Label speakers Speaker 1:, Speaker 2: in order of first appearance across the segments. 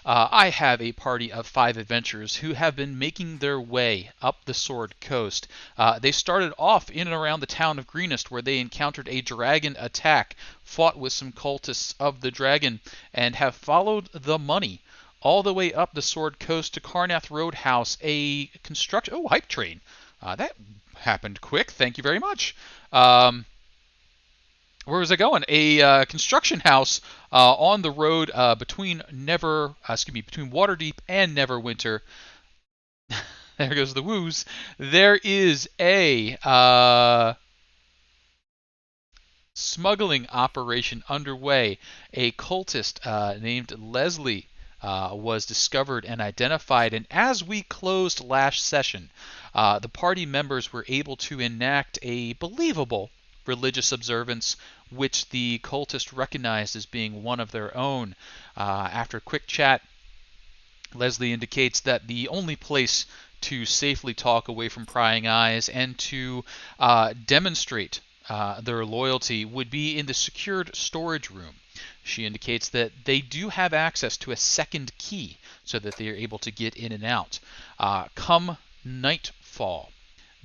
Speaker 1: I have a party of 5 adventurers who have been making their way up the Sword Coast. They started off in and around the town of Greenest, where they encountered a dragon attack, fought with some cultists of the dragon, and have followed the money all the way up the Sword Coast to Carnath Roadhouse, a construction. Oh, hype train. That happened quick. Thank you very much. Where was I going? A construction house on the road between between Waterdeep and Neverwinter. There goes the woos. There is a smuggling operation underway. A cultist named Leslie was discovered and identified, and as we closed last session, the party members were able to enact a believable religious observance which the cultist recognized as being one of their own. After a quick chat, Leslie indicates that the only place to safely talk away from prying eyes and to demonstrate their loyalty would be in the secured storage room. She indicates that they do have access to a second key so that they are able to get in and out. Come nightfall,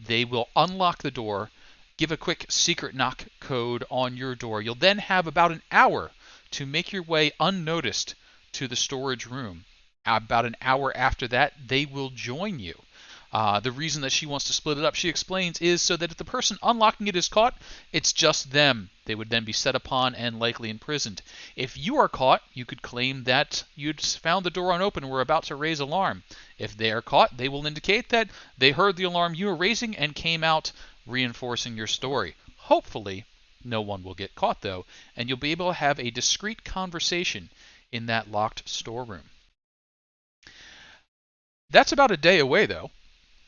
Speaker 1: they will unlock the door, give a quick secret knock code on your door. You'll then have about an hour to make your way unnoticed to the storage room. About an hour after that, they will join you. The reason that she wants to split it up, she explains, is so that if the person unlocking it is caught, it's just them. They would then be set upon and likely imprisoned. If you are caught, you could claim that you'd found the door unopened and were about to raise alarm. If they are caught, they will indicate that they heard the alarm you were raising and came out, reinforcing your story. Hopefully, no one will get caught, though, and you'll be able to have a discreet conversation in that locked storeroom. That's about a day away, though.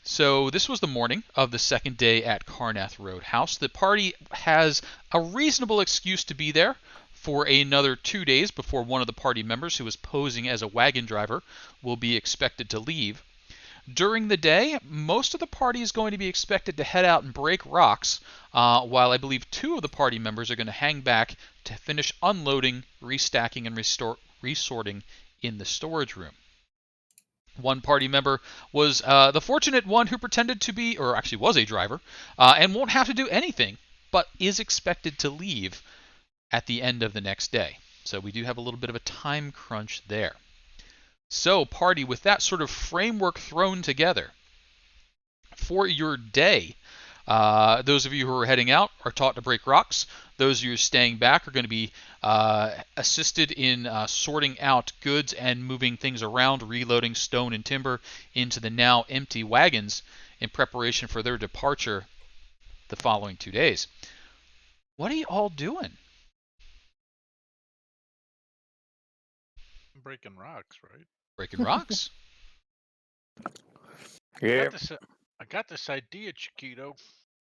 Speaker 1: So this was the morning of the second day at Carnath Roadhouse. The party has a reasonable excuse to be there for another 2 days before one of the party members, who is posing as a wagon driver, will be expected to leave. During the day, most of the party is going to be expected to head out and break rocks, while I believe 2 of the party members are going to hang back to finish unloading, restacking, and resorting in the storage room. One party member was the fortunate one who pretended to be, or actually was a driver, and won't have to do anything, but is expected to leave at the end of the next day. So we do have a little bit of a time crunch there. So, party, with that sort of framework thrown together for your day, those of you who are heading out are taught to break rocks. Those of you staying back are going to be assisted in sorting out goods and moving things around, reloading stone and timber into the now empty wagons in preparation for their departure the following 2 days. What are you all doing?
Speaker 2: Breaking rocks, right?
Speaker 1: Breaking rocks?
Speaker 3: Yeah.
Speaker 2: I got this idea, Chiquito,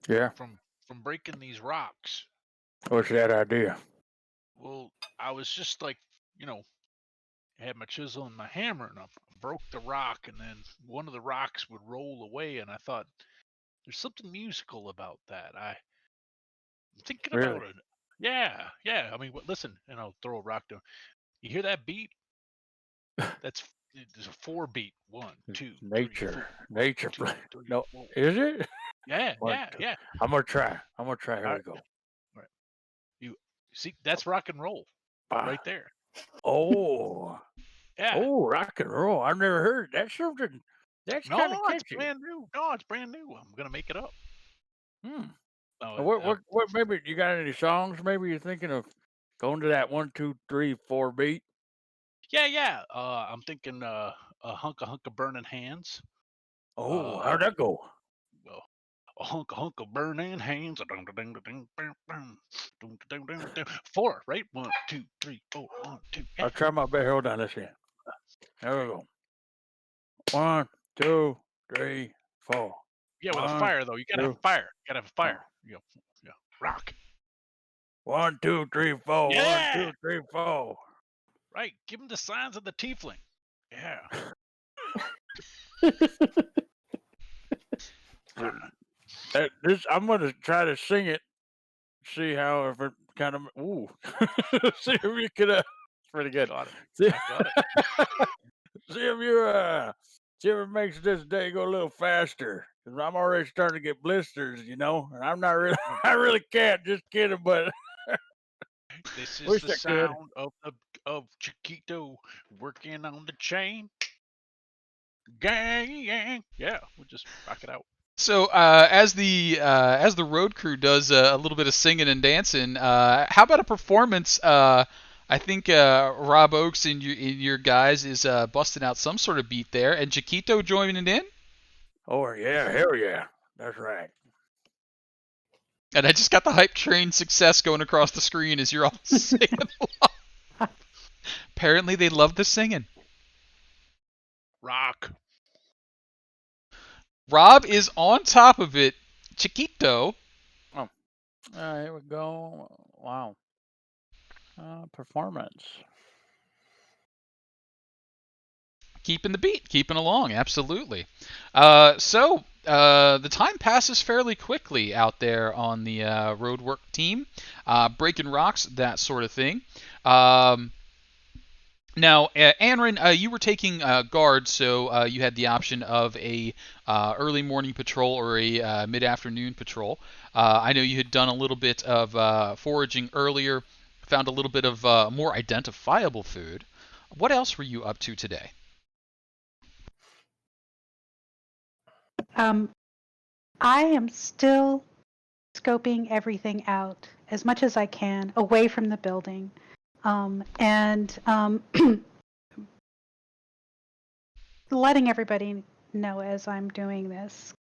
Speaker 3: Yeah.
Speaker 2: from breaking these rocks.
Speaker 3: What's that idea?
Speaker 2: Well, I was just like, I had my chisel and my hammer, and I broke the rock, and then one of the rocks would roll away, and I thought, there's something musical about that. I'm thinking about
Speaker 3: Really?
Speaker 2: it. Yeah. I mean, listen, and I'll throw a rock down. You hear that beat? There's a 4 beat. 1, 2, 3, 4.
Speaker 3: Nature.
Speaker 2: 1, 2, 3,
Speaker 3: No,
Speaker 2: 4.
Speaker 3: is it?
Speaker 2: Yeah.
Speaker 3: I'm gonna try. Here
Speaker 2: All
Speaker 3: we
Speaker 2: right.
Speaker 3: go.
Speaker 2: All right. You see, that's rock and roll right there.
Speaker 3: Oh.
Speaker 2: Yeah.
Speaker 3: Oh, rock and roll. I've never heard. That's something. That's kind of
Speaker 2: it's
Speaker 3: catchy.
Speaker 2: brand new. No, it's brand new. I'm gonna make it up.
Speaker 3: What? Maybe you got any songs? Maybe you're thinking of going to that 1, 2, 3, 4 beat.
Speaker 2: Yeah. I'm thinking a hunk of burning hands.
Speaker 3: Oh, how'd that go?
Speaker 2: Well, a hunk of burning hands. 4, right? 1, 2, 3, 4. 1, 2.
Speaker 3: I'll try my best. Hold on, let's see. There we go. 1, 2, 3, 4.
Speaker 2: Yeah, with a fire though. You gotta have a fire. Yeah. Rock.
Speaker 3: 1, 2, 3, 4.
Speaker 2: Yeah!
Speaker 3: 1, 2, 3, 4.
Speaker 2: Right. Give him the signs of the tiefling. Yeah.
Speaker 3: I'm gonna try to sing it. See how if it kind of see if we could. It's pretty good.
Speaker 2: Got it.
Speaker 3: See,
Speaker 2: I got it.
Speaker 3: see if it makes this day go a little faster. 'Cause I'm already starting to get blisters, and I'm not really, I really can't. Just kidding, but
Speaker 2: This is
Speaker 3: wish
Speaker 2: the
Speaker 3: I could.
Speaker 2: sound of Chiquito working on the chain. Gang. Yeah, we'll just rock it out.
Speaker 1: So as the road crew does a little bit of singing and dancing, how about a performance? I think Rob Oakes and your guys is busting out some sort of beat there, and Chiquito joining in.
Speaker 3: Oh yeah, hell yeah, that's right.
Speaker 1: And I just got the hype train success going across the screen as you're all singing along. Apparently they love the singing.
Speaker 2: Rock.
Speaker 1: Rob is on top of it. Chiquito.
Speaker 3: Oh, here we go. Wow, performance.
Speaker 1: Keeping the beat, keeping along, absolutely. The time passes fairly quickly out there on the road work team, breaking rocks, that sort of thing. Now, Anrin, you were taking guard, so you had the option of a early morning patrol or a mid-afternoon patrol. I know you had done a little bit of foraging earlier, found a little bit of more identifiable food. What else were you up to today?
Speaker 4: I am still scoping everything out as much as I can away from the building. And letting everybody know as I'm doing this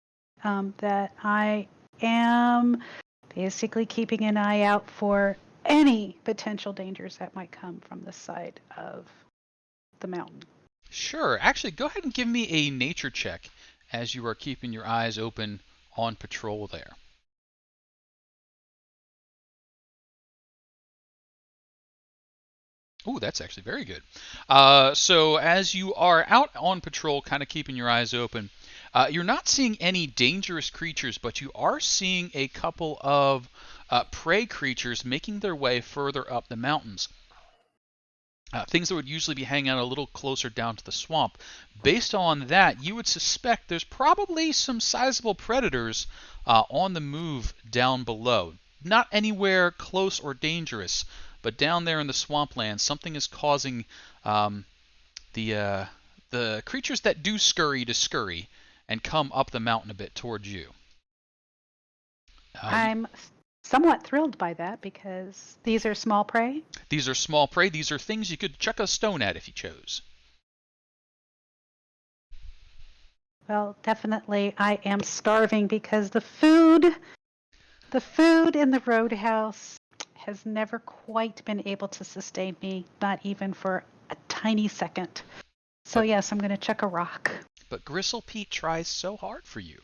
Speaker 4: that I am basically keeping an eye out for any potential dangers that might come from the side of the mountain.
Speaker 1: Sure. Actually, go ahead and give me a nature check as you are keeping your eyes open on patrol there. Ooh, that's actually very good. So as you are out on patrol, kind of keeping your eyes open, you're not seeing any dangerous creatures, but you are seeing a couple of prey creatures making their way further up the mountains. Things that would usually be hanging out a little closer down to the swamp. Based on that, you would suspect there's probably some sizable predators on the move down below. Not anywhere close or dangerous, but down there in the swampland, something is causing the creatures that do scurry to scurry and come up the mountain a bit towards you.
Speaker 4: I'm somewhat thrilled by that because these are small prey.
Speaker 1: These are small prey. These are things you could chuck a stone at if you chose.
Speaker 4: Well, definitely I am starving because the food in the roadhouse has never quite been able to sustain me, not even for a tiny second. So yes, I'm going to chuck a rock.
Speaker 1: But Gristle Pete tries so hard for you.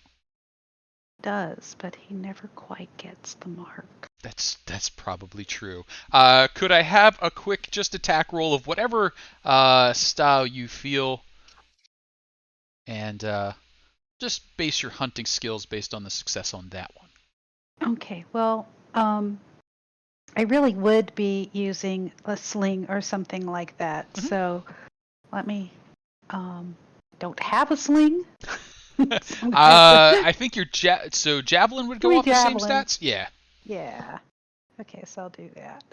Speaker 4: Does, but he never quite gets the mark.
Speaker 1: That's probably true. Could I have a quick just attack roll of whatever style you feel, and just base your hunting skills based on the success on that one.
Speaker 4: Okay, well, I really would be using a sling or something like that.
Speaker 1: Mhm.
Speaker 4: So let me. Don't have a sling.
Speaker 1: I think your javelin would go off the same
Speaker 4: Javelin.
Speaker 1: stats. Yeah.
Speaker 4: Yeah. Okay, so I'll do that.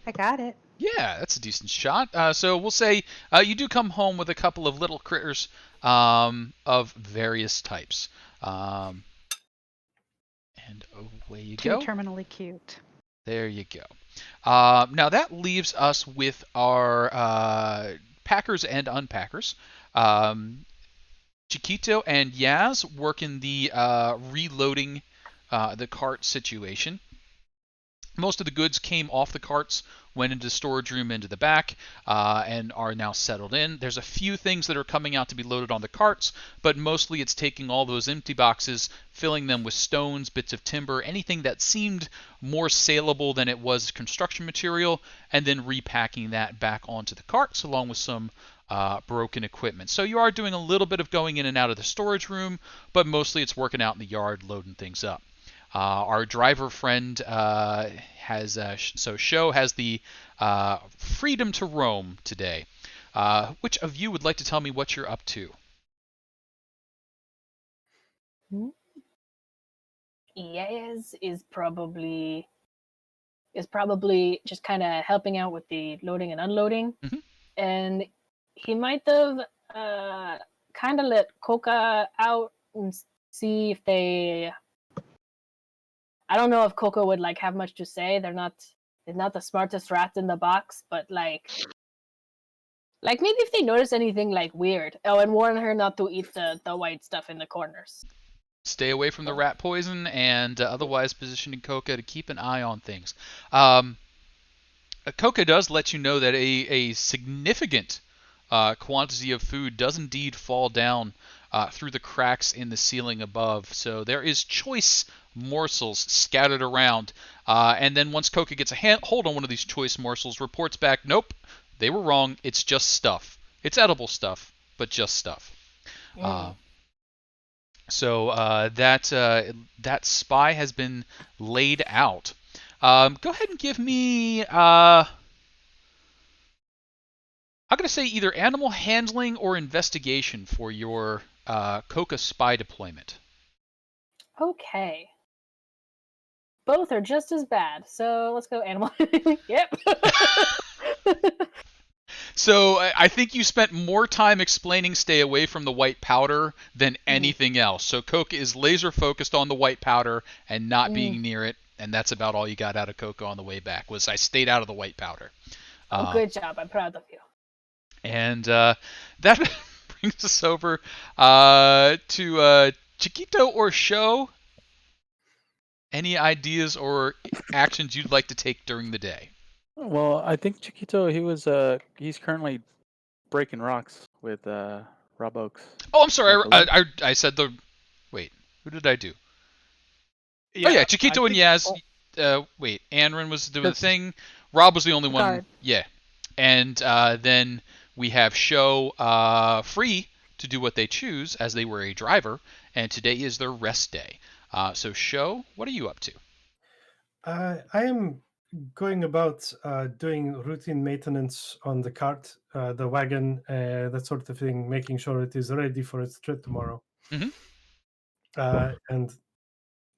Speaker 4: I got it.
Speaker 1: Yeah, that's a decent shot. So we'll say you do come home with a couple of little critters of various types. And away you
Speaker 4: Too
Speaker 1: go.
Speaker 4: terminally cute.
Speaker 1: There you go. Now that leaves us with our packers and unpackers. Chiquito and Yaz work in the reloading the cart situation. Most of the goods came off the carts, went into the storage room into the back, and are now settled in. There's a few things that are coming out to be loaded on the carts, but mostly it's taking all those empty boxes, filling them with stones, bits of timber, anything that seemed more saleable than it was construction material, and then repacking that back onto the carts along with some broken equipment. So you are doing a little bit of going in and out of the storage room, but mostly it's working out in the yard, loading things up. Our driver friend has so Show has the freedom to roam today. Which of you would like to tell me what you're up to?
Speaker 5: Yes is probably just kind of helping out with the loading and unloading,
Speaker 1: Mhm.
Speaker 5: and he might have kind of let Coca out and see if they. I don't know if Coca would like have much to say. They're not the smartest rat in the box, but maybe if they notice anything like weird. Oh, and warn her not to eat the white stuff in the corners.
Speaker 1: Stay away from the rat poison, and otherwise positioning Coca to keep an eye on things. Um, Coca does let you know that a significant quantity of food does indeed fall down through the cracks in the ceiling above. So there is choice morsels scattered around. And then once Coca gets a hold on one of these choice morsels, reports back, nope, they were wrong. It's just stuff. It's edible stuff, but just stuff. So that spy has been laid out. Go ahead and give me. I'm going to say either animal handling or investigation for your Coca spy deployment.
Speaker 5: Okay. Both are just as bad. So let's go animal. Yep.
Speaker 1: So I think you spent more time explaining stay away from the white powder than anything else. So Coca is laser focused on the white powder and not being near it, and that's about all you got out of Coca on the way back. Was I stayed out of the white powder.
Speaker 5: Oh, good job. I'm proud of you.
Speaker 1: And that brings us over to Chiquito or Show. Any ideas or actions you'd like to take during the day?
Speaker 6: Well, I think Chiquito, he's currently breaking rocks with Rob Oaks.
Speaker 1: Oh, I'm sorry.
Speaker 6: I believe.
Speaker 1: I said the. Wait, who did I do?
Speaker 2: Yeah,
Speaker 1: Oh yeah, Chiquito and
Speaker 2: think-
Speaker 1: Yaz. Wait, Anrin was doing the thing. Rob was the only one.
Speaker 4: Guard.
Speaker 1: Yeah, and then we have Show free to do what they choose as they were a driver, and today is their rest day. So Show, what are you up to?
Speaker 7: I am going about doing routine maintenance on the cart, the wagon, that sort of thing, making sure it is ready for its trip tomorrow.
Speaker 1: Mhm.
Speaker 7: And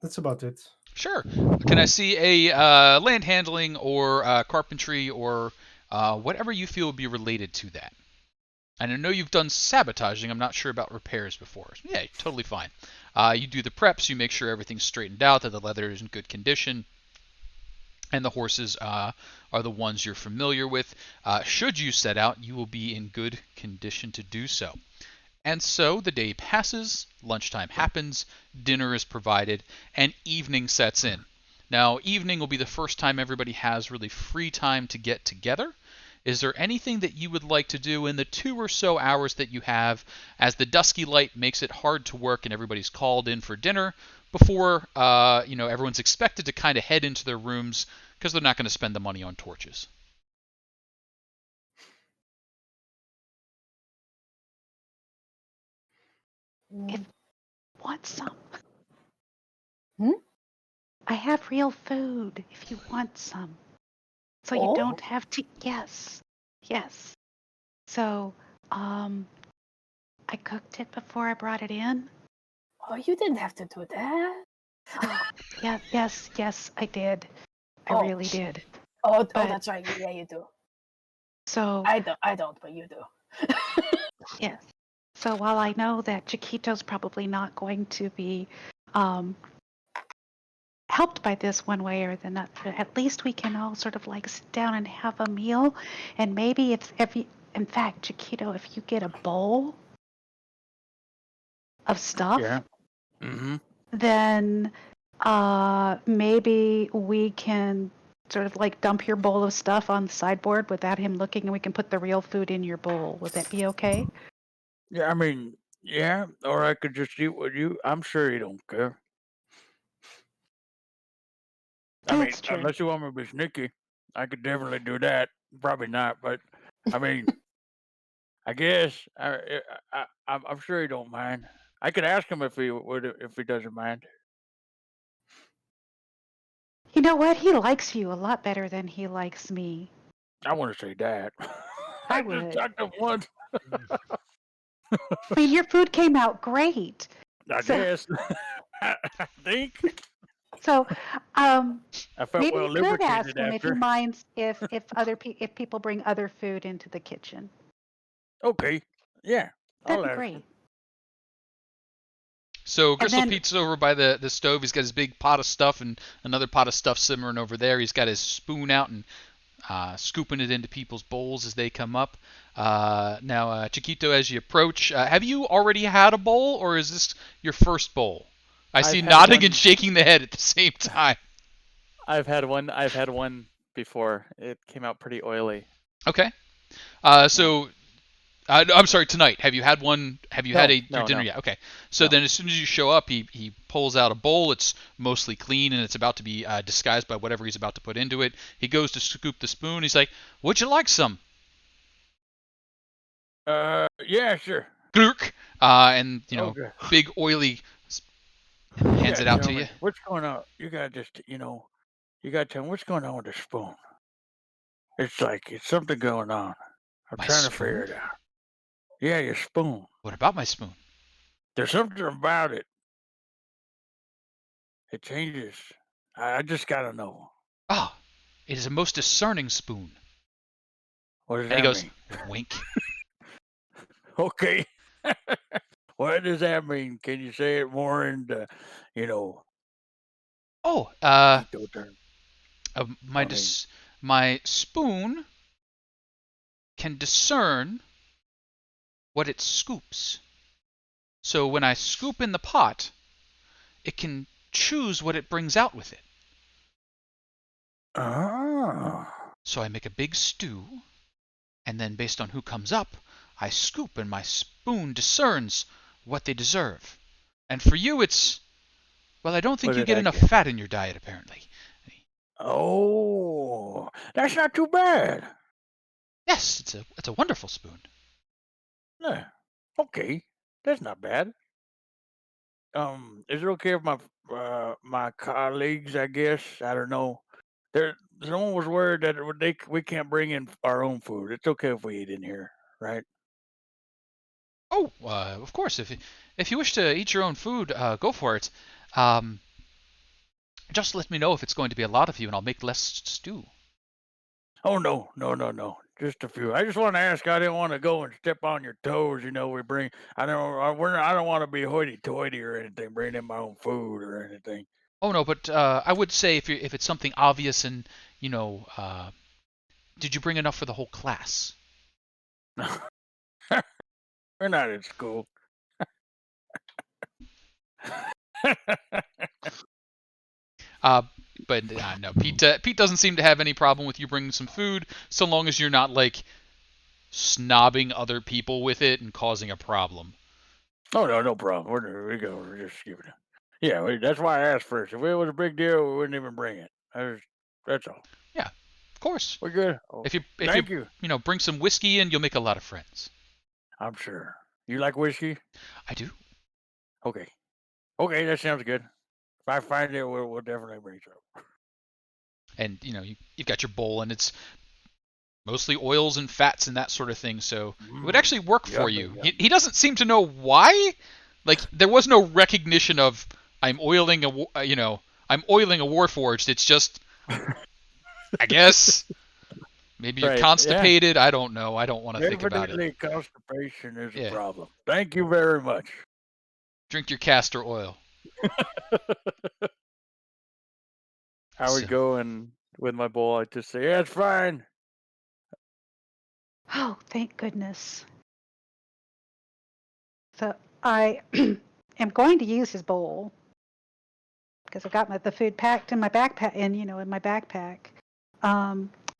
Speaker 7: that's about it.
Speaker 1: Sure. Can I see a land handling or carpentry or whatever you feel would be related to that? And I know you've done sabotaging. I'm not sure about repairs before. Yeah, totally fine. You do the preps. You make sure everything's straightened out, that the leather is in good condition, and the horses are the ones you're familiar with. Should you set out, you will be in good condition to do so. And so the day passes, lunchtime happens, dinner is provided, and evening sets in. Now, evening will be the first time everybody has really free time to get together. Is there anything that you would like to do in the 2 or so hours that you have as the dusky light makes it hard to work and everybody's called in for dinner before everyone's expected to kind of head into their rooms because they're not going to spend the money on torches?
Speaker 4: If want some?
Speaker 5: Hmm?
Speaker 4: I have real food if you want some. So you don't have to. Yes. Yes. So, I cooked it before I brought it in.
Speaker 5: Oh, you didn't have to do that.
Speaker 4: Oh, yeah, yes, I did. I
Speaker 5: Oh.
Speaker 4: really did.
Speaker 5: Oh,
Speaker 4: But-
Speaker 5: that's right. Yeah, you do.
Speaker 4: So,
Speaker 5: I don't, but you do.
Speaker 4: yes. So while I know that Chiquito's probably not going to be helped by this one way or the other, at least we can all sort of like sit down and have a meal. And maybe in fact, Chiquito, if you get a bowl of stuff,
Speaker 3: Yeah. Mm-hmm.
Speaker 4: then maybe we can sort of like dump your bowl of stuff on the sideboard without him looking, and we can put the real food in your bowl. Would that be okay?
Speaker 3: Yeah, I mean, yeah, or I could just eat with you. I'm sure you don't care.
Speaker 4: That's true.
Speaker 3: Unless you want me to be sneaky, I could definitely do that. Probably not, but I mean, I guess I'm sure he don't mind. I could ask him if he doesn't mind.
Speaker 4: You know what? He likes you a lot better than he likes me.
Speaker 3: I want to say that.
Speaker 4: I
Speaker 3: I just
Speaker 4: would.
Speaker 3: talked to once.
Speaker 4: I mean, your food came out great.
Speaker 3: I
Speaker 4: So,
Speaker 3: guess. I think
Speaker 4: so,
Speaker 3: I felt
Speaker 4: maybe
Speaker 3: well
Speaker 4: you could ask
Speaker 3: lubricated
Speaker 4: him if he
Speaker 3: after.
Speaker 4: minds if people bring other food into the kitchen.
Speaker 3: Okay. Yeah.
Speaker 4: That'd
Speaker 3: I'll
Speaker 4: be
Speaker 3: ask him.
Speaker 4: great.
Speaker 1: So
Speaker 4: And
Speaker 1: Gristle
Speaker 4: then,
Speaker 1: Pete's over by the stove. He's got his big pot of stuff and another pot of stuff simmering over there. He's got his spoon out and scooping it into people's bowls as they come up. Now, Chiquito, as you approach, have you already had a bowl, or is this your first bowl? I see
Speaker 6: I've
Speaker 1: you
Speaker 6: had
Speaker 1: nodding and
Speaker 6: one.
Speaker 1: shaking the head at the same time.
Speaker 6: I've had one. I've had one before. It came out pretty oily.
Speaker 1: Okay.
Speaker 6: Yeah.
Speaker 1: So I'm sorry, tonight. Have you had one? Have you had your dinner
Speaker 6: No.
Speaker 1: yet? Okay. So
Speaker 6: No.
Speaker 1: then as soon as you show up, he pulls out a bowl. It's mostly clean and it's about to be disguised by whatever he's about to put into it. He goes to scoop the spoon. He's like, would you like some?
Speaker 3: Yeah, sure.
Speaker 1: Glurk. And,
Speaker 3: Okay.
Speaker 1: big oily, and
Speaker 3: You
Speaker 1: hands
Speaker 3: gotta
Speaker 1: it out
Speaker 3: tell
Speaker 1: to
Speaker 3: me
Speaker 1: you.
Speaker 3: what's going on. You gotta just, you gotta tell me what's going on with the spoon. It's like it's something going on. I'm
Speaker 1: My
Speaker 3: trying to figure
Speaker 1: spoon?
Speaker 3: it out. Yeah, your spoon.
Speaker 1: What about my spoon?
Speaker 3: There's something about it. It changes. I just gotta know.
Speaker 1: Ah, it is a most discerning spoon.
Speaker 3: What does
Speaker 1: And he
Speaker 3: that
Speaker 1: goes,
Speaker 3: mean?
Speaker 1: wink.
Speaker 3: Okay. What does that mean? Can you say it more into, you know,
Speaker 1: Oh,
Speaker 3: Chiquito terms?
Speaker 1: my
Speaker 3: I mean,
Speaker 1: my spoon can discern what it scoops. So when I scoop in the pot, it can choose what it brings out with it.
Speaker 3: oh.
Speaker 1: So I make a big stew, and then based on who comes up, I scoop, and my spoon discerns what they deserve. And for you, it's, well, I don't
Speaker 3: What
Speaker 1: think you
Speaker 3: did
Speaker 1: get
Speaker 3: I
Speaker 1: enough
Speaker 3: get?
Speaker 1: fat in your diet, apparently.
Speaker 3: Oh, that's not too bad.
Speaker 1: Yes, it's a wonderful spoon.
Speaker 3: Yeah. Okay, that's not bad. Is it okay if my colleagues, I guess, I don't know, someone was worried that we can't bring in our own food. It's okay if we eat in here, right?
Speaker 1: Oh, of course, if you wish to eat your own food, go for it. Um, just let me know if it's going to be a lot of you, and I'll make less stew.
Speaker 3: Oh no. Just a few. I just want to ask. I didn't want to go and step on your toes. We bring. I don't want to be hoity-toity or anything. Bring in my own food or anything.
Speaker 1: Oh no, but I would say if it's something obvious and did you bring enough for the whole class?
Speaker 3: We're not in school.
Speaker 1: But no, Pete doesn't seem to have any problem with you bringing some food, so long as you're not like snobbing other people with it and causing a problem.
Speaker 3: Oh no, no problem. We're just giving it. Yeah, that's why I asked first. If it was a big deal, we wouldn't even bring it. That's all.
Speaker 1: Yeah, of course.
Speaker 3: We're good. Oh,
Speaker 1: If you
Speaker 3: thank you.
Speaker 1: bring some whiskey in, you'll make a lot of friends.
Speaker 3: I'm sure. You like whiskey?
Speaker 1: I do.
Speaker 3: Okay. Okay, that sounds good. If I find it, we'll definitely bring some.
Speaker 1: And you've got your bowl, and it's mostly oils and fats and that sort of thing. So it would actually work for
Speaker 3: Yummy,
Speaker 1: you.
Speaker 3: yummy.
Speaker 1: He doesn't seem to know why. Like there was no recognition of I'm oiling I'm oiling a warforged. It's just I guess maybe you're
Speaker 6: Right. Yeah.
Speaker 1: constipated. I don't know. I don't want to think about it.
Speaker 3: Definitely constipation is
Speaker 1: Yeah.
Speaker 3: a problem. Thank you very much.
Speaker 1: Drink your castor oil.
Speaker 6: I would
Speaker 1: So-
Speaker 6: go and with my bowl, I'd just say, "Yeah, it's fine."
Speaker 4: oh, thank goodness. So I am going to use his bowl because I got the food packed in my backpack, in my backpack.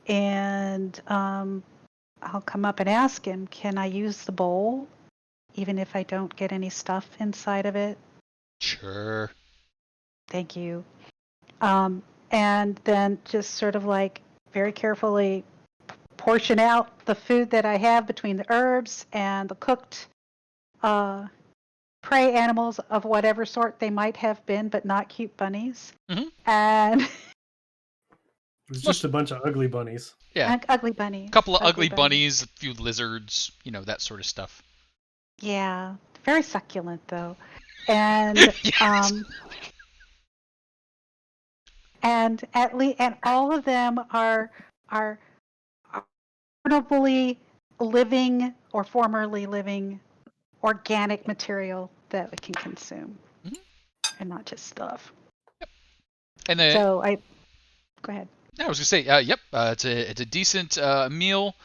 Speaker 4: And I'll come up and ask him, can I use the bowl, even if I don't get any stuff inside of it?
Speaker 1: Sure.
Speaker 4: Thank you. And then just sort of like very carefully portion out the food that I have between the herbs and the cooked prey animals of whatever sort they might have been, but not cute bunnies.
Speaker 1: Mhm.
Speaker 4: And
Speaker 7: It's just a bunch of ugly bunnies.
Speaker 1: Yeah,
Speaker 4: Ugly bunnies.
Speaker 1: a couple of ugly bunnies, a few lizards, that sort of stuff.
Speaker 4: Yeah, very succulent though, and
Speaker 1: Yes.
Speaker 4: and and all of them are probably living or formerly living organic material that we can consume, and not just stuff.
Speaker 1: And then
Speaker 4: So go ahead.
Speaker 1: I was gonna say, yep, it's a decent meal.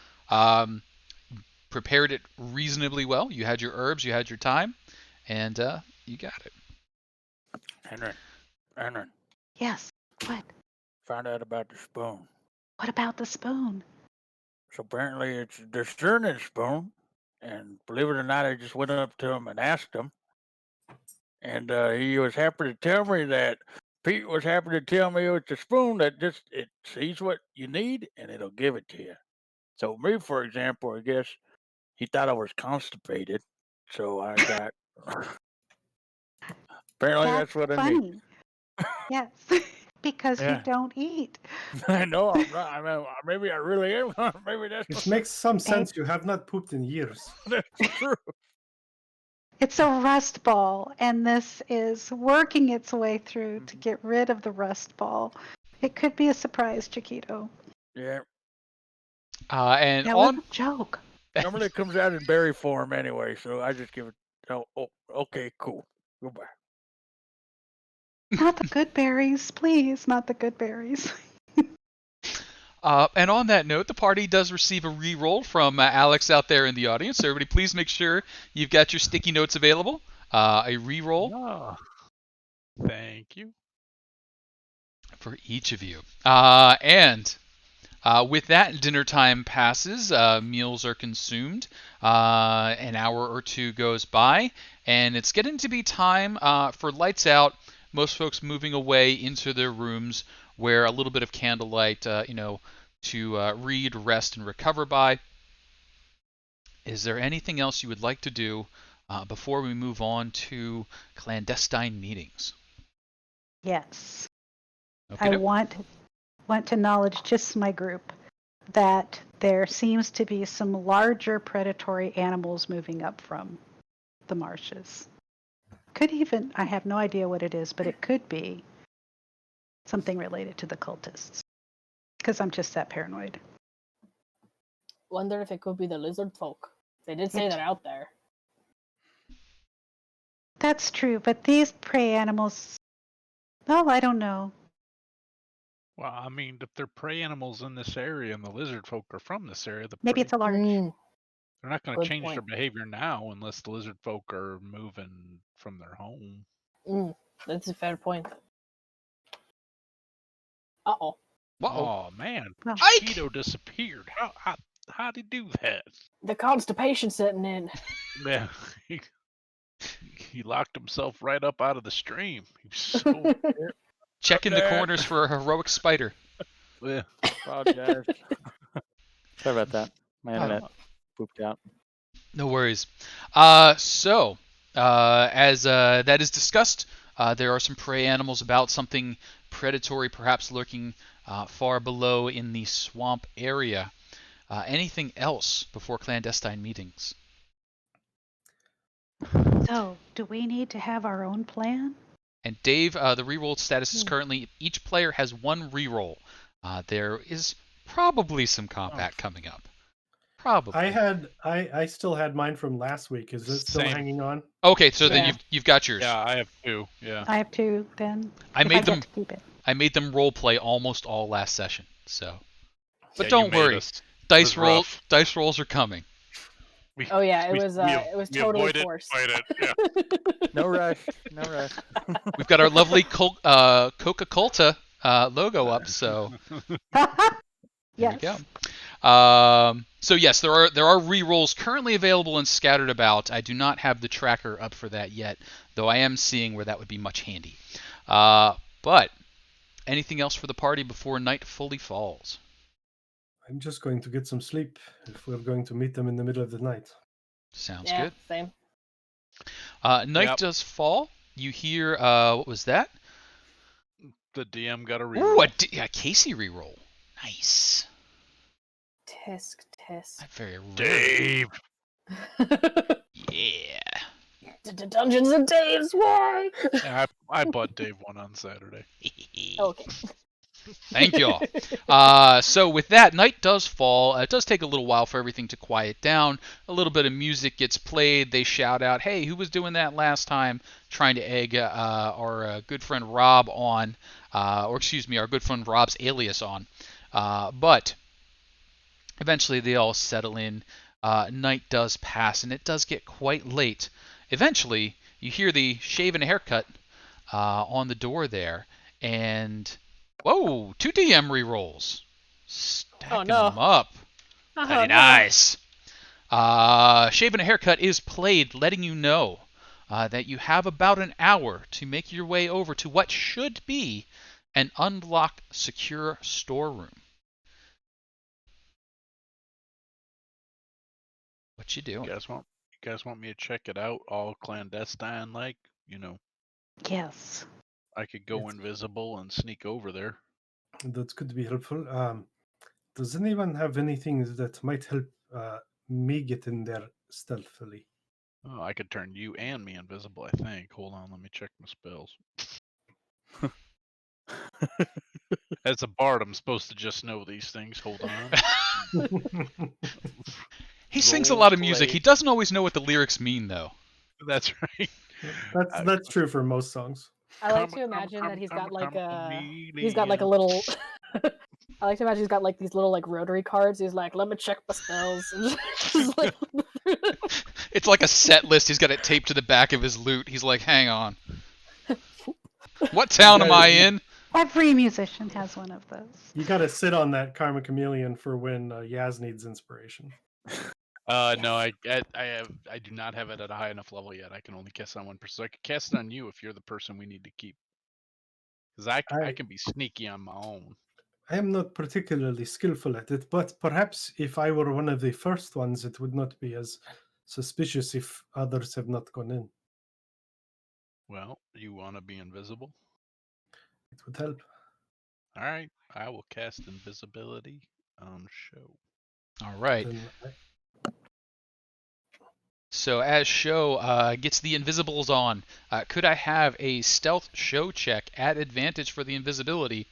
Speaker 1: Prepared it reasonably well. You had your herbs, you had your time, and you got it.
Speaker 3: Henry,
Speaker 4: Yes. What?
Speaker 3: found out about the spoon.
Speaker 4: What about the spoon?
Speaker 3: So apparently it's the discerning spoon. And believe it or not, I just went up to him and asked him. And he was happy to tell me that Pete was happy to tell me it's a spoon that just it sees what you need and it'll give it to you. So me, for example, I guess he thought I was constipated. So I got apparently that's what I need.
Speaker 4: Funny. Yes, because you
Speaker 3: Yeah.
Speaker 4: don't eat.
Speaker 3: I know I'm not. I mean, maybe I really am. Maybe that's
Speaker 7: It makes some sense. You have not pooped in years.
Speaker 3: that's true.
Speaker 4: It's a rust ball, and this is working its way through to get rid of the rust ball. It could be a surprise, Chiquito.
Speaker 3: Yeah.
Speaker 1: And
Speaker 4: That was
Speaker 1: on
Speaker 4: a joke.
Speaker 3: Normally it comes out in berry form anyway, so I just give it. Oh, okay, cool. Goodbye.
Speaker 4: Not the good berries, please. Not the good berries.
Speaker 1: and on that note, the party does receive a re-roll from Alex out there in the audience. So everybody, please make sure you've got your sticky notes available. A re-roll
Speaker 2: Oh, thank you.
Speaker 1: for each of you. And with that, dinner time passes. Meals are consumed. An hour or two goes by, and it's getting to be time for lights out. Most folks moving away into their rooms, where a little bit of candlelight, to read, rest, and recover by. Is there anything else you would like to do before we move on to clandestine meetings?
Speaker 4: Yes.
Speaker 1: Okay,
Speaker 4: I want to acknowledge just my group that there seems to be some larger predatory animals moving up from the marshes. I have no idea what it is, but it could be something related to the cultists. Because I'm just that paranoid.
Speaker 5: Wonder if it could be the lizard folk. They did say that out there.
Speaker 4: That's true, but these prey animals, I don't know.
Speaker 2: Well, I mean, if they're prey animals in this area and the lizard folk are from this area,
Speaker 4: Maybe it's a large.
Speaker 2: they're not going to
Speaker 5: Good
Speaker 2: change their
Speaker 5: point.
Speaker 2: behavior now unless the lizard folk are moving from their home.
Speaker 5: That's a fair point. Uh-oh.
Speaker 2: Oh man,
Speaker 4: Well,
Speaker 2: Chiquito disappeared. How'd he do that?
Speaker 5: The constipation setting in.
Speaker 2: Yeah, he locked himself right up out of the stream. He was so
Speaker 1: Check in the corners for a heroic spider.
Speaker 2: yeah.
Speaker 3: Apologize.
Speaker 6: Sorry about that. My internet pooped out.
Speaker 1: No worries. As that is discussed, there are some prey animals about, something predatory perhaps lurking far below in the swamp area. Anything else before clandestine meetings?
Speaker 4: So, do we need to have our own plan?
Speaker 1: And Dave, the reroll status is currently each player has one reroll. There is probably some combat coming up. Probably.
Speaker 7: I still had mine from last week. Is it still
Speaker 2: Same.
Speaker 7: hanging on?
Speaker 1: Okay, so then
Speaker 5: Yeah.
Speaker 1: you've got yours.
Speaker 2: Yeah, I have two. Yeah.
Speaker 4: I have two then.
Speaker 1: I
Speaker 4: if
Speaker 1: made
Speaker 4: I get
Speaker 1: them
Speaker 4: to keep it.
Speaker 1: I made them role play almost all last session. So, but
Speaker 2: Yeah, you
Speaker 1: don't
Speaker 2: made
Speaker 1: worry,
Speaker 2: us.
Speaker 1: dice
Speaker 2: rough.
Speaker 1: rolls are coming.
Speaker 5: Oh yeah, it
Speaker 2: We-
Speaker 5: was
Speaker 2: we av-
Speaker 5: it was
Speaker 2: we
Speaker 5: totally
Speaker 2: avoided
Speaker 5: forced.
Speaker 2: quite it, yeah.
Speaker 6: No rush. No rush.
Speaker 1: We've got our lovely Coca-Cola logo up, so there
Speaker 4: Yes.
Speaker 1: we go. So yes, there are re-rolls currently available and scattered about. I do not have the tracker up for that yet, though I am seeing where that would be much handy. But anything else for the party before night fully falls?
Speaker 7: I'm just going to get some sleep if we're going to meet them in the middle of the night.
Speaker 1: Sounds
Speaker 5: Yeah,
Speaker 1: good.
Speaker 5: same.
Speaker 1: Night
Speaker 2: Yep.
Speaker 1: does fall. You hear what was that?
Speaker 2: The DM got a
Speaker 1: Ooh,
Speaker 2: reroll.
Speaker 1: a Casey reroll. Nice.
Speaker 5: Tisk, tisk.
Speaker 1: I very rarely.
Speaker 2: Dave.
Speaker 1: Yeah.
Speaker 5: Dungeons and Daves, why?
Speaker 2: Yeah, I bought Dave one on Saturday.
Speaker 5: Okay.
Speaker 1: Thank y'all. So with that, night does fall. It does take a little while for everything to quiet down. A little bit of music gets played. They shout out, "Hey, who was doing that last time?" Trying to egg our good friend Rob on, or excuse me, our good friend Rob's alias on. But eventually they all settle in. Night does pass, and it does get quite late. Eventually, you hear the shave and a haircut on the door there, and whoa, 2 DM rerolls. Stacking
Speaker 5: no.
Speaker 1: them up.
Speaker 5: Oh,
Speaker 1: Very
Speaker 5: no.
Speaker 1: nice. Shave and a haircut is played, letting you know that you have about an hour to make your way over to what should be an unlocked secure storeroom. What you doing?
Speaker 2: You guys want me to check it out all clandestine like?
Speaker 4: Yes.
Speaker 2: I could go
Speaker 7: Yes.
Speaker 2: invisible and sneak over there.
Speaker 7: That could be helpful. Does anyone have anything that might help me get in there stealthily?
Speaker 2: Oh, I could turn you and me invisible, I think. Hold on, let me check my spells. As a bard, I'm supposed to just know these things. Hold on.
Speaker 1: He sings a
Speaker 2: Role
Speaker 1: lot of music.
Speaker 2: play.
Speaker 1: He doesn't always know what the lyrics mean, though.
Speaker 2: That's right.
Speaker 7: That's true for most songs.
Speaker 5: I like to imagine that he's got like a
Speaker 2: a
Speaker 5: little. I like to imagine he's got like these little like rotary cards. He's like, let me check my spells. And just like,
Speaker 1: It's like a set list. He's got it taped to the back of his lute. He's like, hang on. What town am I in?
Speaker 4: Every musician has one of those.
Speaker 7: You got to sit on that Karma Chameleon for when Yaz needs inspiration.
Speaker 2: No, I do not have it at a high enough level yet. I can only cast it on one person. So I could cast it on you if you're the person we need to keep. Because I can be sneaky on my own.
Speaker 7: I am not particularly skillful at it, but perhaps if I were one of the first ones, it would not be as suspicious if others have not gone in.
Speaker 2: Well, you want to be invisible?
Speaker 7: It would help.
Speaker 2: All right, I will cast invisibility on show.
Speaker 1: All right.
Speaker 7: Then
Speaker 1: So as show gets the invisibles on, could I have a stealth show check at advantage for the invisibility?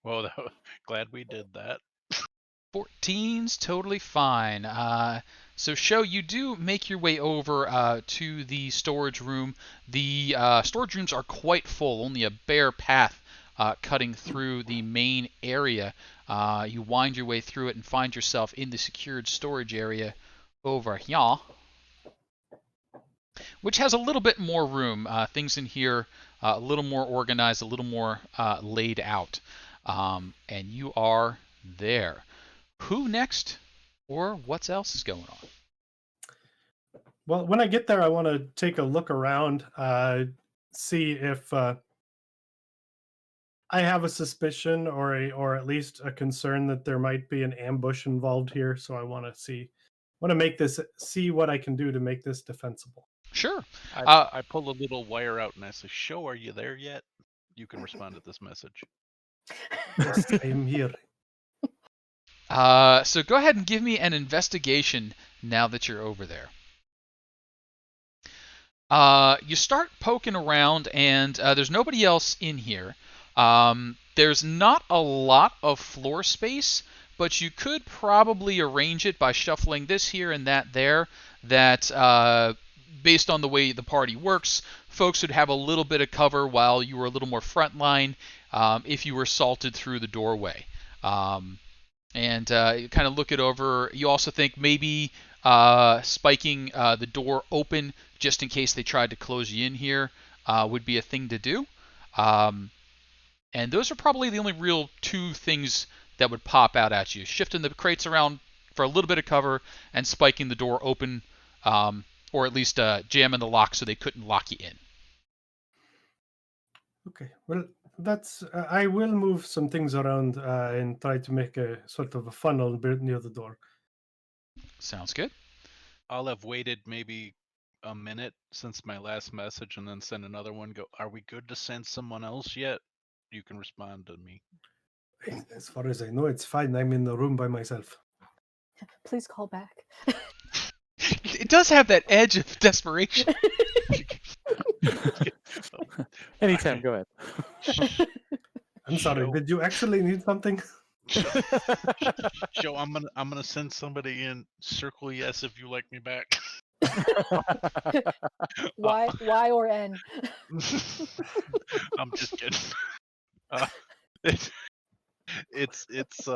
Speaker 2: Well, glad we did that.
Speaker 1: 14's totally fine. So show, you do make your way over to the storage room. The storage rooms are quite full, only a bare path cutting through the main area. You wind your way through it and find yourself in the secured storage area over here, which has a little bit more room. Things in here a little more organized, a little more laid out. And you are there. Who next, or what else is going on?
Speaker 7: well, when I get there, I want to take a look around, see if I have a suspicion or at least a concern that there might be an ambush involved here. So I want to see what I can do to make this defensible.
Speaker 1: Sure.
Speaker 2: I pull a little wire out and I say, "Show, are you there yet?" You can respond to this message.
Speaker 7: Yes, I am here.
Speaker 1: So go ahead and give me an investigation now that you're over there. You start poking around, and there's nobody else in here. There's not a lot of floor space, but you could probably arrange it by shuffling this here and that there. That, based on the way the party works, folks would have a little bit of cover while you were a little more frontline if you were salted through the doorway. And you kind of look it over. You also think maybe spiking the door open just in case they tried to close you in here would be a thing to do. And those are probably the only real two things that would pop out at you. Shifting the crates around for a little bit of cover and spiking the door open, or at least jamming the lock so they couldn't lock you in.
Speaker 7: Okay, well, that's I will move some things around and try to make a sort of a funnel near the door.
Speaker 1: Sounds good.
Speaker 2: I'll have waited maybe a minute since my last message and then send another one. Go, are we good to send someone else yet? you can respond to me.
Speaker 7: As far as I know, it's fine. I'm in the room by myself.
Speaker 5: Please call back.
Speaker 1: It does have that edge of desperation.
Speaker 6: Anytime, go ahead.
Speaker 7: I'm sorry.
Speaker 2: Show-
Speaker 7: Did you actually need something?
Speaker 2: Joe, I'm gonna send somebody in. Circle yes if you like me back.
Speaker 5: Y or N?
Speaker 2: I'm just kidding. It's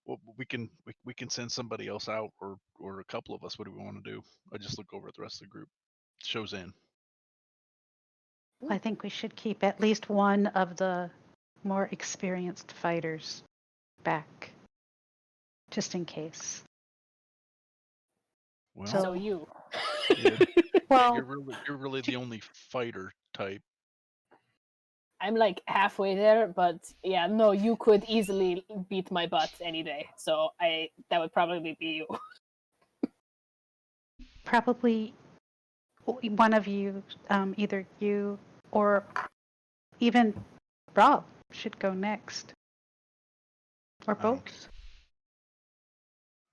Speaker 2: well, we can send somebody else out or a couple of us. What do we want to do? I just look over at the rest of the group. Show's in.
Speaker 4: I think we should keep at least one of the more experienced fighters back, just in case.
Speaker 2: Well,
Speaker 4: So-
Speaker 5: So you.
Speaker 2: yeah,
Speaker 4: Well,
Speaker 2: you're really the only fighter type.
Speaker 5: I'm like halfway there, but yeah, no, you could easily beat my butt any day. So that would probably be you.
Speaker 4: probably one of you, either you or even Rob, should go next, or
Speaker 2: I don't
Speaker 4: both.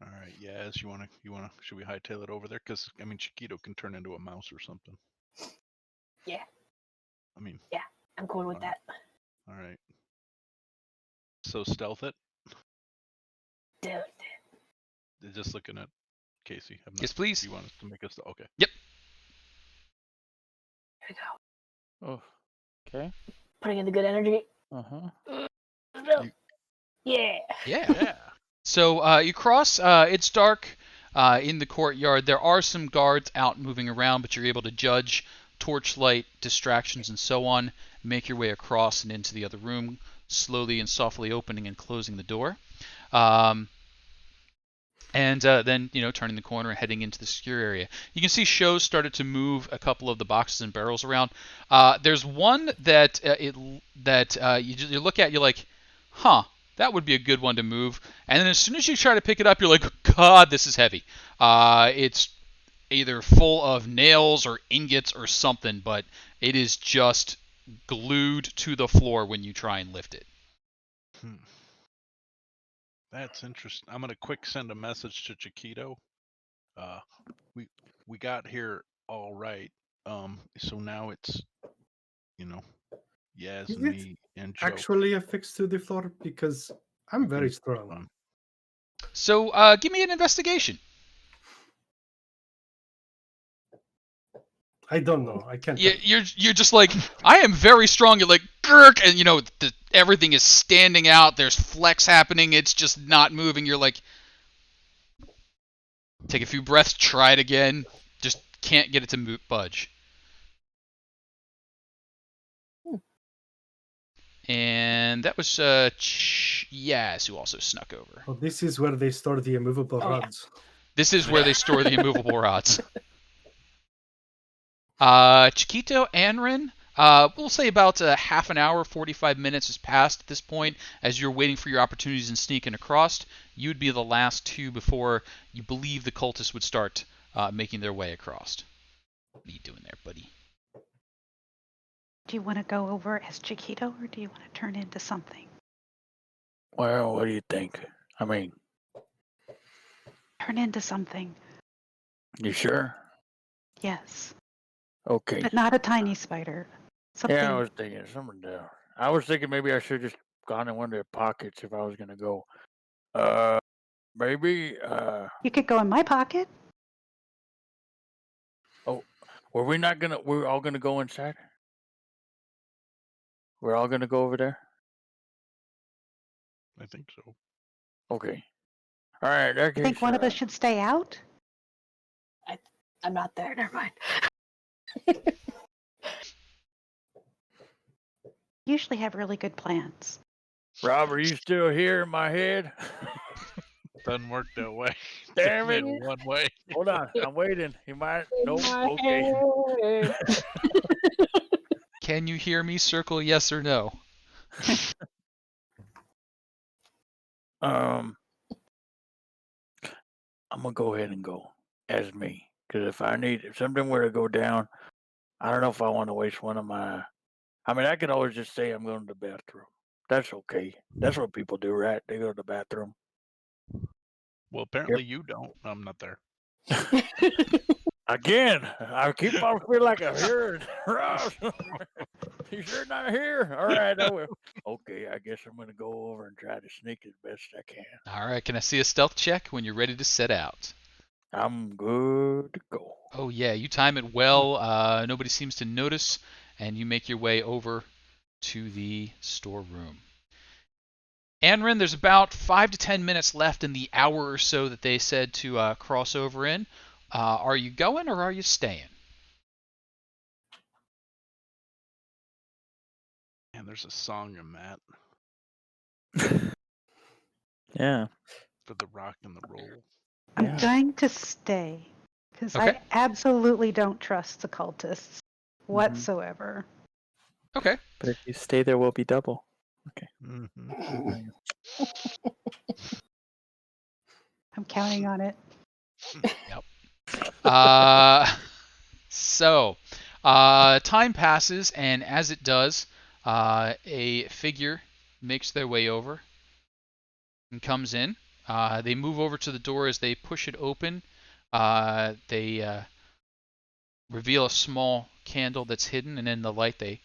Speaker 2: All right, yeah. You wanna should we hightail it over there? Because I mean, Chiquito can turn into a mouse or something.
Speaker 5: Yeah.
Speaker 2: I mean,
Speaker 5: I'm cool with that.
Speaker 2: all right. So stealth it.
Speaker 5: Dude.
Speaker 2: Just looking at Casey. I'm not,
Speaker 1: Yes, please.
Speaker 2: Do you want us to make us okay?
Speaker 5: Here we go.
Speaker 6: Oh, okay.
Speaker 5: Putting in the good energy.
Speaker 6: Uh-huh.
Speaker 5: Yeah.
Speaker 1: Yeah. So you cross. It's dark in the courtyard. There are some guards out moving around, but you're able to judge torchlight, distractions, and so on. Make your way across and into the other room, slowly and softly opening and closing the door. And then, turning the corner and heading into the secure area. You can see shows started to move a couple of the boxes and barrels around. There's one that you look at, you're like, huh, that would be a good one to move. And then as soon as you try to pick it up, you're like, God, this is heavy. It's either full of nails or ingots or something, but it is just glued to the floor when you try and lift it.
Speaker 2: That's interesting. I'm gonna quick send a message to Chiquito. We got here all right. So now it's, Yaz
Speaker 7: Is
Speaker 2: and
Speaker 7: it
Speaker 2: me and Joe.
Speaker 7: Actually affixed to the floor because I'm very
Speaker 2: can
Speaker 7: strong.
Speaker 2: respond.
Speaker 1: So give me an investigation.
Speaker 7: I don't know. I can't.
Speaker 1: You're just like, I am very strong. You're like, Gurk, and everything is standing out. There's flex happening. It's just not moving. You're like, take a few breaths, try it again. Just can't get it to budge. And that was Yaz who also snuck over.
Speaker 7: Oh, this is where they store the immovable
Speaker 5: Oh, yeah.
Speaker 7: rods.
Speaker 1: This is where they store the immovable rods. Chiquito, Anrin, we'll say about half an hour, 45 minutes has passed at this point as you're waiting for your opportunities and sneaking across. You'd be the last two before you believe the cultists would start making their way across. What are you doing there, buddy?
Speaker 4: Do you want to go over as Chiquito, or do you want to turn into something?
Speaker 3: Well, what do you think? I mean,
Speaker 4: Turn into something.
Speaker 3: you sure?
Speaker 4: Yes,
Speaker 3: Okay.
Speaker 4: but not a tiny spider. Something.
Speaker 3: Yeah, I was thinking something there. I was thinking maybe I should just gone in one of their pockets if I was gonna go. Maybe.
Speaker 4: You could go in my pocket.
Speaker 3: Were we not gonna? We're all gonna go inside. We're all gonna go over there.
Speaker 2: I think so.
Speaker 3: Okay. All right. That
Speaker 4: I think
Speaker 3: case,
Speaker 4: one of us should stay out.
Speaker 5: I'm not there. Never mind.
Speaker 4: Usually have really good plans.
Speaker 3: Rob, are you still here in my head?
Speaker 2: Doesn't work that way.
Speaker 3: Damn
Speaker 2: It's
Speaker 3: it!
Speaker 2: only one way.
Speaker 3: Hold on, I'm waiting. He might. Nope.
Speaker 5: My
Speaker 3: Okay.
Speaker 5: head.
Speaker 1: Can you hear me? Circle yes or no.
Speaker 3: I'm gonna go ahead and go as me, because if something were to go down, I don't know if I want to waste one of my. I mean, I can always just say I'm going to the bathroom. That's okay. That's what people do, right? They go to the bathroom.
Speaker 2: Well, apparently you don't. I'm not there.
Speaker 3: Again, I keep on feeling like I'm here. Ross, you sure not here? All right, I will. Okay, I guess I'm going to go over and try to sneak as best I can.
Speaker 1: All right, can I see a stealth check when you're ready to set out?
Speaker 3: I'm good to go.
Speaker 1: Oh yeah, you time it well. Nobody seems to notice, and you make your way over to the storeroom. Anrin, there's about 5 to 10 minutes left in the hour or so that they said to cross over in. Are you going or are you staying?
Speaker 2: Man, there's a song in that
Speaker 6: Yeah.
Speaker 2: for the rock and the roll.
Speaker 4: I'm
Speaker 6: Yeah.
Speaker 4: going to stay because
Speaker 1: Okay.
Speaker 4: I absolutely don't trust the cultists whatsoever.
Speaker 1: Okay.
Speaker 6: But if you stay there, we'll be double.
Speaker 2: Mm-hmm.
Speaker 4: I'm counting on it.
Speaker 1: So, time passes, and as it does, a figure makes their way over and comes in. They move over to the door. As they push it open, they reveal a small candle that's hidden, and in the light they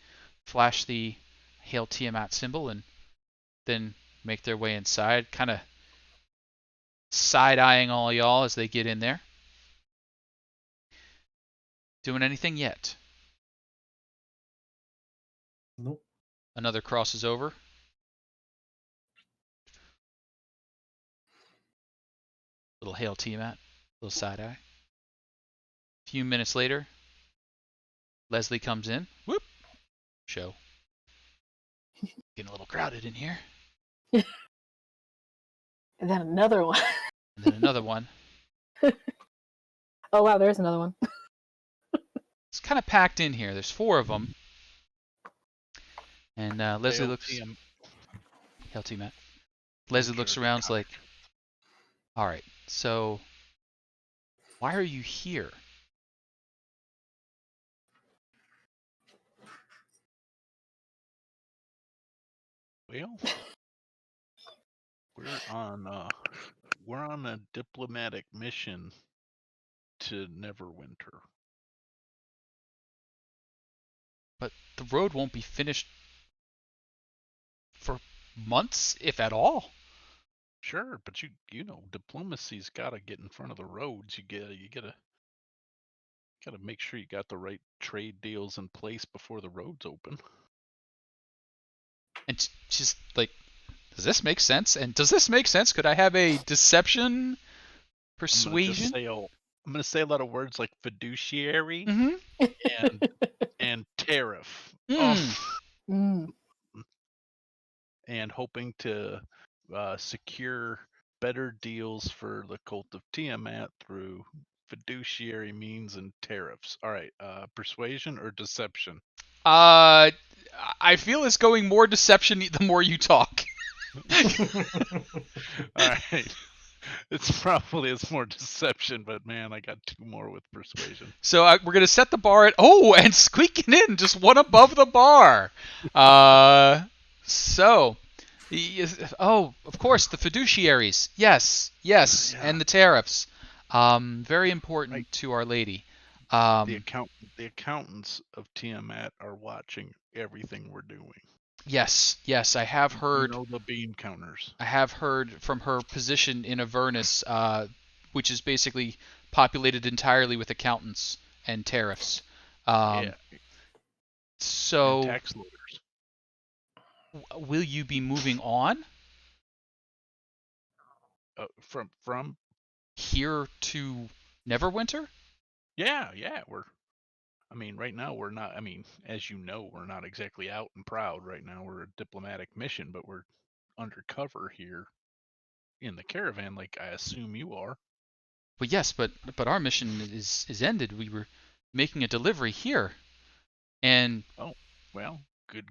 Speaker 1: flash the Hail Tiamat symbol and then make their way inside, kind of side-eyeing all y'all as they get in there. Doing anything yet?
Speaker 7: Nope.
Speaker 1: Another crosses over. Little Hail Tiamat, little side-eye. A few minutes later, Leslie comes in. Whoop! Show. Getting a little crowded in here.
Speaker 5: And then another one.
Speaker 1: And then another one.
Speaker 5: Oh wow, there's another one.
Speaker 1: It's kind of packed in here. There's 4 of them. And Leslie looks. Hail Tiamat. Leslie looks around, is like, all right, so why are you here?
Speaker 2: Well, we're on a diplomatic mission to Neverwinter.
Speaker 1: But the road won't be finished for months, if at all.
Speaker 2: Sure, but you know, diplomacy's got to get in front of the roads. You gotta make sure you got the right trade deals in place before the roads open.
Speaker 1: And she's like, does this make sense? And does this make sense? Could I have a deception, persuasion?
Speaker 2: I'm gonna say a lot of words like fiduciary
Speaker 1: Mm-hmm.
Speaker 2: and tariff.
Speaker 5: Mm.
Speaker 2: And hoping to secure better deals for the cult of Tiamat through fiduciary means and tariffs. All right, persuasion or deception?
Speaker 1: I feel it's going more deception the more you talk.
Speaker 2: All right. It's more deception, but man, I got 2 more with persuasion.
Speaker 1: So we're gonna set the bar at and squeaking in just one above the bar. So, of course, the fiduciaries. Yes,
Speaker 2: Yeah.
Speaker 1: and the tariffs. Very important to Our Lady.
Speaker 2: The accountants of Tiamat are watching everything we're doing.
Speaker 1: Yes, I have heard.
Speaker 2: You know, the bean counters.
Speaker 1: I have heard from her position in Avernus, which is basically populated entirely with accountants and tariffs.
Speaker 2: Yeah.
Speaker 1: So,
Speaker 2: And tax loaders.
Speaker 1: Will you be moving on
Speaker 2: From
Speaker 1: here to Neverwinter?
Speaker 2: yeah, right now we're not. I mean, as you know, we're not exactly out and proud right now. We're a diplomatic mission, but we're undercover here in the caravan, like I assume you are.
Speaker 1: Well, yes, but our mission is ended. We were making a delivery here, and
Speaker 2: Well,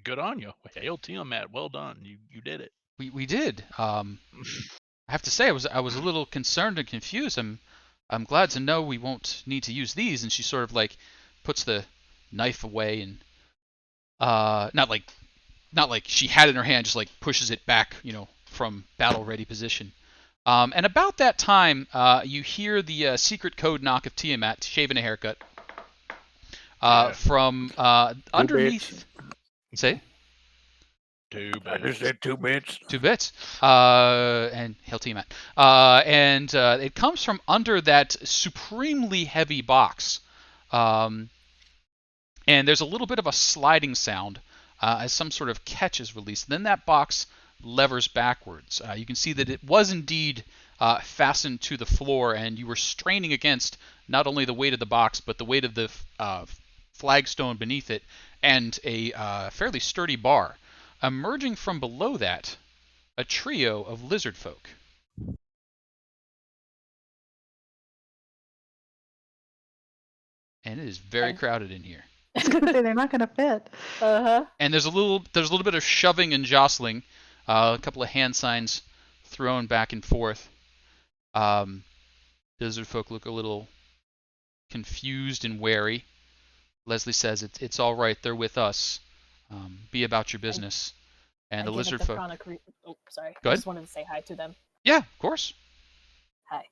Speaker 2: good on you. Hail Tiamat, well done. You did it.
Speaker 1: we did. I have to say, I was a little concerned and confused. I'm glad to know we won't need to use these. And she sort of like puts the knife away and Not like she had it in her hand, just like pushes it back, from battle ready position. And about that time, you hear the secret code knock of Tiamat, shaving a haircut,
Speaker 2: Yeah.
Speaker 1: from underneath. Say?
Speaker 2: 2
Speaker 3: I
Speaker 2: bits.
Speaker 3: just said 2 bits.
Speaker 1: 2 bits. And hail Tiamat. And it comes from under that supremely heavy box. And there's a little bit of a sliding sound as some sort of catch is released. Then that box levers backwards. You can see that it was indeed fastened to the floor, and you were straining against not only the weight of the box, but the weight of the flagstone beneath it, and a fairly sturdy bar. Emerging from below that, a trio of lizard folk. And it is very crowded in here.
Speaker 4: I was gonna say they're not gonna fit.
Speaker 1: And there's a little bit of shoving and jostling, a couple of hand signs thrown back and forth. Lizard folk look a little confused and wary. Leslie says it's all right. They're with us. Be about your business. And the lizard folk.
Speaker 5: Oh, sorry.
Speaker 1: Go
Speaker 5: I
Speaker 1: ahead.
Speaker 5: just wanted to say hi to them.
Speaker 1: Yeah, of course.
Speaker 5: Hi.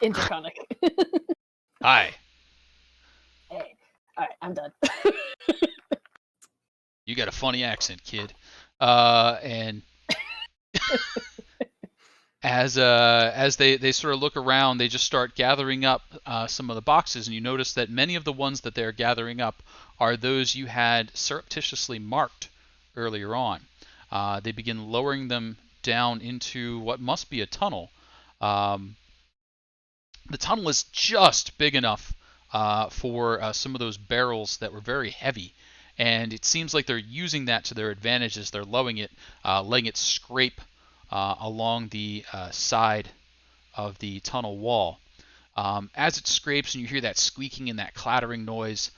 Speaker 5: Interchronic.
Speaker 1: Hi.
Speaker 5: Hey. All right, I'm done.
Speaker 1: You got a funny accent, kid. And as they sort of look around, they just start gathering up some of the boxes, and you notice that many of the ones that they're gathering up are those you had surreptitiously marked earlier on. They begin lowering them down into what must be a tunnel. The tunnel is just big enough for some of those barrels that were very heavy, and it seems like they're using that to their advantage as they're letting it scrape along the side of the tunnel wall. As it scrapes and you hear that squeaking and that clattering noise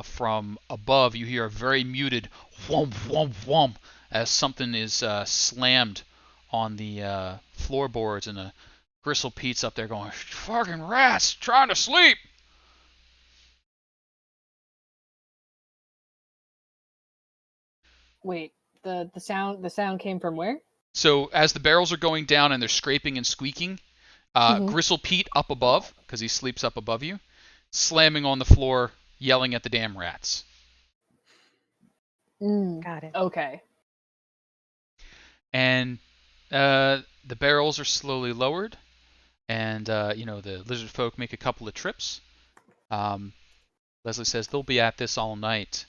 Speaker 1: from above, you hear a very muted whomp, whomp, whomp as something is slammed on the floorboards, and Gristle Pete's up there going, "Fucking rats, trying to sleep!"
Speaker 5: Wait, the sound came from where?
Speaker 1: So as the barrels are going down and they're scraping and squeaking, Gristle Pete up above, because he sleeps up above you, slamming on the floor, yelling at the damn rats.
Speaker 4: Got it.
Speaker 5: Okay.
Speaker 1: And the barrels are slowly lowered, and the lizard folk make a couple of trips. Leslie says they'll be at this all night.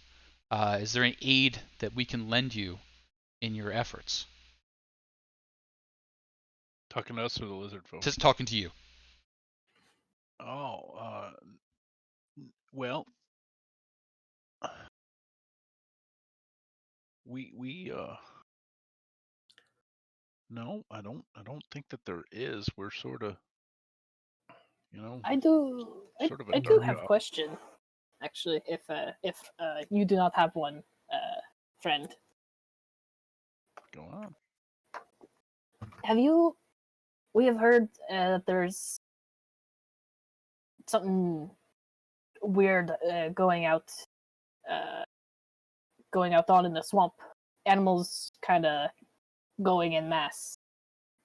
Speaker 1: Is there any aid that we can lend you in your efforts?
Speaker 2: Talking to us or the lizard folk?
Speaker 1: Just talking to you.
Speaker 2: Oh, well, we no, I don't think that there is. We're sort of,
Speaker 5: I do
Speaker 2: sort of
Speaker 5: I do
Speaker 2: a
Speaker 5: have a question, actually, if you do not have one, friend.
Speaker 2: Go on.
Speaker 5: We have heard that there's something weird going out on in the swamp. Animals kind of going en masse.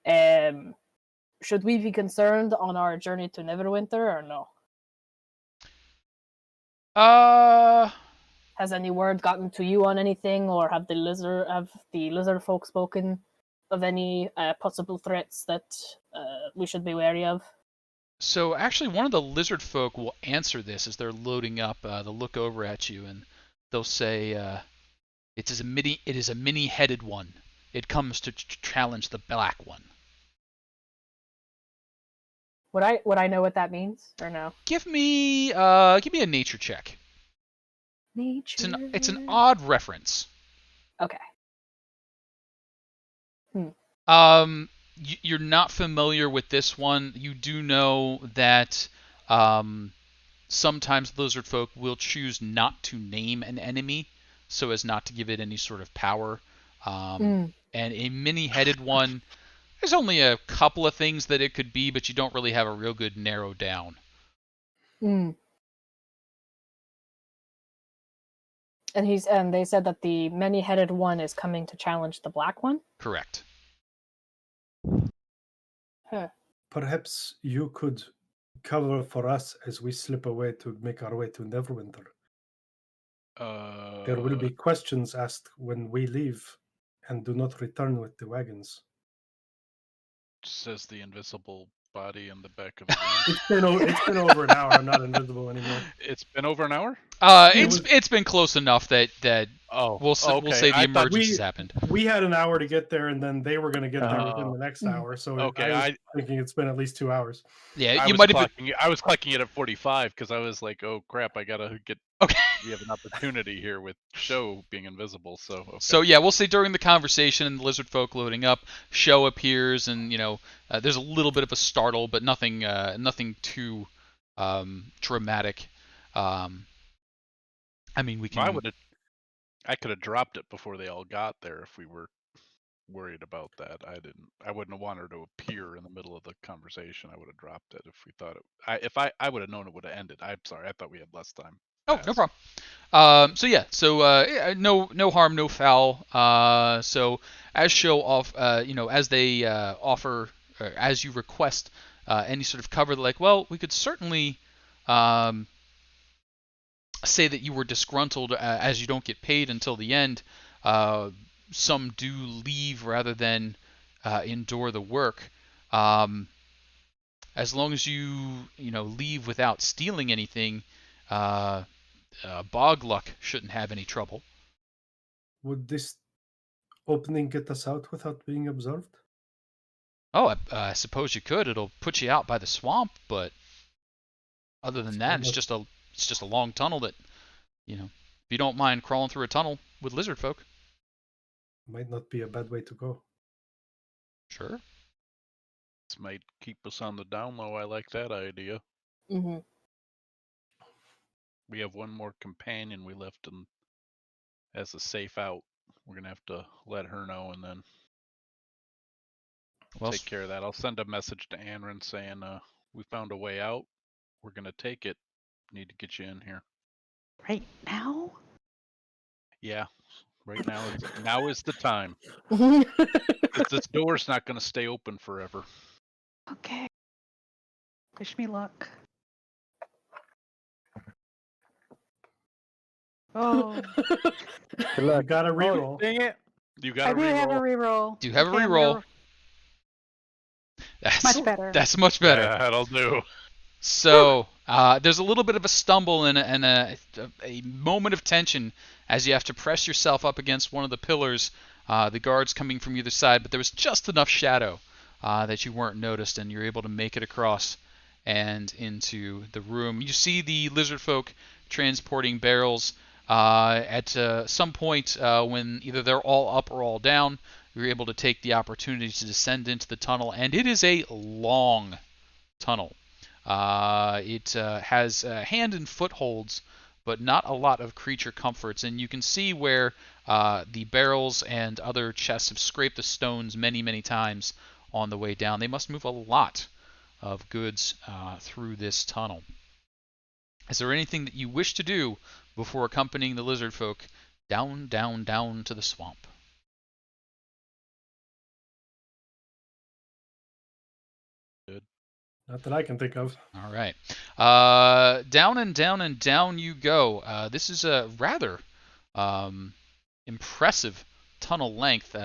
Speaker 5: Should we be concerned on our journey to Neverwinter or no? Has any word gotten to you on anything, or have the lizard folk spoken of any possible threats that we should be wary of?
Speaker 1: So actually, one of the lizard folk will answer this as they're loading up. They'll look over at you and they'll say, "It is a many-headed one. It comes to challenge the black one."
Speaker 5: Would I know what that means, or no?
Speaker 1: Give me a nature check.
Speaker 5: Nature.
Speaker 1: It's an odd reference.
Speaker 5: Okay.
Speaker 1: You're not familiar with this one. You do know that sometimes lizard folk will choose not to name an enemy so as not to give it any sort of power. And a many-headed one, there's only a couple of things that it could be, but you don't really have a real good narrow down.
Speaker 5: And they said that the many-headed one is coming to challenge the black one.
Speaker 1: Correct.
Speaker 5: Huh.
Speaker 7: Perhaps you could cover for us as we slip away to make our way to Neverwinter. There will be questions asked when we leave and do not return with the wagons.
Speaker 2: Says the invisible body in the back of the room.
Speaker 7: It's been over an hour. I'm not invisible anymore.
Speaker 2: It's been over an hour?
Speaker 1: It's been close enough that
Speaker 2: Oh,
Speaker 1: we'll
Speaker 2: okay.
Speaker 1: say the
Speaker 2: I thought
Speaker 1: emergence has happened.
Speaker 7: We had an hour to get there, and then they were going to get there within the next hour. So
Speaker 2: Okay,
Speaker 7: I was thinking it's been at least 2 hours.
Speaker 1: Yeah,
Speaker 2: I
Speaker 1: you
Speaker 2: was
Speaker 1: might have
Speaker 2: clocking. I was clocking it at 45 because I was like, "Oh crap! I gotta get."
Speaker 1: Okay.
Speaker 2: We have an opportunity here with Show being invisible. So. Okay.
Speaker 1: So yeah, we'll say during the conversation, the lizard folk loading up, Show appears, and there's a little bit of a startle, but nothing too dramatic. I mean, we can.
Speaker 2: I could have dropped it before they all got there if we were worried about that. I wouldn't have wanted her to appear in the middle of the conversation. I would have dropped it if we thought it. I would have known it would have ended. I'm sorry. I thought we had less time.
Speaker 1: Oh, no problem. No harm, no foul. So as show off, as they offer, or as you request any sort of cover, they're like, well, we could certainly say that you were disgruntled as you don't get paid until the end. Some do leave rather than endure the work. As long as you leave without stealing anything, Bogluck shouldn't have any trouble.
Speaker 7: Would this opening get us out without being observed?
Speaker 1: Oh, I suppose you could. It'll put you out by the swamp, but other than that, it's just a long tunnel that, if you don't mind crawling through a tunnel with lizard folk.
Speaker 7: Might not be a bad way to go.
Speaker 1: Sure.
Speaker 2: This might keep us on the down low. I like that idea.
Speaker 5: Mm-hmm.
Speaker 2: We have one more companion we left in as a safe out. We're gonna have to let her know and then take care of that. I'll send a message to Anrin saying, we found a way out. We're gonna take it. Need to get you in here.
Speaker 4: Right now?
Speaker 2: Yeah, right now. Now is the time. This door's not gonna stay open forever.
Speaker 4: Okay. Wish me luck. Oh,
Speaker 3: Good luck.
Speaker 7: You got to reroll.
Speaker 3: Oh, dang it.
Speaker 2: You
Speaker 4: I
Speaker 2: gotta
Speaker 4: do have a
Speaker 2: reroll.
Speaker 4: reroll.
Speaker 1: Do you have a
Speaker 4: Okay, I'm
Speaker 1: reroll?
Speaker 4: gonna-
Speaker 1: That's
Speaker 4: Much better.
Speaker 1: That's much better.
Speaker 2: Yeah, that'll do.
Speaker 1: So there's a little bit of a stumble and a moment of tension as you have to press yourself up against one of the pillars. The guards coming from either side, but there was just enough shadow that you weren't noticed, and you're able to make it across and into the room. You see the lizard folk transporting barrels. At some point, when either they're all up or all down, you're able to take the opportunity to descend into the tunnel, and it is a long tunnel. It has hand and footholds, but not a lot of creature comforts. And you can see where the barrels and other chests have scraped the stones many, many times on the way down. They must move a lot of goods through this tunnel. Is there anything that you wish to do before accompanying the lizard folk down, down, down to the swamp?
Speaker 7: Not that I can think of.
Speaker 1: All right. Down and down and down you go. This is a rather impressive tunnel length.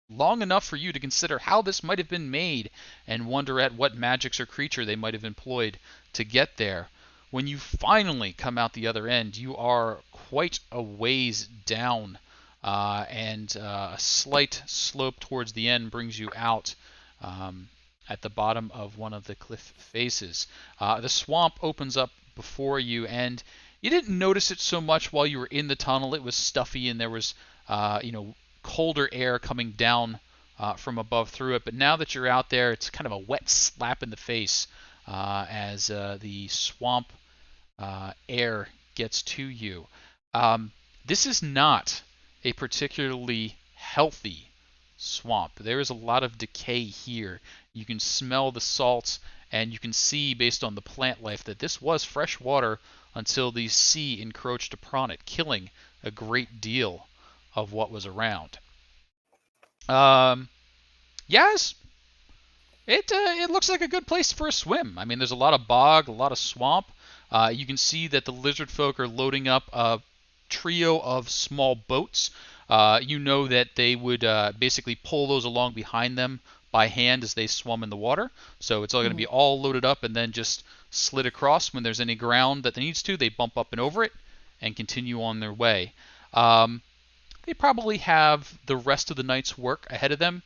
Speaker 1: Long enough for you to consider how this might have been made and wonder at what magics or creature they might have employed to get there. When you finally come out the other end, you are quite a ways down, and a slight slope towards the end brings you out at the bottom of one of the cliff faces. The swamp opens up before you, and you didn't notice it so much while you were in the tunnel. It was stuffy, and there was, colder air coming down from above through it. But now that you're out there, it's kind of a wet slap in the face as the swamp air gets to you. This is not a particularly healthy swamp. There is a lot of decay here. You can smell the salt and you can see based on the plant life that this was fresh water until the sea encroached upon it, killing a great deal of what was around. Yes, it looks like a good place for a swim. I mean, there's a lot of bog, a lot of swamp. You can see that the lizard folk are loading up a trio of small boats. You know that they would basically pull those along behind them by hand as they swum in the water. So it's all going to be all loaded up and then just slid across. When there's any ground that they needs to, they bump up and over it and continue on their way. They probably have the rest of the night's work ahead of them,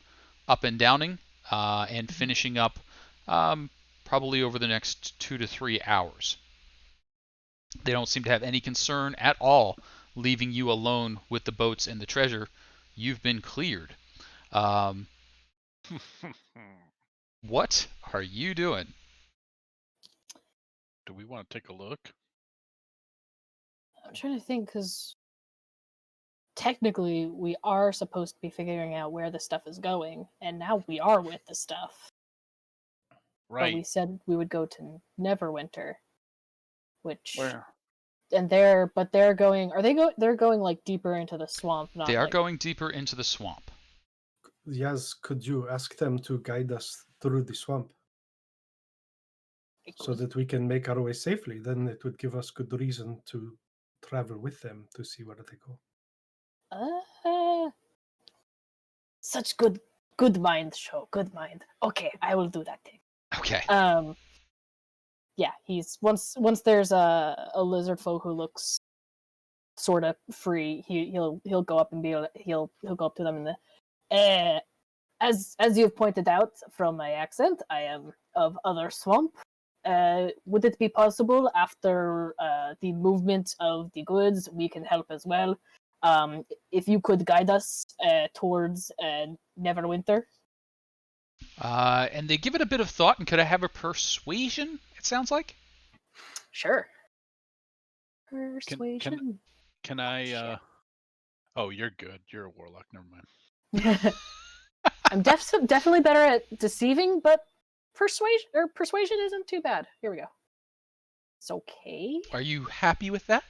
Speaker 1: up and downing, and finishing up probably over the next 2 to 3 hours. They don't seem to have any concern at all leaving you alone with the boats and the treasure. You've been cleared. What are you doing?
Speaker 2: Do we want to take a look?
Speaker 5: I'm trying to think because technically we are supposed to be figuring out where the stuff is going, and now we are with the stuff.
Speaker 2: Right.
Speaker 5: But we said we would go to Neverwinter, which
Speaker 3: Where?
Speaker 5: and they're going. Are they go? They're going like deeper into the swamp. Not
Speaker 1: They are
Speaker 5: like,
Speaker 1: going deeper into the swamp.
Speaker 7: Yes, could you ask them to guide us through the swamp so that we can make our way safely? Then it would give us good reason to travel with them to see where they go.
Speaker 5: Such good mind show. Good mind. Okay, I will do that thing.
Speaker 1: Okay.
Speaker 5: Yeah, he's once there's a lizard folk who looks sort of free, he'll go up and he'll go up to them and as you've pointed out from my accent, I am of other swamp. Would it be possible after the movement of the goods we can help as well? If you could guide us towards Neverwinter.
Speaker 1: And they give it a bit of thought, and could I have a persuasion, it sounds like?
Speaker 5: Sure. Persuasion.
Speaker 2: Can I? Oh, you're good. You're a warlock. Never mind.
Speaker 5: I'm definitely better at deceiving, but persuasion isn't too bad. Here we go. It's okay.
Speaker 1: Are you happy with that?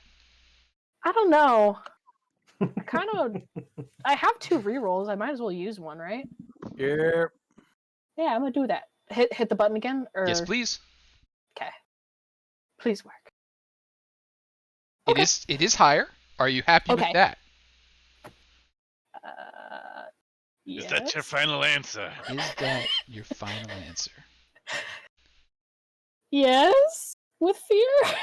Speaker 5: I don't know. I have 2 rerolls. I might as well use one, right?
Speaker 3: Yeah.
Speaker 5: Yeah, I'm gonna do that. Hit the button again, or
Speaker 1: Yes, please.
Speaker 5: Okay. Please work.
Speaker 1: It is higher. Are you happy with that?
Speaker 2: Is
Speaker 5: Yes.
Speaker 2: that your final answer?
Speaker 1: Is that your final answer?
Speaker 5: Yes. With fear.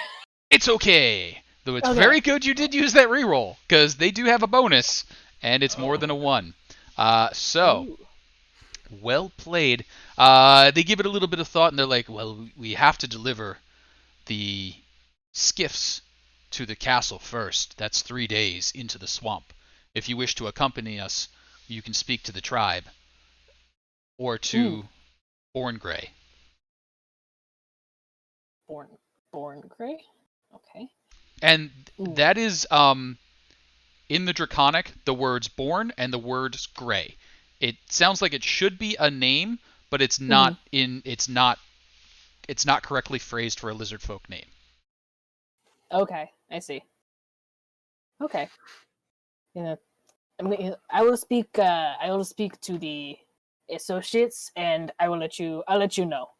Speaker 1: It's okay. Though it's
Speaker 5: Okay.
Speaker 1: very good you did use that reroll, because they do have a bonus, and it's more than a 1. So, well played. They give it a little bit of thought, and they're like, well, we have to deliver the skiffs to the castle first. That's 3 days into the swamp. If you wish to accompany us, you can speak to the tribe or to Born Grey.
Speaker 5: Born Grey? Okay.
Speaker 1: And that is in the Draconic, the words born and the words gray. It sounds like it should be a name, but it's not it's not correctly phrased for a lizard folk name.
Speaker 5: Okay, I see. Okay. Yeah. I will speak to the associates, and I'll let you know.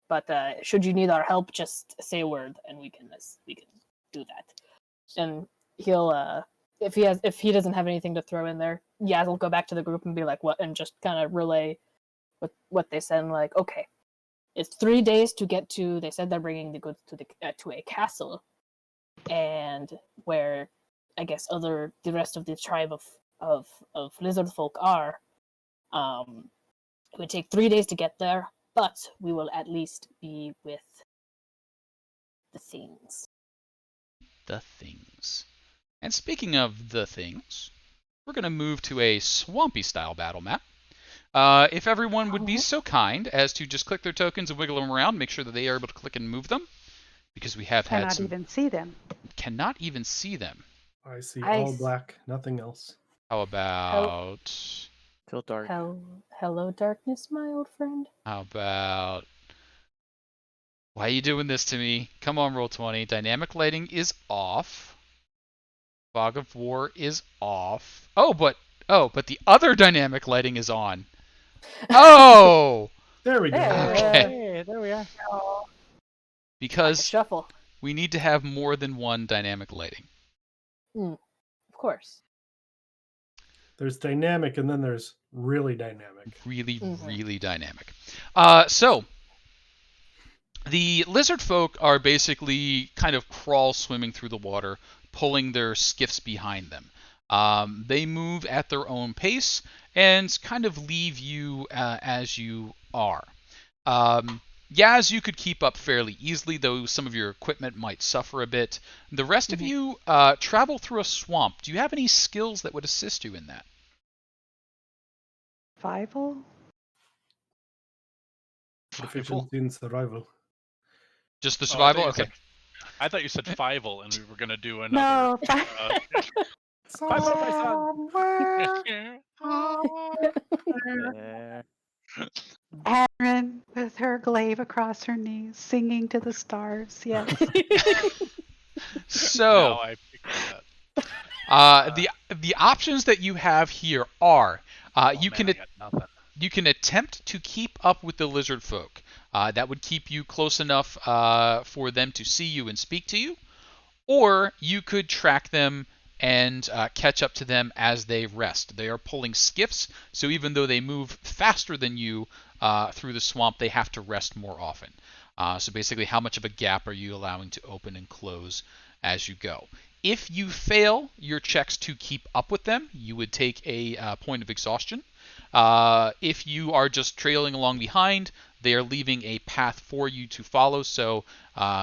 Speaker 5: But should you need our help, just say a word and we can do that. And he'll if he doesn't have anything to throw in there, he'll go back to the group and be like, what, and just kind of relay what they said, and like, okay, it's 3 days to get to. They said they're bringing the goods to a castle, and where I guess the rest of the tribe of lizard folk are. It would take 3 days to get there, but we will at least be with the things.
Speaker 1: The things. And speaking of the things, we're going to move to a swampy style battle map. If everyone would be so kind as to just click their tokens and wiggle them around, make sure that they are able to click and move them, because we have
Speaker 4: Cannot even see them.
Speaker 1: Cannot even see them.
Speaker 7: I see all black, nothing else.
Speaker 1: How about...
Speaker 6: Till dark.
Speaker 5: Hello, darkness, my old friend.
Speaker 1: How about Why are you doing this to me? Come on, roll 20. Dynamic lighting is off. Fog of War is off. But the other dynamic lighting is on. Oh!
Speaker 7: There we go.
Speaker 1: Okay.
Speaker 6: Hey, there we are.
Speaker 5: I
Speaker 1: Because
Speaker 5: shuffle.
Speaker 1: we need to have more than one dynamic lighting.
Speaker 5: Of course.
Speaker 7: There's dynamic, and then there's really dynamic.
Speaker 1: Really,
Speaker 5: Mhm.
Speaker 1: really dynamic. So, the lizard folk are basically kind of crawl swimming through the water, pulling their skiffs behind them. They move at their own pace and kind of leave you as you are. Yaz, you could keep up fairly easily, though some of your equipment might suffer a bit. The rest of you travel through a swamp. Do you have any skills that would assist you in that?
Speaker 4: Survival?
Speaker 7: Proficiency in survival.
Speaker 1: Just the
Speaker 2: Oh,
Speaker 1: survival? Okay.
Speaker 2: I thought you said fivel, and we were gonna do another.
Speaker 4: No.
Speaker 2: Five up, my son.
Speaker 6: Yeah.
Speaker 4: Aaron with her glaive across her knees, singing to the stars. Yes.
Speaker 1: So,
Speaker 2: Now I picture that.
Speaker 1: the options that you have here are you
Speaker 2: Man, I got nothing.
Speaker 1: you can attempt to keep up with the lizard folk. That would keep you close enough for them to see you and speak to you, or you could track them and catch up to them as they rest. They are pulling skiffs, so even though they move faster than you through the swamp, they have to rest more often. So basically, how much of a gap are you allowing to open and close as you go? If you fail your checks to keep up with them, you would take a point of exhaustion. If you are just trailing along behind, they are leaving a path for you to follow, so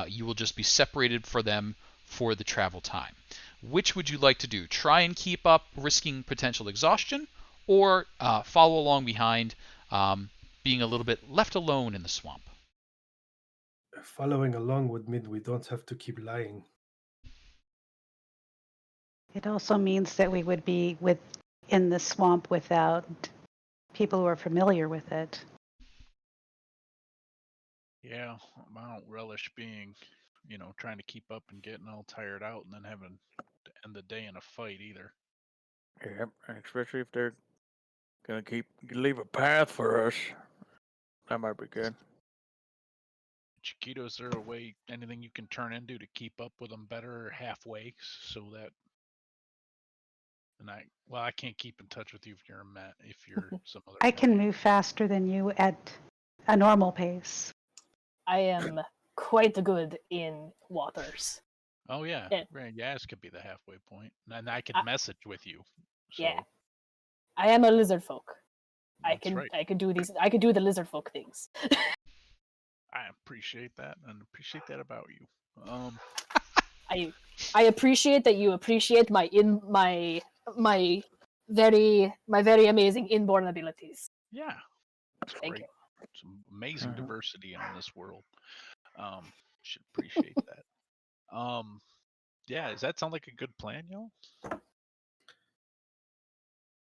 Speaker 1: you will just be separated from them for the travel time. Which would you like to do? Try and keep up, risking potential exhaustion, or follow along behind, being a little bit left alone in the swamp?
Speaker 7: Following along would mean we don't have to keep lying.
Speaker 4: It also means that we would be in the swamp without people who are familiar with it.
Speaker 2: Yeah, I don't relish being, trying to keep up and getting all tired out, and then having to end the day in a fight either.
Speaker 3: Yep, especially if they're gonna leave a path for us. That might be good.
Speaker 2: Chiquito, is there a way, anything you can turn into to keep up with them better halfway, so that? And I can't keep in touch with you if you're if you're some other.
Speaker 4: I can
Speaker 2: planet.
Speaker 4: move faster than you at a normal pace.
Speaker 5: I am quite good in waters.
Speaker 2: Oh yeah,
Speaker 5: Yeah.
Speaker 2: right. Yaz could be the halfway point, and I could message with you. So,
Speaker 5: Yeah. I am a lizard folk.
Speaker 2: That's right.
Speaker 5: I could do these. I could do the lizard folk things.
Speaker 2: I appreciate that, and appreciate that about you.
Speaker 5: I appreciate that you appreciate my very amazing inborn abilities.
Speaker 2: Yeah, that's
Speaker 5: Thank
Speaker 2: great.
Speaker 5: you.
Speaker 2: Some amazing
Speaker 3: Mhm.
Speaker 2: diversity in this world. Should appreciate that. Yeah, does that sound like a good plan, y'all?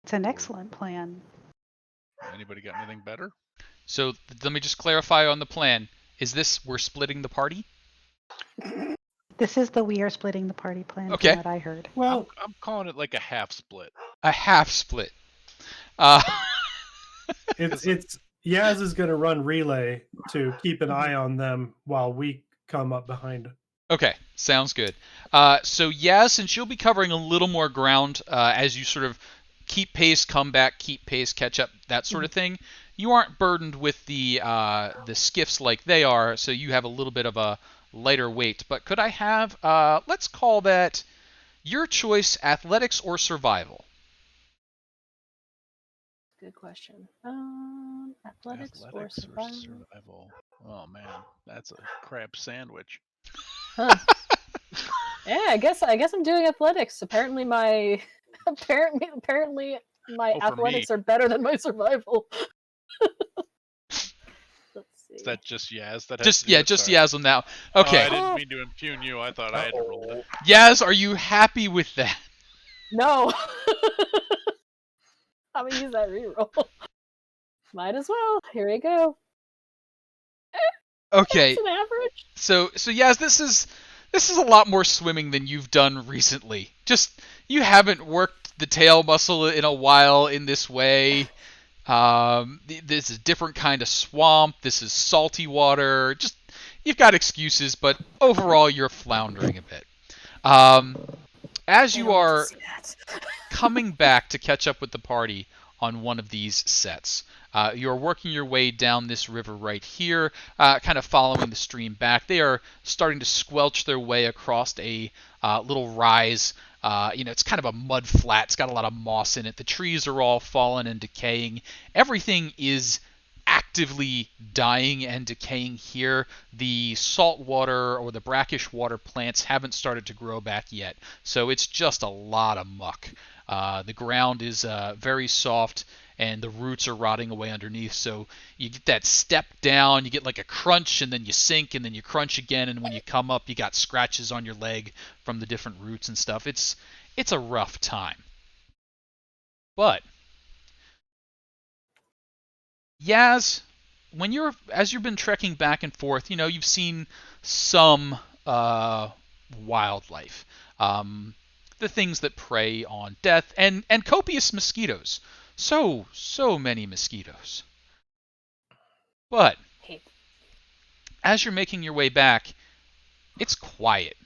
Speaker 4: It's an excellent plan.
Speaker 2: Anybody got anything better?
Speaker 1: So let me just clarify on the plan. Is this we're splitting the party?
Speaker 4: This is the we are splitting the party plan
Speaker 1: Okay.
Speaker 4: from what I heard.
Speaker 7: Well,
Speaker 2: I'm calling it like a half split.
Speaker 1: A half split. Uh,
Speaker 7: it's Yaz is going to run relay to keep an eye on them while we come up behind.
Speaker 1: Okay, sounds good. So yeah, since you'll be covering a little more ground as you sort of keep pace, come back, keep pace, catch up, that sort of thing, you aren't burdened with the skiffs like they are, so you have a little bit of a lighter weight. But could I have, let's call that your choice, athletics or survival?
Speaker 5: Good question. Athletics or survival?
Speaker 2: Oh man, that's a crab sandwich.
Speaker 5: Huh. Yeah, I guess I'm doing athletics. Apparently my my
Speaker 2: Oh, for
Speaker 5: athletics
Speaker 2: me.
Speaker 5: are better than my survival. Let's see.
Speaker 2: Is that just Yaz? That has
Speaker 1: Just
Speaker 2: to do it?
Speaker 1: just
Speaker 2: Sorry.
Speaker 1: Yaz on that.
Speaker 2: Oh,
Speaker 1: Okay,
Speaker 2: I didn't mean to impugn you. I thought I had to roll it.
Speaker 1: Yaz, are you happy with that?
Speaker 5: No. I'm gonna use that reroll. Might as well. Here we go.
Speaker 1: Okay,
Speaker 5: That's an average.
Speaker 1: so yes, this is a lot more swimming than you've done recently. Just you haven't worked the tail muscle in a while in this way. This is a different kind of swamp. This is salty water. Just you've got excuses, but overall you're floundering a bit. Um, as
Speaker 5: They
Speaker 1: you
Speaker 5: don't get to
Speaker 1: are
Speaker 5: see that.
Speaker 1: coming back to catch up with the party on one of these sets. You're working your way down this river right here, kind of following the stream back. They are starting to squelch their way across a little rise. It's kind of a mud flat. It's got a lot of moss in it. The trees are all fallen and decaying. Everything is actively dying and decaying here. The salt water or the brackish water plants haven't started to grow back yet, so it's just a lot of muck. The ground is very soft and the roots are rotting away underneath, so you get that step down, you get like a crunch, and then you sink, and then you crunch again, and when you come up, you got scratches on your leg from the different roots and stuff. It's a rough time. But Yaz, as you've been trekking back and forth, you've seen some wildlife, um, the things that prey on death, and copious mosquitoes. So many mosquitoes. But
Speaker 5: Hate.
Speaker 1: as you're making your way back, it's quiet.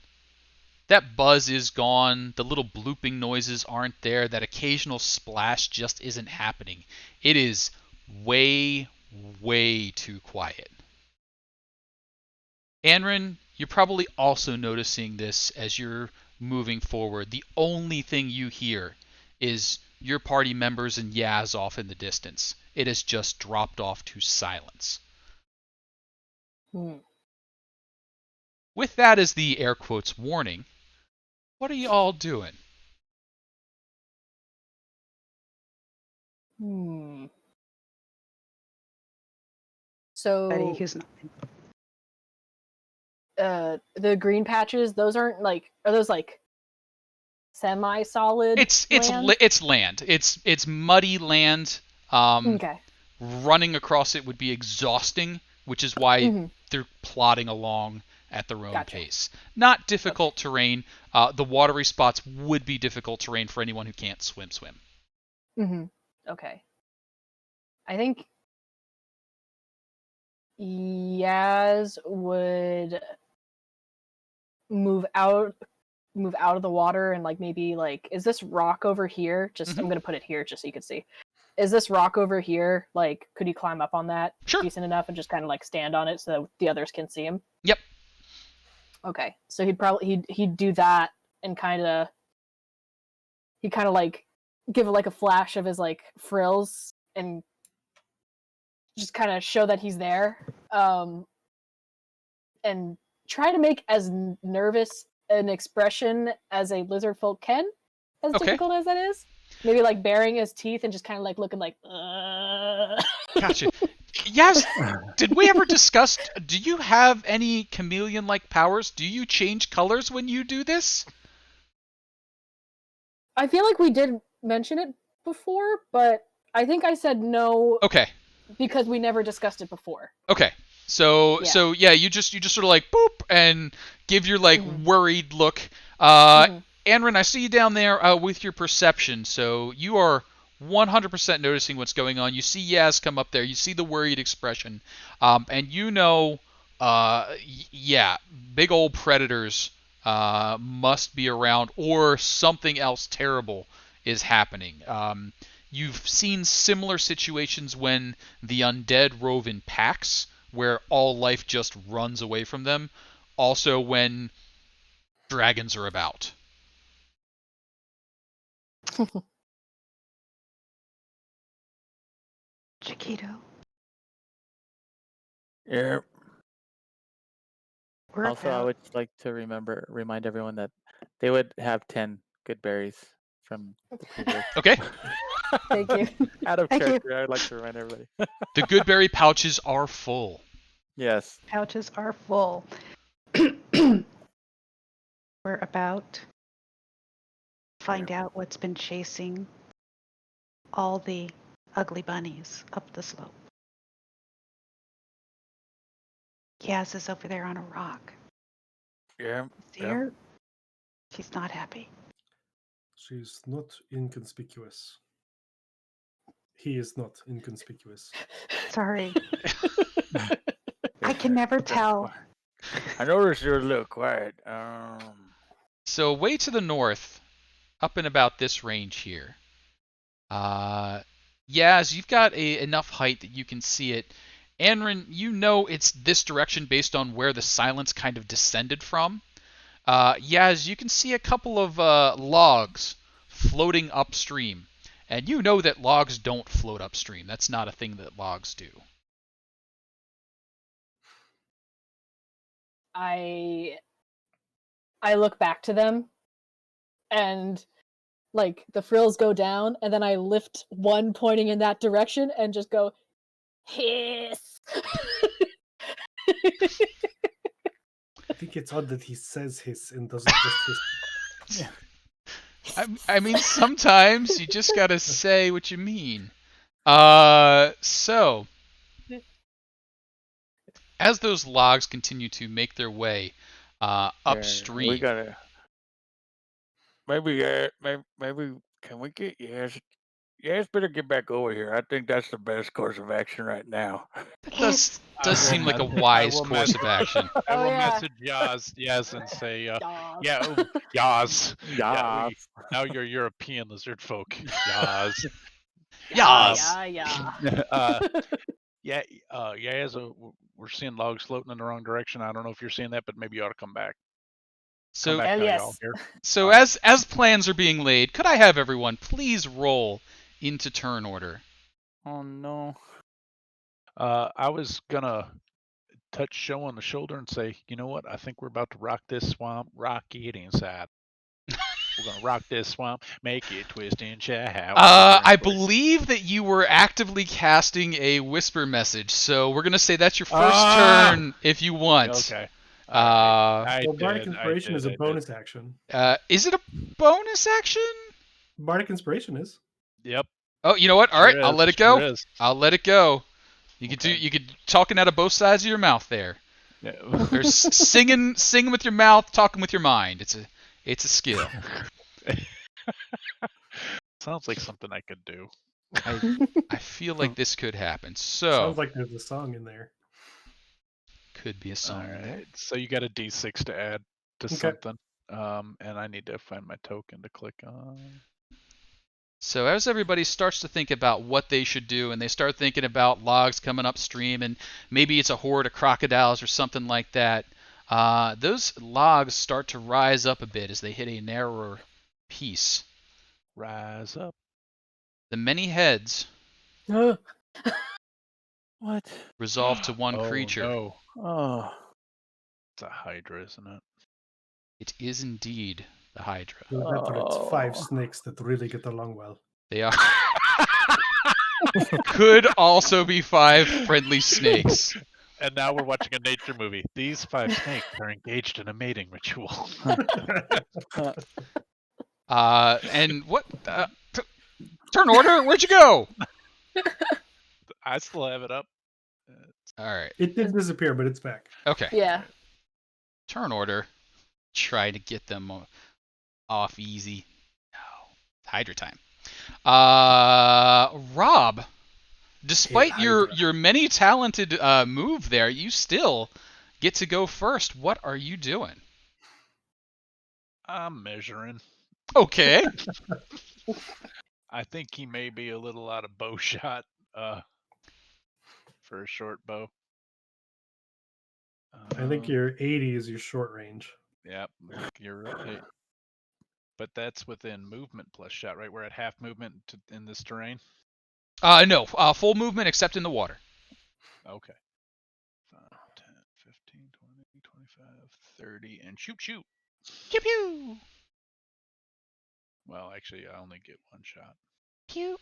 Speaker 1: That buzz is gone. The little blooping noises aren't there. That occasional splash just isn't happening. It is way, way too quiet. Anrin, you're probably also noticing this as you're moving forward. The only thing you hear is your party members and Yaz off in the distance. It has just dropped off to silence.
Speaker 5: Hmm.
Speaker 1: With that as the air quotes warning, what are you all doing?
Speaker 5: Hmm.
Speaker 4: Buddy,
Speaker 5: So,
Speaker 4: who's not?
Speaker 5: the green patches, those aren't like, are those like semi-solid land?
Speaker 1: It's land. It's muddy land.
Speaker 5: Okay.
Speaker 1: Running across it would be exhausting, which is why
Speaker 5: Hmm.
Speaker 1: they're plodding along at their own
Speaker 5: Gotcha.
Speaker 1: pace. Not
Speaker 5: Okay.
Speaker 1: difficult terrain. The watery spots would be difficult terrain for anyone who can't swim.
Speaker 5: Hmm. Okay. I think Yaz would move out of the water and like maybe like, is this rock over here? Just
Speaker 1: Mhm.
Speaker 5: I'm gonna put it here just so you can see. Is this rock over here? Like, could he climb up on that
Speaker 1: Sure.
Speaker 5: decent enough and just kind of like stand on it so that the others can see him?
Speaker 1: Yep.
Speaker 5: Okay, so he'd do that and he kind of like give like a flash of his like frills and just kind of show that he's there, and try to make as nervous an expression as a lizard folk can, as
Speaker 1: Okay.
Speaker 5: difficult as that is. Maybe like baring his teeth and just kind of like looking like.
Speaker 1: Gotcha. Yes. Did we ever discuss? Do you have any chameleon-like powers? Do you change colors when you do this?
Speaker 5: I feel like we did mention it before, but I think I said no
Speaker 1: Okay.
Speaker 5: because we never discussed it before.
Speaker 1: Okay. So
Speaker 5: Yeah.
Speaker 1: so yeah, you just sort of like boop and give your like
Speaker 5: Mhm.
Speaker 1: worried look.
Speaker 5: Mhm.
Speaker 1: Anrin, I see you down there with your perception, so you are 100% noticing what's going on. You see Yaz come up there. You see the worried expression, and yeah, big old predators must be around, or something else terrible is happening. You've seen similar situations when the undead rove in packs, where all life just runs away from them. Also, when dragons are about.
Speaker 4: Chiquito,
Speaker 3: Yeah.
Speaker 4: we're
Speaker 6: Also, I
Speaker 4: about.
Speaker 6: would just like to remind everyone that they would have 10 good berries from the previous.
Speaker 1: Okay?
Speaker 5: Thank you.
Speaker 6: Out of
Speaker 4: Thank you.
Speaker 6: character, I would like to remind everybody.
Speaker 1: The Goodberry pouches are full.
Speaker 6: Yes.
Speaker 4: Pouches are full. We're about to find out what's been chasing all the ugly bunnies up the slope. Yaz is over there on a rock.
Speaker 3: Yeah.
Speaker 4: See her? She's not happy.
Speaker 7: She's not inconspicuous. He is not inconspicuous.
Speaker 4: Sorry. I can never tell.
Speaker 3: I noticed you're a little quiet.
Speaker 1: So way to the north, up in about this range here. Yaz, you've got enough height that you can see it. Anrin, you know it's this direction based on where the silence kind of descended from. Yaz, you can see a couple of logs floating upstream. And you know that logs don't float upstream. That's not a thing that logs do.
Speaker 5: I look back to them, and like the frills go down, and then I lift one pointing in that direction and just go hiss.
Speaker 7: I think it's odd that he says hiss and doesn't just hiss.
Speaker 1: I mean, sometimes you just gotta say what you mean. So as those logs continue to make their way upstream,
Speaker 3: we gotta. Maybe, can we get Yes? Yes, better get back over here. I think that's the best course of action right now.
Speaker 1: it does
Speaker 2: I will
Speaker 1: seem like a
Speaker 2: message- I
Speaker 1: wise
Speaker 2: will
Speaker 1: course of
Speaker 2: message-
Speaker 1: action.
Speaker 2: I
Speaker 5: Oh,
Speaker 2: will
Speaker 5: yeah.
Speaker 2: message Yaz and say,
Speaker 5: Yas.
Speaker 2: yeah, Yaz.
Speaker 3: Yeah.
Speaker 2: Now you're European lizard folk. Yaz.
Speaker 1: Yas.
Speaker 5: Yeah.
Speaker 2: We're seeing logs floating in the wrong direction. I don't know if you're seeing that, but maybe you ought to come back.
Speaker 1: So,
Speaker 2: Come back
Speaker 5: Hell
Speaker 2: now,
Speaker 5: yes.
Speaker 2: y'all. Here.
Speaker 1: so as plans are being laid, could I have everyone please roll into turn order?
Speaker 6: Oh no.
Speaker 2: I was gonna touch Show on the shoulder and say, you know what? I think we're about to rock this swamp. Rock it inside. We're gonna rock this swamp, make it twist and shout.
Speaker 1: I believe that you were actively casting a whisper message, so we're gonna say that's your first turn if you want.
Speaker 2: Okay.
Speaker 7: Well, Bardic Inspiration is a bonus action.
Speaker 1: Is it a bonus action?
Speaker 7: Bardic Inspiration is.
Speaker 2: Yep.
Speaker 1: Oh, you know what? All right, I'll let it go.
Speaker 2: Sure is.
Speaker 1: I'll let it go. You could
Speaker 2: Okay.
Speaker 1: you could talking out of both sides of your mouth there.
Speaker 2: Yeah.
Speaker 1: There's singing with your mouth, talking with your mind. It's a skill.
Speaker 2: Sounds like something I could do.
Speaker 1: I feel like this could happen. So
Speaker 7: Sounds like there's a song in there.
Speaker 1: could be a song in there.
Speaker 2: Alright, so you got a D6 to add to
Speaker 7: Okay.
Speaker 2: something. And I need to find my token to click on.
Speaker 1: So as everybody starts to think about what they should do, and they start thinking about logs coming upstream, and maybe it's a horde of crocodiles or something like that, those logs start to rise up a bit as they hit a narrower piece.
Speaker 2: Rise up.
Speaker 1: The many heads
Speaker 6: What?
Speaker 1: resolve to one
Speaker 2: Oh,
Speaker 1: creature.
Speaker 2: No.
Speaker 6: Oh.
Speaker 2: It's a Hydra, isn't it?
Speaker 1: It is indeed the Hydra.
Speaker 7: Either that or it's 5
Speaker 6: Oh.
Speaker 7: snakes that really get along well.
Speaker 1: They are. Could also be 5 friendly snakes.
Speaker 2: And now we're watching a nature movie. These 5 snakes are engaged in a mating ritual.
Speaker 1: And what? Turn order? Where'd you go?
Speaker 2: I still have it up.
Speaker 1: All right.
Speaker 7: It did disappear, but it's back.
Speaker 1: Okay.
Speaker 5: Yeah.
Speaker 1: Turn order. Try to get them off easy. No. Hydra time. Rob, despite
Speaker 7: Hey,
Speaker 1: your
Speaker 7: Hydra.
Speaker 1: many talented move there, you still get to go first. What are you doing?
Speaker 2: I'm measuring.
Speaker 1: Okay.
Speaker 2: I think he may be a little out of bow shot for a short bow.
Speaker 7: I think your 80 is your short range.
Speaker 2: Yep, you're right. But that's within movement plus shot, right? We're at half movement in this terrain.
Speaker 1: No. Full movement except in the water.
Speaker 2: Okay. 5, 10, 15, 20, 25, 30, and shoot.
Speaker 1: Pew pew.
Speaker 2: Well, actually, I only get one shot.
Speaker 1: Pew.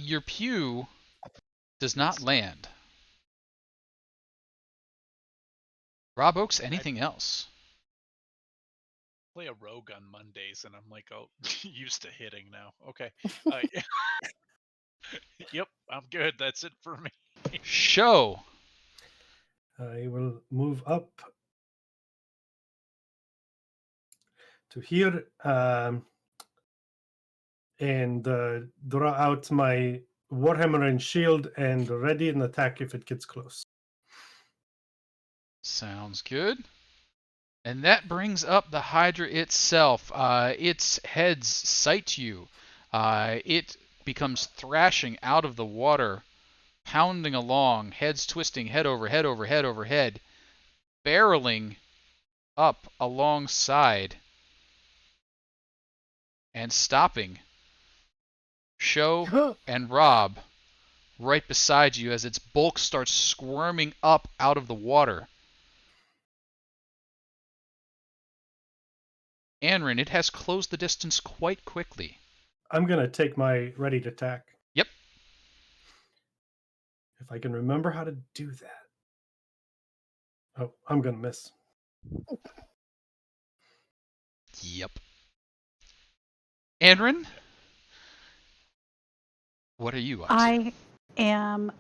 Speaker 1: Your pew does not land. Rob Oakes, anything else?
Speaker 2: Play a rogue on Mondays, and I'm like, oh, used to hitting now. Okay. Yep, I'm good. That's it for me.
Speaker 1: Show.
Speaker 7: I will move up to here and draw out my Warhammer and shield and ready an attack if it gets close.
Speaker 1: Sounds good. And that brings up the Hydra itself. Its heads sight you. It becomes thrashing out of the water, pounding along, heads twisting, head over head over head over head, barreling up alongside and stopping Sho and Rob right beside you as its bulk starts squirming up out of the water. Anrin, it has closed the distance quite quickly.
Speaker 7: I'm going to take my ready to attack.
Speaker 1: Yep.
Speaker 7: If I can remember how to do that. Oh, I'm going to miss.
Speaker 1: Yep. Anrin, what are you up to?
Speaker 4: I am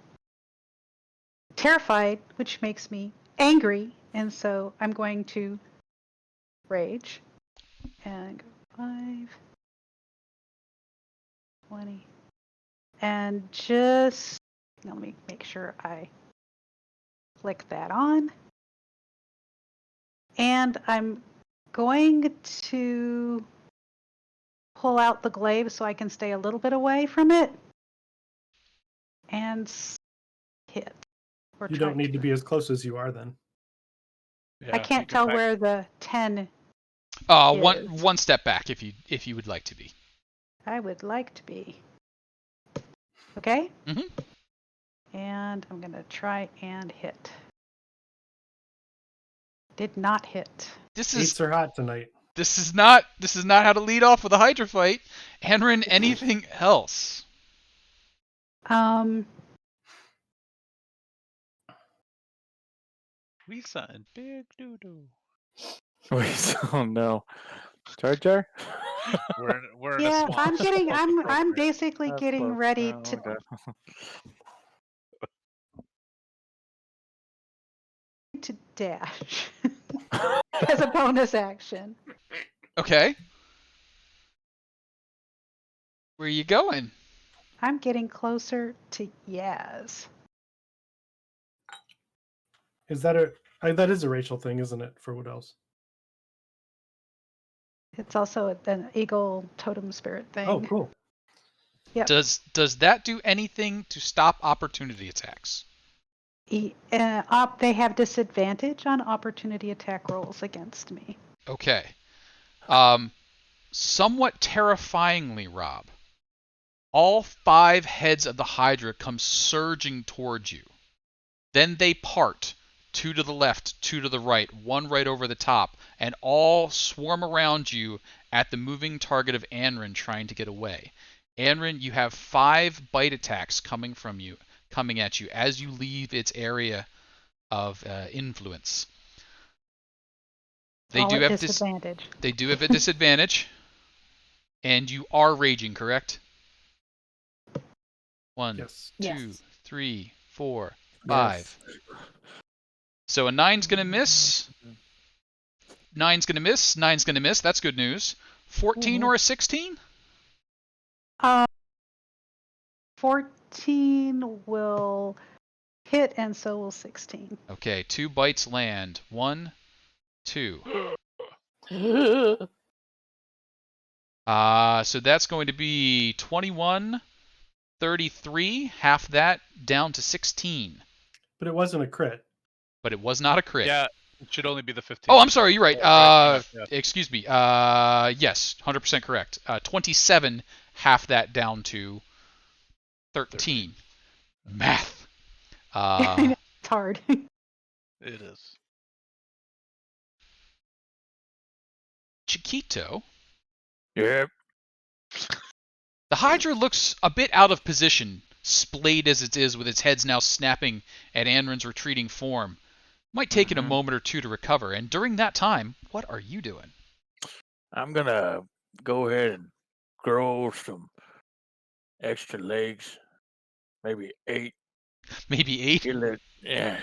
Speaker 4: terrified, which makes me angry, and so I'm going to rage and go 5, 20, and just let me make sure I click that on. And I'm going to pull out the glaive so I can stay a little bit away from it and hit.
Speaker 7: You don't need to be as close as you are then.
Speaker 2: Yeah,
Speaker 4: I can't tell where the 10 is.
Speaker 1: One step back if you would like to be.
Speaker 4: I would like to be. Okay?
Speaker 1: Mhm.
Speaker 4: And I'm going to try and hit. Did not hit.
Speaker 7: Eights are hot tonight.
Speaker 1: This is not how to lead off with a Hydra fight. Anrin, anything else?
Speaker 8: We signed big doo-doo.
Speaker 6: Wait, oh no. Jar Jar?
Speaker 8: We're in
Speaker 4: Yeah,
Speaker 8: a swamp.
Speaker 4: I'm basically
Speaker 6: That's
Speaker 4: getting
Speaker 6: close.
Speaker 4: ready
Speaker 6: Oh,
Speaker 4: to
Speaker 6: okay.
Speaker 4: dash as a bonus action.
Speaker 1: Okay. Where are you going?
Speaker 4: I'm getting closer to Yaz.
Speaker 7: Is that that is a racial thing, isn't it? For what else?
Speaker 4: It's also an eagle totem spirit thing.
Speaker 7: Oh, cool.
Speaker 4: Yep.
Speaker 1: Does that do anything to stop opportunity attacks?
Speaker 4: They have disadvantage on opportunity attack rolls against me.
Speaker 1: Okay. Somewhat terrifyingly, Rob, all 5 heads of the Hydra come surging towards you. Then they part, 2 to the left, 2 to the right, 1 right over the top, and all swarm around you at the moving target of Anrin trying to get away. Anrin, you have 5 bite attacks coming at you as you leave its area of influence. They do have
Speaker 4: disadvantage.
Speaker 1: They do have a disadvantage, and you are raging, correct? 1,
Speaker 7: Yes.
Speaker 1: 2,
Speaker 5: Yes.
Speaker 1: 3, 4, 5. So a 9's gonna miss. 9's gonna miss. 9's gonna miss. That's good news. 14 or a 16?
Speaker 4: 14 will hit, and so will 16.
Speaker 1: Okay, 2 bites land. 1, 2. So that's going to be 21, 33, half that down to 16.
Speaker 7: But it wasn't a crit.
Speaker 1: But it was not a crit.
Speaker 8: Yeah, it should only be the 15.
Speaker 1: Oh, I'm sorry. You're right.
Speaker 8: Yeah.
Speaker 1: Excuse me. Yes, 100% correct. 27, half that down to 13. Math.
Speaker 4: It's hard.
Speaker 8: It is.
Speaker 1: Chiquito.
Speaker 3: Yep.
Speaker 1: The Hydra looks a bit out of position, splayed as it is, with its heads now snapping at Anrin's retreating form. Might take it a moment or two to recover, and during that time, what are you doing?
Speaker 3: I'm gonna go ahead and grow some extra legs, maybe 8.
Speaker 1: Maybe 8.
Speaker 3: Get a little, yeah.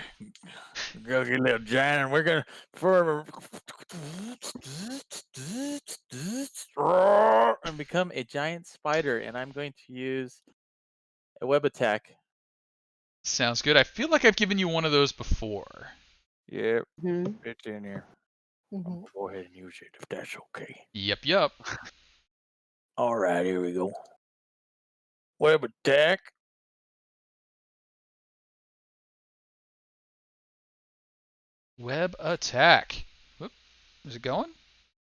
Speaker 3: Go get a little giant, and we're gonna for
Speaker 6: and become a giant spider, and I'm going to use a web attack.
Speaker 1: Sounds good. I feel like I've given you one of those before.
Speaker 3: Yep,
Speaker 5: Mhm.
Speaker 3: it's in here. I'm
Speaker 5: Mhm.
Speaker 3: gonna go ahead and use it if that's okay.
Speaker 1: Yep.
Speaker 3: All right, here we go. Web attack.
Speaker 1: Web attack. Whoop. Is it going?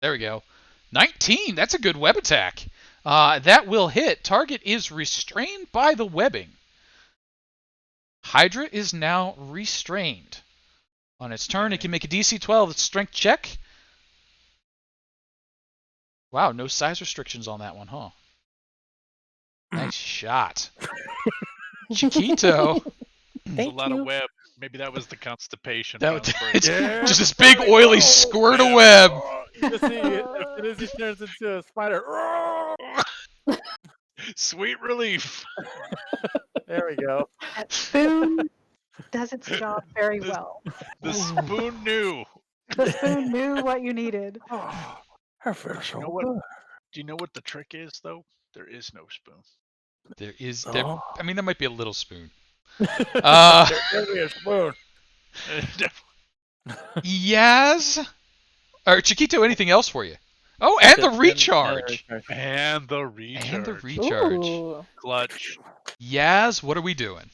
Speaker 1: There we go. 19. That's a good web attack. That will hit. Target is restrained by the webbing. Hydra is now restrained. On its turn, it can make a DC 12 strength check. Wow, no size restrictions on that one, huh? Nice shot. Chiquito.
Speaker 8: It's a
Speaker 5: Thank
Speaker 8: lot
Speaker 5: you.
Speaker 8: of web. Maybe that was the constipation.
Speaker 1: That
Speaker 8: found
Speaker 1: was-
Speaker 8: for
Speaker 1: it's
Speaker 8: it.
Speaker 3: Yeah,
Speaker 1: just this big
Speaker 3: there we
Speaker 1: oily
Speaker 3: go.
Speaker 1: squirt of
Speaker 8: Web.
Speaker 1: web.
Speaker 6: You see, as soon as he turns into a spider,
Speaker 8: Sweet relief.
Speaker 6: there we go.
Speaker 4: That spoon does its job very
Speaker 8: This-
Speaker 4: well.
Speaker 8: The spoon knew.
Speaker 4: The spoon knew what you needed.
Speaker 3: Oh, I feel
Speaker 8: But you
Speaker 3: so
Speaker 8: know what?
Speaker 3: good.
Speaker 8: Do you know what the trick is, though? There is no spoon.
Speaker 1: There is.
Speaker 3: Oh.
Speaker 1: I mean, there might be a little spoon. Uh,
Speaker 3: There could be a spoon.
Speaker 1: Yaz? Or Chiquito, anything else for you? Oh, and the
Speaker 6: And
Speaker 1: recharge.
Speaker 8: and the recharge.
Speaker 1: And the recharge.
Speaker 5: Ooh.
Speaker 8: Clutch.
Speaker 1: Yaz, what are we doing?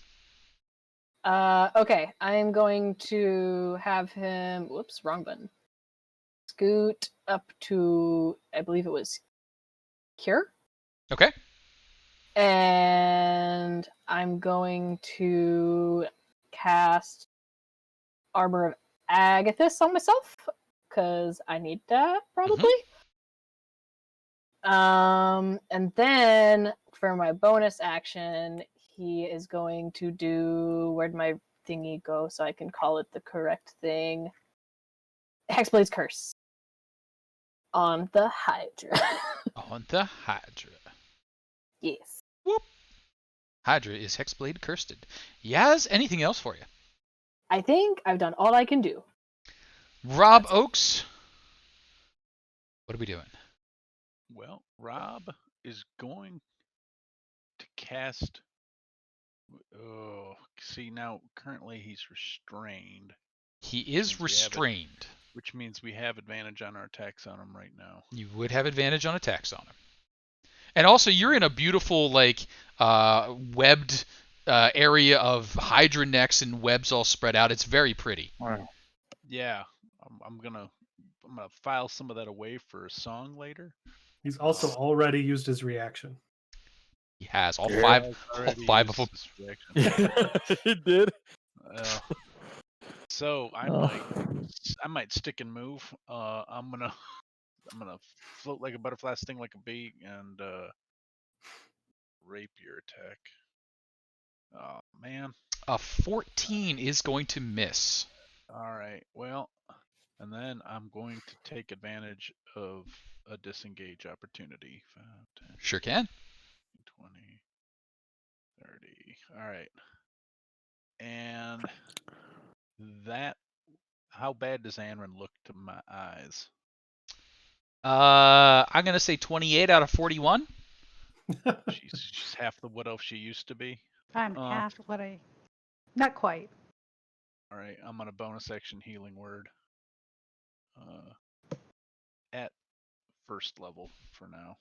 Speaker 5: Okay, I am going to have him. Whoops, wrong button. Scoot up to, I believe it was Cure.
Speaker 1: Okay.
Speaker 5: And I'm going to cast Armor of Agathis on myself because I need that probably. And then for my bonus action, he is going to do, where'd my thingy go so I can call it the correct thing? Hexblade's Curse on the Hydra.
Speaker 1: On the Hydra.
Speaker 5: Yes.
Speaker 1: Whoop. Hydra is Hexblade Cursed. Yaz, anything else for you?
Speaker 5: I think I've done all I can do.
Speaker 1: Rob Oakes, what are we doing?
Speaker 8: Well, Rob is going to cast. Oh, see now. Currently, he's restrained,
Speaker 1: He is
Speaker 8: Since we have it.
Speaker 1: restrained.
Speaker 8: which means we have advantage on our attacks on him right now.
Speaker 1: You would have advantage on attacks on him. And also, you're in a beautiful, like, webbed area of Hydra necks and webs all spread out. It's very pretty.
Speaker 3: Wow.
Speaker 8: Yeah, I'm gonna file some of that away for a song later.
Speaker 7: He's also already used his reaction.
Speaker 1: He has all
Speaker 3: Yeah.
Speaker 1: five,
Speaker 8: I've
Speaker 1: all
Speaker 8: already
Speaker 1: 5 of them.
Speaker 8: used this reaction.
Speaker 6: He did.
Speaker 8: Uh, so I might stick and move. I'm gonna float like a butterfly, sting like a bee, and rapier attack. Oh man.
Speaker 1: A 14 is going to miss.
Speaker 8: All right. Well, and then I'm going to take advantage of a disengage opportunity. 5, 10,
Speaker 1: Sure can.
Speaker 8: 20, 30. All right. And that, how bad does Anrin look to my eyes?
Speaker 1: I'm going to say 28 out of 41.
Speaker 8: She's half the what else she used to be.
Speaker 4: I'm half what I. Not quite.
Speaker 8: All right, I'm on a bonus action healing word. At first level for now.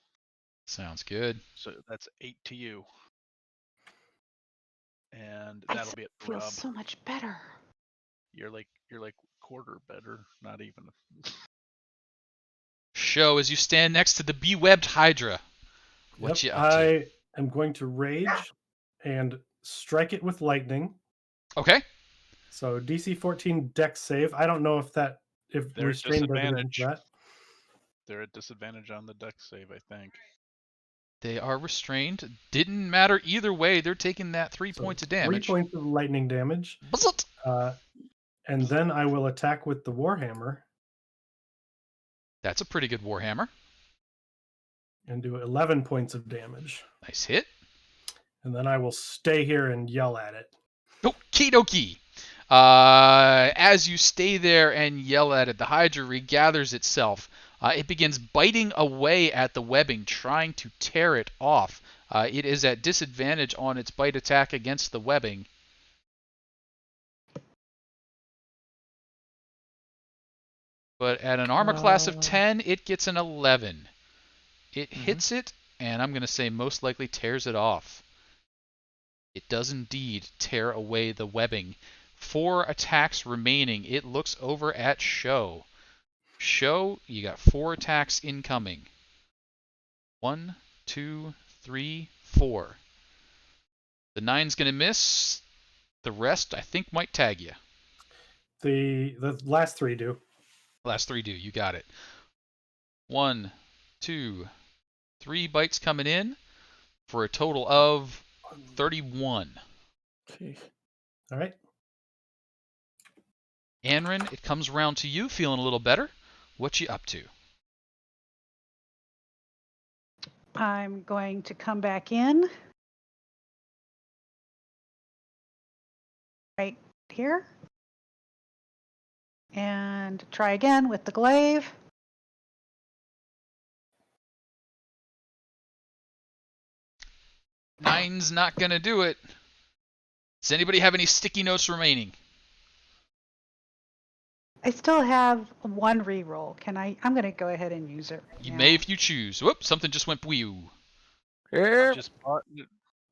Speaker 1: Sounds good.
Speaker 8: So that's 8 to you. And
Speaker 4: I
Speaker 8: that'll be it for
Speaker 4: feel
Speaker 8: Rob.
Speaker 4: so much better.
Speaker 8: You're like quarter better, not even.
Speaker 1: Show as you stand next to the be-webbed Hydra. What you up to?
Speaker 7: I am going to rage and strike it with lightning.
Speaker 1: Okay.
Speaker 7: So DC 14 Dex save. I don't know if
Speaker 8: They're
Speaker 7: restrained does
Speaker 8: disadvantage.
Speaker 7: that.
Speaker 8: They're at disadvantage on the dex save, I think.
Speaker 1: They are restrained. Didn't matter either way. They're taking that 3
Speaker 7: So
Speaker 1: points of
Speaker 7: 3
Speaker 1: damage.
Speaker 7: points of lightning damage.
Speaker 1: Buzzlet.
Speaker 7: And then I will attack with the Warhammer
Speaker 1: That's a pretty good Warhammer.
Speaker 7: and do 11 points of damage.
Speaker 1: Nice hit.
Speaker 7: And then I will stay here and yell at it.
Speaker 1: Oh, Okie dokie. As you stay there and yell at it, the Hydra regathers itself. It begins biting away at the webbing, trying to tear it off. It is at disadvantage on its bite attack against the webbing. But at an armor class of 10, it gets an 11. It hits it, and I'm going to say most likely tears it off. It does indeed tear away the webbing. 4 attacks remaining. It looks over at Show. Show, you got 4 attacks incoming. 1, 2, 3, 4. The 9's going to miss. The rest, I think, might tag you.
Speaker 7: The last 3 do.
Speaker 1: Last 3 do. You got it. 1, 2, 3 bites coming in for a total of 31.
Speaker 6: Jeez.
Speaker 7: All right.
Speaker 1: Anrin, it comes around to you, feeling a little better. What you up to?
Speaker 4: I'm going to come back in. Right here. And try again with the glaive.
Speaker 1: Nine's not going to do it. Does anybody have any sticky notes remaining?
Speaker 4: I still have 1 reroll. Can I? I'm going to go ahead and use it.
Speaker 1: You
Speaker 4: now.
Speaker 1: may if you choose. Whoop, something just went whew.
Speaker 3: Here,
Speaker 8: Just bought it.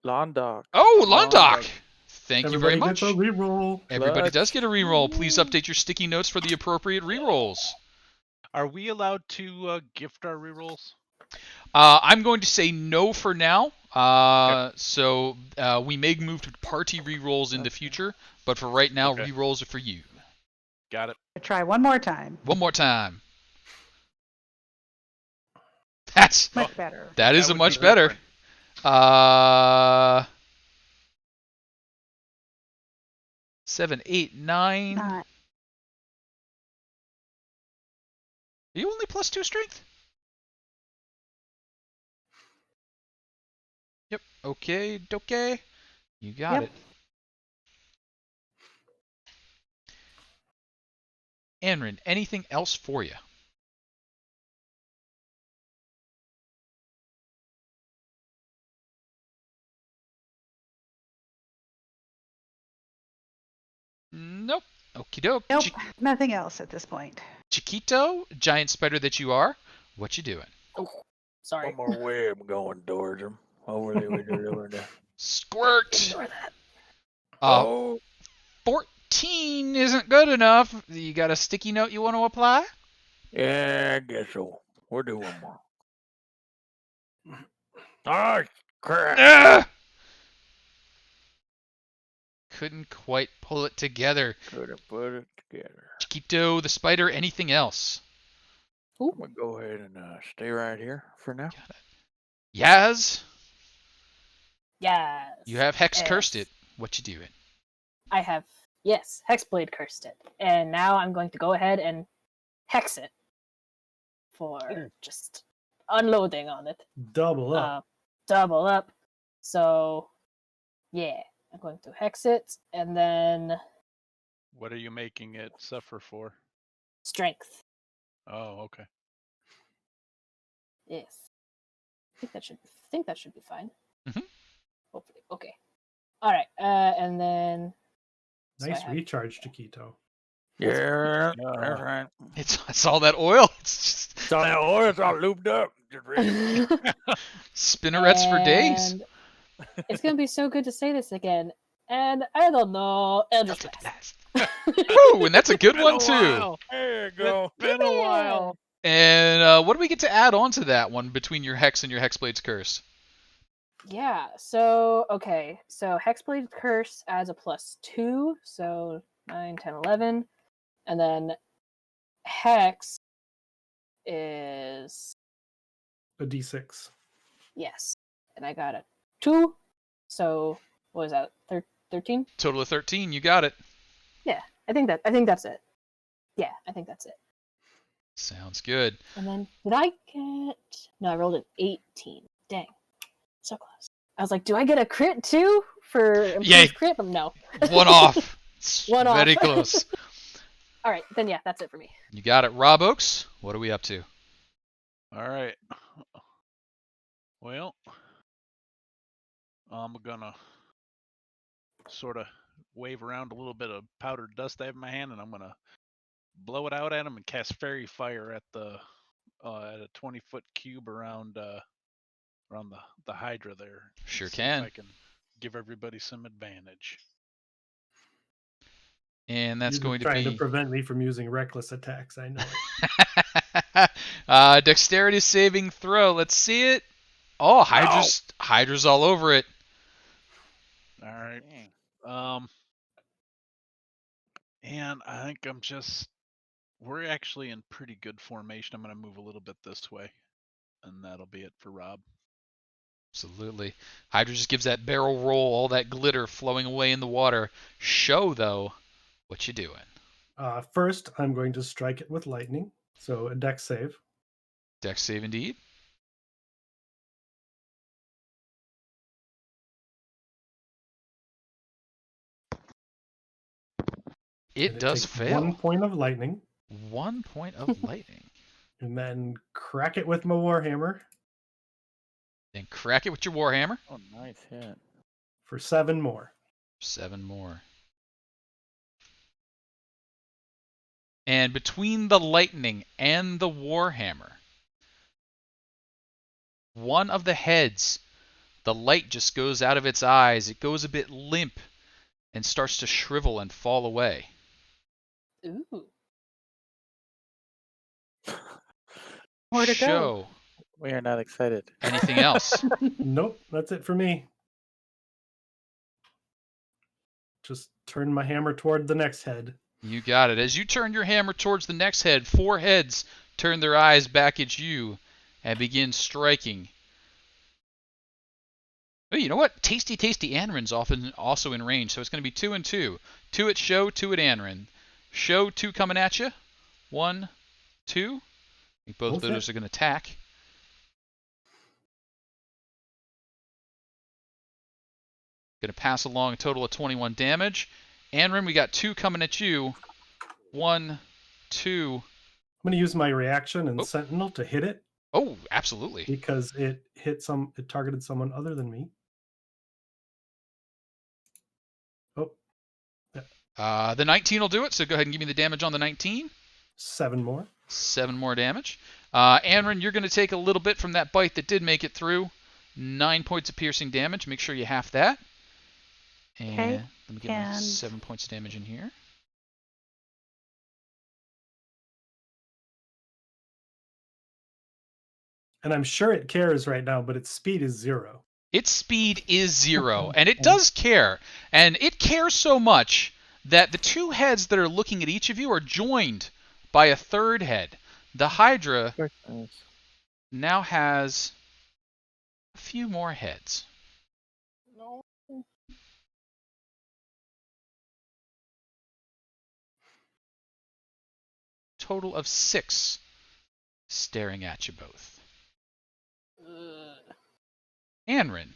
Speaker 3: lawn dog.
Speaker 1: Oh,
Speaker 3: Lawn
Speaker 1: Londoc!
Speaker 3: dog.
Speaker 1: Thank you very
Speaker 7: Everybody
Speaker 1: much.
Speaker 7: gets a reroll.
Speaker 1: Everybody
Speaker 3: Clutch.
Speaker 1: does get a reroll. Please update your sticky notes for the appropriate rerolls.
Speaker 8: Are we allowed to gift our rerolls?
Speaker 1: I'm going to say no for now. So we may move to party rerolls in the future, but for right now,
Speaker 8: Okay.
Speaker 1: rerolls are for you.
Speaker 8: Got it.
Speaker 4: Try one more time.
Speaker 1: One more time. That's
Speaker 4: Much better.
Speaker 1: that is
Speaker 8: That
Speaker 1: a
Speaker 8: would
Speaker 1: much
Speaker 8: be
Speaker 1: better.
Speaker 8: different.
Speaker 1: 7, 8, 9.
Speaker 4: Not.
Speaker 1: Are you only +2 strength? Yep. Okay. Okay. You got
Speaker 4: Yep.
Speaker 1: it. Anrin, anything else for you? Nope. Okie doke.
Speaker 4: Nope. Nothing else at this point.
Speaker 1: Chiquito, giant spider that you are, what you doing?
Speaker 5: Sorry.
Speaker 3: One more web going towards him. Over there.
Speaker 1: Squirt.
Speaker 5: Ignore that.
Speaker 3: Oh,
Speaker 1: 14 isn't good enough. You got a sticky note you want to apply?
Speaker 3: yeah, I guess so. We'll do one more. Oh, crap.
Speaker 1: Ugh! Couldn't quite pull it together.
Speaker 3: Couldn't put it together.
Speaker 1: Chiquito, the spider, anything else?
Speaker 3: I'm going to go ahead and stay right here for now.
Speaker 1: Yaz,
Speaker 5: Yes.
Speaker 1: you have Hex
Speaker 5: Yes.
Speaker 1: cursed it. What you doing?
Speaker 5: I have, yes, Hexblade cursed it. And now I'm going to go ahead and hex it for just unloading on it.
Speaker 7: Double up.
Speaker 5: Double up. So, yeah, I'm going to hex it and then
Speaker 8: What are you making it suffer for?
Speaker 5: strength.
Speaker 8: Oh, okay.
Speaker 5: Yes. I think that should be fine.
Speaker 1: Mhm.
Speaker 5: Hopefully. Okay. All right. And then so I
Speaker 7: Nice
Speaker 5: have-
Speaker 7: recharge, Chiquito.
Speaker 3: Yeah, that's right.
Speaker 1: It's all that oil. It's just
Speaker 3: It's all that oil. It's all lubed up. Just ready.
Speaker 1: spinnerets for days.
Speaker 5: And it's gonna be so good to say this again. And I don't know. Eldritch Blast.
Speaker 1: Ooh, and that's a good
Speaker 8: Been
Speaker 1: one
Speaker 8: a
Speaker 1: too.
Speaker 8: while.
Speaker 3: There you go.
Speaker 8: Been a while.
Speaker 1: And what do we get to add on to that one between your Hex and your Hexblade's Curse?
Speaker 5: Yeah. So okay. So Hexblade Curse adds a +2. So 9, 10, 11, and then Hex is
Speaker 7: A D6.
Speaker 5: yes, and I got a 2. So what was that? 13?
Speaker 1: Total of 13. You got it.
Speaker 5: I think that's it. Yeah, I think that's it.
Speaker 1: Sounds good.
Speaker 5: And then did I get? No, I rolled an 18. Dang, so close. I was like, do I get a crit too for improved
Speaker 1: Yay.
Speaker 5: crit? No.
Speaker 1: One off.
Speaker 5: One off.
Speaker 1: Very close.
Speaker 5: All right, then yeah, that's it for me.
Speaker 1: You got it. Rob Oakes, what are we up to?
Speaker 8: All right. Well, I'm gonna sort of wave around a little bit of powdered dust I have in my hand, and I'm gonna blow it out at him and cast fairy fire at the at a 20-foot cube around the Hydra there. and
Speaker 1: Sure
Speaker 8: see
Speaker 1: can.
Speaker 8: If I can give everybody some advantage.
Speaker 1: And that's
Speaker 7: You're
Speaker 1: going to
Speaker 7: trying to
Speaker 1: be
Speaker 7: prevent me from using reckless attacks. I know it.
Speaker 1: dexterity saving throw. Let's see it. Oh, Hydra's all over it.
Speaker 8: All right.
Speaker 6: Dang.
Speaker 8: And I think we're actually in pretty good formation. I'm gonna move a little bit this way, and that'll be it for Rob.
Speaker 1: Absolutely. Hydra just gives that barrel roll, all that glitter flowing away in the water. Show, though, what you doing.
Speaker 7: First, I'm going to strike it with lightning. So a dex save.
Speaker 1: Dex save indeed. It does
Speaker 7: takes
Speaker 1: fail.
Speaker 7: 1 point of lightning.
Speaker 1: 1 point of lightning.
Speaker 7: And then crack it with my warhammer
Speaker 1: Then crack it with your warhammer.
Speaker 6: Oh, nice hit.
Speaker 7: for 7 more.
Speaker 1: 7 more. And between the lightning and the warhammer, one of the heads, the light just goes out of its eyes. It goes a bit limp and starts to shrivel and fall away.
Speaker 5: Ooh.
Speaker 4: More to go.
Speaker 1: Show.
Speaker 6: We are not excited.
Speaker 1: Anything else?
Speaker 7: Nope, that's it for me. Just turn my hammer toward the next head.
Speaker 1: You got it. As you turn your hammer towards the next head, 4 heads turn their eyes back at you and begin striking. Oh, you know what? Tasty Anrin's often also in range, so it's going to be 2 and 2. 2 at Show, 2 at Anrin. Show, 2 coming at you. 1, 2. I think both of those are going to attack. Going to pass along a total of 21 damage. Anrin, we got 2 coming at you. 1, 2.
Speaker 7: I'm going to use my reaction and Sentinel to hit it.
Speaker 1: Oh, absolutely.
Speaker 7: Because it targeted someone other than me. Oh.
Speaker 1: Yeah. The 19 will do it, so go ahead and give me the damage on the 19.
Speaker 7: 7 more.
Speaker 1: 7 more damage. Anrin, you're going to take a little bit from that bite that did make it through. 9 points of piercing damage. Make sure you half that. And
Speaker 4: Okay.
Speaker 1: let me get my 7 points of damage in here.
Speaker 7: And I'm sure it cares right now, but its speed is 0.
Speaker 1: Its speed is 0, and it does care. And it cares so much that the 2 heads that are looking at each of you are joined by a 3rd head. The Hydra now has a few more heads.
Speaker 5: No.
Speaker 1: Total of 6 staring at you both. Anrin,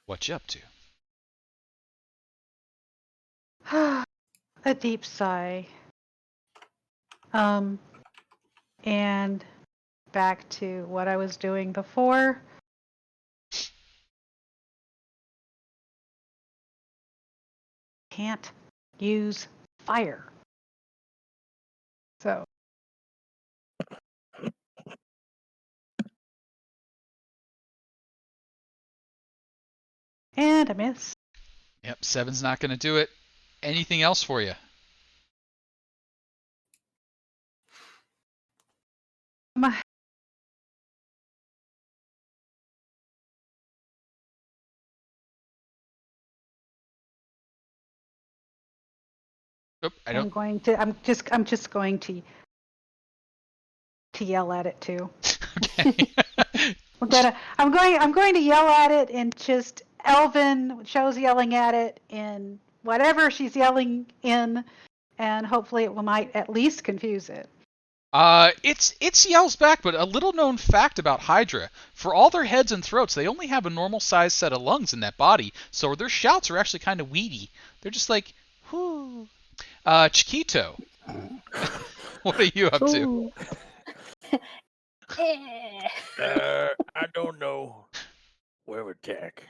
Speaker 1: what you up to?
Speaker 4: A deep sigh. And back to what I was doing before. Can't use fire. So. And a miss.
Speaker 1: Yep, 7's not going to do it. Anything else for you? Oop,
Speaker 4: I'm just going to yell at it too.
Speaker 1: Okay.
Speaker 4: I'm going to yell at it and just Elvin Show's yelling at it in whatever she's yelling in, and hopefully it might at least confuse it.
Speaker 1: It yells back, but a little known fact about Hydra: for all their heads and throats, they only have a normal sized set of lungs in that body, so their shouts are actually kind of weedy. They're just like, whoo. Chiquito, what are you up to?
Speaker 3: I don't know. We'll attack.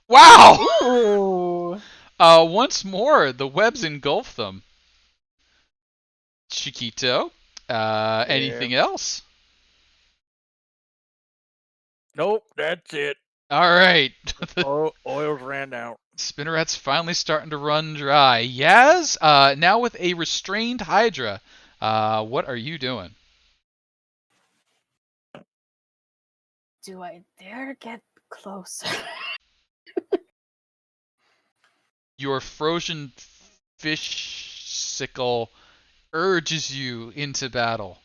Speaker 1: Wow!
Speaker 5: Ooh.
Speaker 1: Once more, the webs engulf them. Chiquito, anything else?
Speaker 3: Nope, that's it.
Speaker 1: All right.
Speaker 3: Oil's ran out.
Speaker 1: Spinneret's finally starting to run dry. Yaz, now with a restrained Hydra, what are you doing?
Speaker 5: Do I dare get closer?
Speaker 1: Your frozen fish sickle urges you into battle.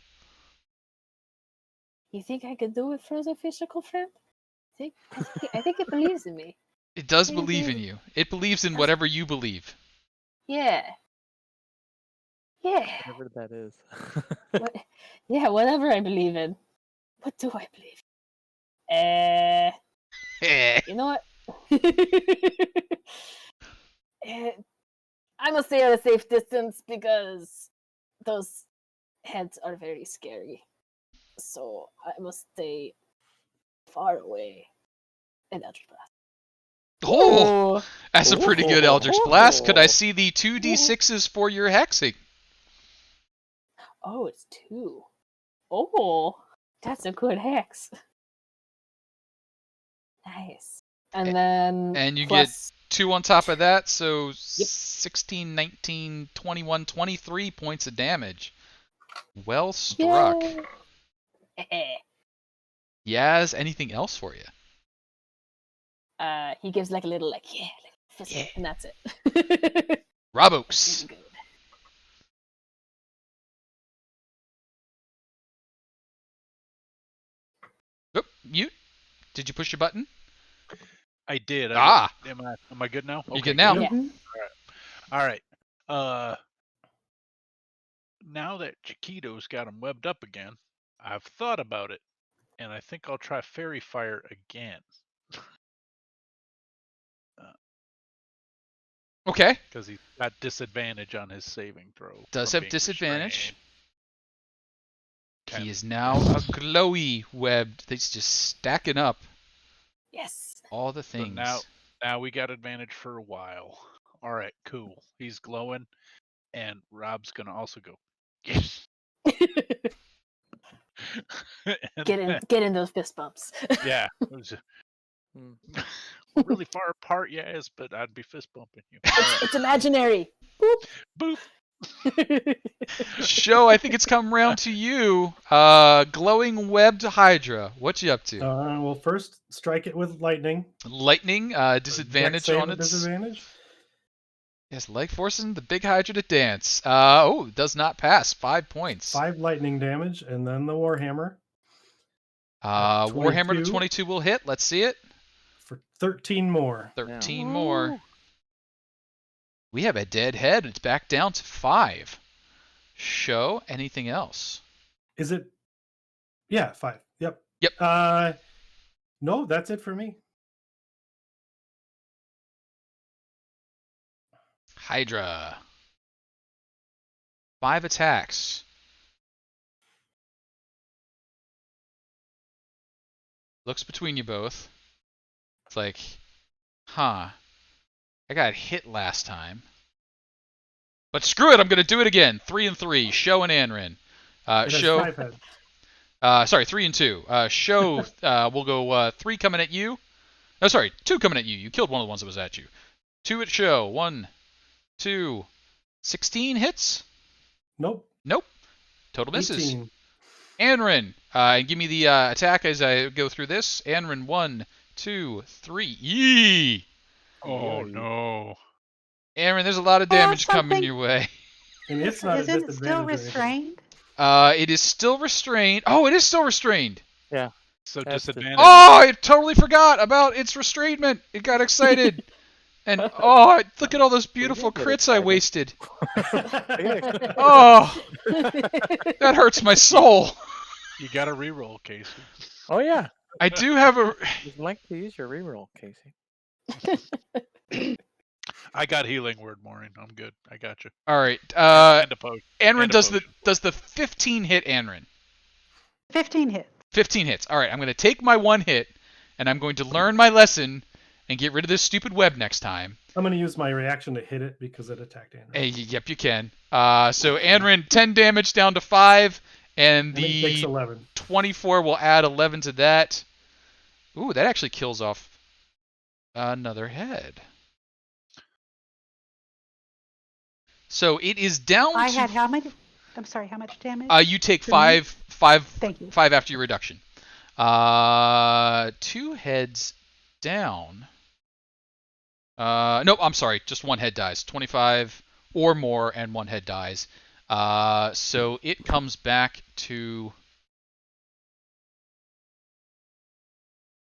Speaker 5: You think I could do it, frozen physical friend? I think it believes in me.
Speaker 1: It does
Speaker 5: Thank
Speaker 1: believe in
Speaker 5: you.
Speaker 1: you. It believes in whatever you believe.
Speaker 5: Yeah. Yeah.
Speaker 6: Whatever that is.
Speaker 5: Yeah, whatever I believe in. What do I believe? You know what? I must stay at a safe distance because those heads are very scary. So I must stay far away. And Eldritch Blast.
Speaker 1: Oh, that's a pretty good Eldritch Blast. Could I
Speaker 3: Oh.
Speaker 1: see the 2d6s for your hexing?
Speaker 5: Oh, it's 2. Oh, that's a good hex. Nice. And then
Speaker 1: And you
Speaker 5: plus,
Speaker 1: get 2 on top of that, so 16, 19, 21, 23 points of damage. Well struck.
Speaker 5: Yay.
Speaker 1: Yaz, anything else for you?
Speaker 5: He gives like a little fist
Speaker 1: Yeah.
Speaker 5: and that's it.
Speaker 1: Robokes.
Speaker 5: Really good.
Speaker 1: Oop, mute. Did you push your button?
Speaker 8: I did.
Speaker 1: Ah.
Speaker 8: Am I good now?
Speaker 1: You good now?
Speaker 5: Yeah.
Speaker 8: All right. Now that Chiquito's got him webbed up again, I've thought about it, and I think I'll try Fairy Fire again.
Speaker 1: Okay.
Speaker 8: Because he's got disadvantage on his saving throw.
Speaker 1: Does
Speaker 8: from
Speaker 1: have
Speaker 8: being
Speaker 1: disadvantage.
Speaker 8: restrained.
Speaker 1: He is now a glowy webbed. That's just stacking up
Speaker 5: Yes.
Speaker 1: all the
Speaker 8: So
Speaker 1: things.
Speaker 8: now we got advantage for a while. All right, cool. He's glowing, and Rob's gonna also go. Yes.
Speaker 5: Get in those fist bumps.
Speaker 8: Yeah. It was, we're really far apart, yes, but I'd be fist bumping you.
Speaker 5: It's imaginary.
Speaker 8: Boop.
Speaker 1: Show, I think it's come round to you. Glowing webbed Hydra. What you up to?
Speaker 7: Well, first strike it with lightning.
Speaker 1: Lightning, disadvantage
Speaker 7: Dex save
Speaker 1: on
Speaker 7: at
Speaker 1: its.
Speaker 7: disadvantage.
Speaker 1: Yes, like forcing the big Hydra to dance. Does not pass. 5 points.
Speaker 7: 5 lightning damage, and then the warhammer.
Speaker 1: Warhammer to
Speaker 7: 22.
Speaker 1: 22 will hit. Let's see it.
Speaker 7: For 13 more.
Speaker 1: 13 more. We have a dead head. It's back down to 5. Show, anything else?
Speaker 7: Is it? Yeah, 5. Yep.
Speaker 1: Yep.
Speaker 7: No, that's it for me.
Speaker 1: Hydra. 5 attacks. Looks between you both. It's like, I got hit last time. But screw it, I'm going to do it again. 3 and 3. Show and Anrin.
Speaker 7: It has
Speaker 1: Show.
Speaker 7: 5 heads.
Speaker 1: Sorry, 3 and 2. Show, we'll go 3 coming at you. No, sorry, 2 coming at you. You killed one of the ones that was at you. 2 at Show. 1, 2, 16 hits?
Speaker 7: Nope.
Speaker 1: Total misses.
Speaker 7: 18.
Speaker 1: Anrin, give me the attack as I go through this. Anrin, 1, 2, 3. Yee!
Speaker 8: Oh no.
Speaker 1: Anrin, there's a lot of damage coming
Speaker 4: something-
Speaker 1: your way.
Speaker 7: And it's not a
Speaker 4: Isn't it still
Speaker 7: disadvantage or anything.
Speaker 4: restrained?
Speaker 1: It is still restrained. Oh, it is still restrained.
Speaker 8: So
Speaker 6: That's
Speaker 8: disadvantage.
Speaker 1: Oh, I totally forgot about its restrainment. It got excited. And look at all those beautiful
Speaker 6: get
Speaker 1: crits I
Speaker 6: excited.
Speaker 1: wasted.
Speaker 6: Yeah.
Speaker 1: Oh, that hurts my soul.
Speaker 8: You got to reroll, Casey.
Speaker 6: Oh yeah.
Speaker 1: I do have a.
Speaker 6: You'd like to use your reroll, Casey.
Speaker 8: I got healing word, Maureen. I'm good. I got you.
Speaker 1: All right.
Speaker 8: And a potion.
Speaker 1: Anrin
Speaker 8: and a
Speaker 1: does
Speaker 8: potion.
Speaker 1: the 15 hit Anrin.
Speaker 4: 15 hits.
Speaker 1: 15 hits. All right. I'm going to take my 1 hit, and I'm going to learn my lesson and get rid of this stupid web next time.
Speaker 7: I'm going to use my reaction to hit it because it attacked Andrew.
Speaker 1: Hey, yep, you can. So Anrin, 10 damage down to 5, and
Speaker 7: And it takes
Speaker 1: the
Speaker 7: 11.
Speaker 1: 24 will add 11 to that. Ooh, that actually kills off another head. So it is down
Speaker 4: I
Speaker 1: to.
Speaker 4: had how many? I'm sorry, how much damage?
Speaker 1: You take
Speaker 4: For me?
Speaker 1: 5
Speaker 4: Thank you.
Speaker 1: after your reduction. 2 heads down. Nope, I'm sorry. Just 1 head dies. 25 or more, and 1 head dies. So it comes back to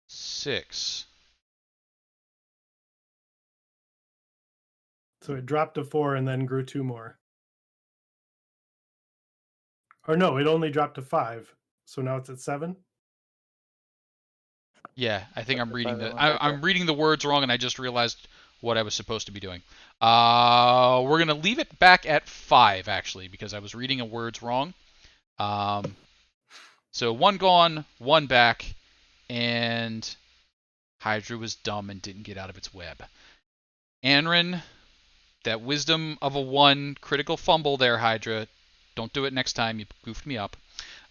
Speaker 1: 6.
Speaker 7: So it dropped to 4 and then grew 2 more. Or no, it only dropped to 5. So now it's at 7.
Speaker 1: Yeah, I think I'm reading
Speaker 6: Five,
Speaker 1: the.
Speaker 6: one back
Speaker 1: I'm
Speaker 6: up.
Speaker 1: reading the words wrong, and I just realized what I was supposed to be doing. We're gonna leave it back at 5 actually, because I was reading the words wrong. So 1 gone, 1 back, and Hydra was dumb and didn't get out of its web. Anrin, that wisdom of a 1 critical fumble there, Hydra. Don't do it next time. You goofed me up.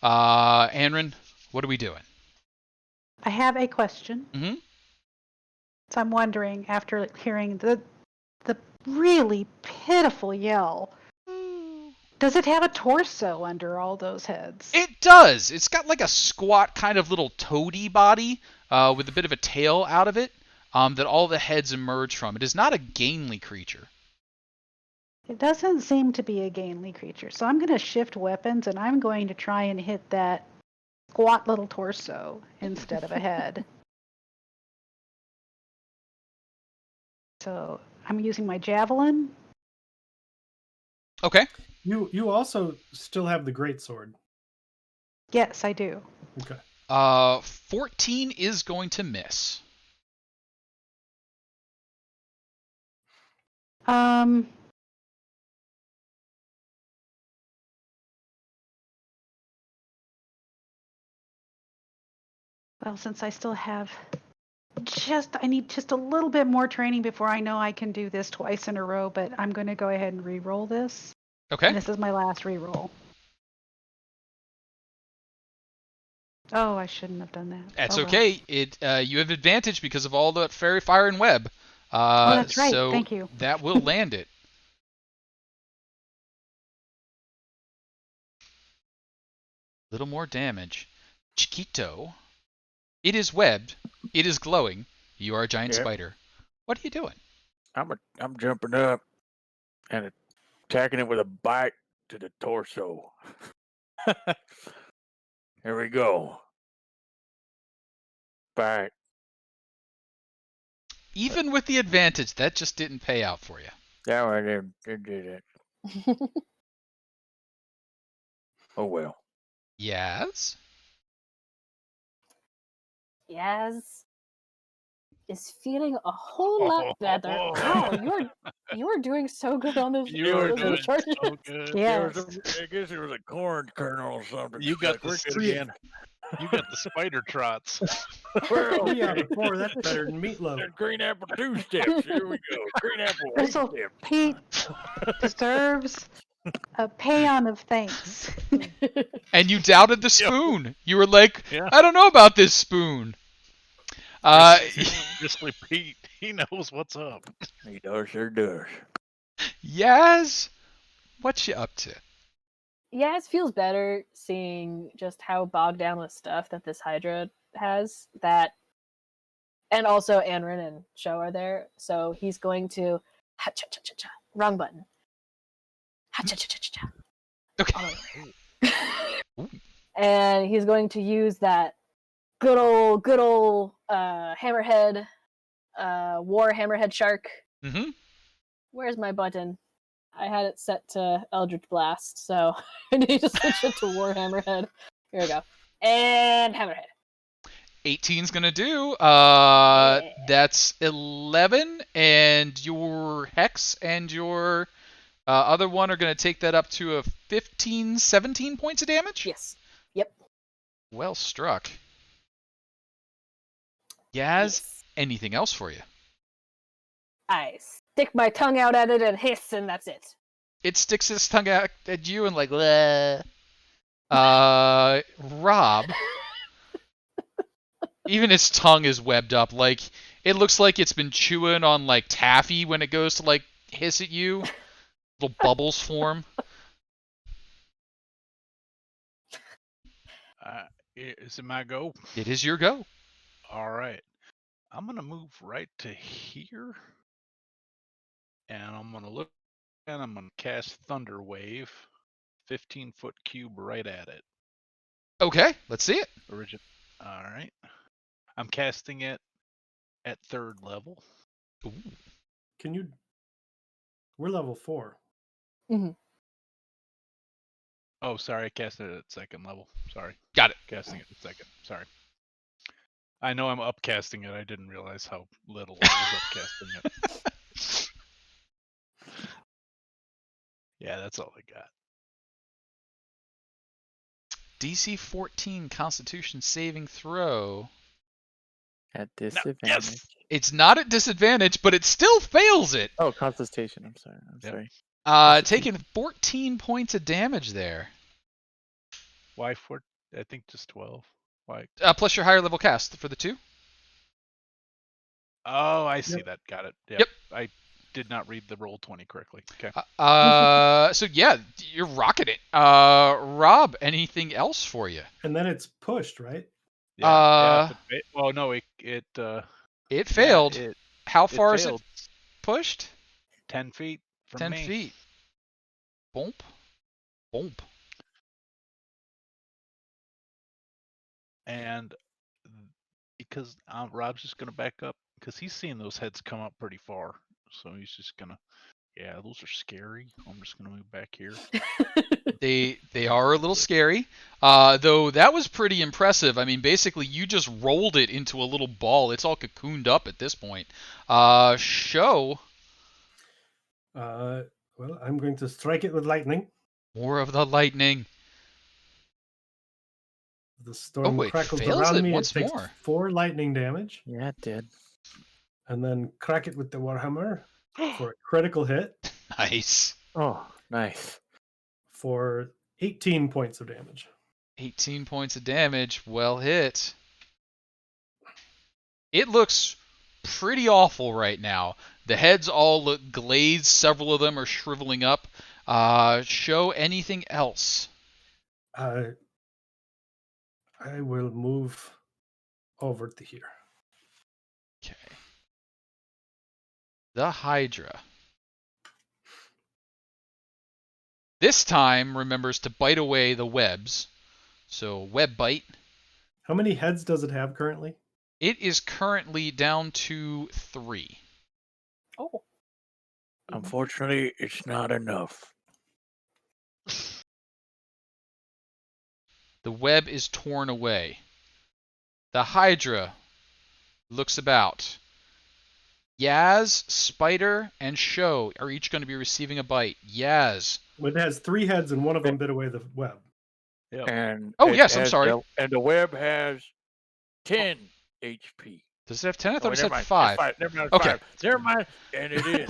Speaker 1: Anrin, what are we doing?
Speaker 4: I have a question.
Speaker 1: Mm-hmm.
Speaker 4: So I'm wondering, after hearing the really pitiful yell, does it have a torso under all those heads?
Speaker 1: It does. It's got like a squat kind of little toady body with a bit of a tail out of it that all the heads emerge from. It is not a gainly creature.
Speaker 4: It doesn't seem to be a gainly creature. So I'm going to shift weapons, and I'm going to try and hit that squat little torso instead of a head. So I'm using my javelin.
Speaker 1: Okay.
Speaker 7: You also still have the great sword.
Speaker 4: Yes, I do.
Speaker 7: Okay.
Speaker 1: 14 is going to miss.
Speaker 4: Well, since I still have I need just a little bit more training before I know I can do this twice in a row, but I'm going to go ahead and re-roll this.
Speaker 1: Okay.
Speaker 4: And this is my last re-roll. Oh, I shouldn't have done that.
Speaker 1: That's
Speaker 4: Oh, well.
Speaker 1: okay. You have advantage because of all the fairy fire and web.
Speaker 4: That's right.
Speaker 1: So
Speaker 4: Thank you.
Speaker 1: that will land it. Little more damage. Chiquito. It is webbed. It is glowing. You are a giant
Speaker 3: Yep.
Speaker 1: spider. What are you doing?
Speaker 3: I'm jumping up and attacking it with a bite to the torso. Here we go. Bite.
Speaker 1: Even with the advantage, that just didn't pay out for you.
Speaker 3: Yeah, I did it. Oh well.
Speaker 1: Yes?
Speaker 5: Yaz is feeling a whole lot better. Wow, you're doing so good on this.
Speaker 8: You are
Speaker 5: those
Speaker 8: doing
Speaker 5: charges.
Speaker 8: so good.
Speaker 4: Yes.
Speaker 3: I guess it was a corn kernel or something.
Speaker 8: You got
Speaker 3: Like,
Speaker 8: the
Speaker 3: we're good
Speaker 8: three-
Speaker 3: again.
Speaker 8: You got the spider trots.
Speaker 3: Well,
Speaker 7: Oh yeah,
Speaker 3: okay.
Speaker 7: before that's better than meatloaf.
Speaker 3: There's green apple 2 steps. Here we go. Green apple 8
Speaker 4: This'll
Speaker 3: steps.
Speaker 4: Pete deserves a paean of thanks.
Speaker 1: And you doubted the spoon. You were like,
Speaker 8: Yeah.
Speaker 1: I don't know about this spoon.
Speaker 8: Grizzly Pete, he knows what's up.
Speaker 3: He does, sure does.
Speaker 1: Yes? What you up to?
Speaker 5: Yeah, it feels better seeing just how bogged down with stuff that this Hydra has. That, and also Anrin and Sho are there, so he's going to wrong button.
Speaker 1: Okay.
Speaker 5: And he's going to use that good old hammerhead, war hammerhead shark
Speaker 1: Mm-hmm.
Speaker 5: Where's my button? I had it set to Eldritch Blast, so I need to switch it to Warhammer Head. Here we go. And Hammerhead.
Speaker 1: 18's gonna do.
Speaker 5: Yeah.
Speaker 1: That's 11, and your Hex and your other one are gonna take that up to a 15, 17 points of damage?
Speaker 5: Yes. Yep.
Speaker 1: Well struck. Yaz,
Speaker 5: Yes.
Speaker 1: anything else for you?
Speaker 5: I stick my tongue out at it and hiss, and that's it.
Speaker 1: It sticks its tongue out at you and like, bleh. Rob. Even its tongue is webbed up. Like, it looks like it's been chewing on like taffy when it goes to like hiss at you. Little bubbles form.
Speaker 2: Is it my go?
Speaker 1: It is your go.
Speaker 2: All right. I'm gonna move right to here, and I'm gonna look, and I'm gonna cast Thunder Wave, 15-foot cube right at it.
Speaker 1: Okay, let's see it.
Speaker 2: All right. I'm casting it at 3rd level.
Speaker 1: Ooh.
Speaker 7: Can you? We're level 4.
Speaker 2: Oh, sorry, I casted it at 2nd level. Sorry.
Speaker 1: Got it.
Speaker 2: Casting it at 2nd. Sorry. I know I'm upcasting it. I didn't realize how little I was upcasting it. Yeah, that's all I got.
Speaker 1: DC 14 Constitution saving throw.
Speaker 6: At
Speaker 2: No,
Speaker 6: disadvantage.
Speaker 2: yes!
Speaker 1: It's not at disadvantage, but it still fails it.
Speaker 6: Oh, Constitution. I'm sorry.
Speaker 2: Yep.
Speaker 1: Taking 14 points of damage there.
Speaker 2: Why 4? I think just 12. Why?
Speaker 1: Plus your higher level cast for the 2.
Speaker 2: Oh, I see
Speaker 7: Yep.
Speaker 2: that. Got it.
Speaker 1: Yep.
Speaker 2: I did not read the roll 20 correctly. Okay.
Speaker 1: So yeah, you're rocking it. Rob, anything else for you?
Speaker 7: And then it's pushed, right?
Speaker 2: Yeah. Well, no, it
Speaker 1: failed.
Speaker 2: Yeah,
Speaker 1: How far is it
Speaker 2: failed.
Speaker 1: pushed?
Speaker 2: 10 feet from
Speaker 1: 10
Speaker 2: me.
Speaker 1: feet. Boomp. Boomp.
Speaker 2: And because Rob's just gonna back up because he's seeing those heads come up pretty far, so he's just gonna. Yeah, those are scary. I'm just gonna move back here.
Speaker 1: They are a little scary, though that was pretty impressive. I mean, basically you just rolled it into a little ball. It's all cocooned up at this point. Show.
Speaker 7: Well, I'm going to strike it with lightning.
Speaker 1: More of the lightning.
Speaker 7: The storm
Speaker 1: it
Speaker 7: crackles
Speaker 1: fails
Speaker 7: around
Speaker 1: it
Speaker 7: me.
Speaker 1: once
Speaker 7: It takes
Speaker 1: more.
Speaker 7: 4 lightning damage,
Speaker 6: Yeah, it did.
Speaker 7: and then crack it with the Warhammer for a critical hit
Speaker 1: Nice.
Speaker 6: Oh, nice.
Speaker 7: for 18 points of damage.
Speaker 1: 18 points of damage. Well hit. It looks pretty awful right now. The heads all look glazed. Several of them are shriveling up. Show anything else.
Speaker 7: I will move over to here.
Speaker 1: Okay. The Hydra. This time remembers to bite away the webs. So web bite.
Speaker 7: How many heads does it have currently?
Speaker 1: It is currently down to 3.
Speaker 5: Oh.
Speaker 3: Unfortunately, it's not enough.
Speaker 1: The web is torn away. The Hydra looks about. Yaz, Spider, and Show are each going to be receiving a bite. Yaz.
Speaker 7: It has 3 heads, and one of them bit away the web.
Speaker 2: Yep.
Speaker 3: And
Speaker 1: Oh,
Speaker 3: it
Speaker 1: yes, I'm
Speaker 3: has
Speaker 1: sorry.
Speaker 3: and the web has 10 HP.
Speaker 1: Does it have 10? I
Speaker 3: Oh,
Speaker 1: thought it
Speaker 3: never
Speaker 1: said
Speaker 3: mind.
Speaker 1: 5.
Speaker 3: It's 5. Never mind. It's
Speaker 1: Okay.
Speaker 3: 5. Never mind. And it is.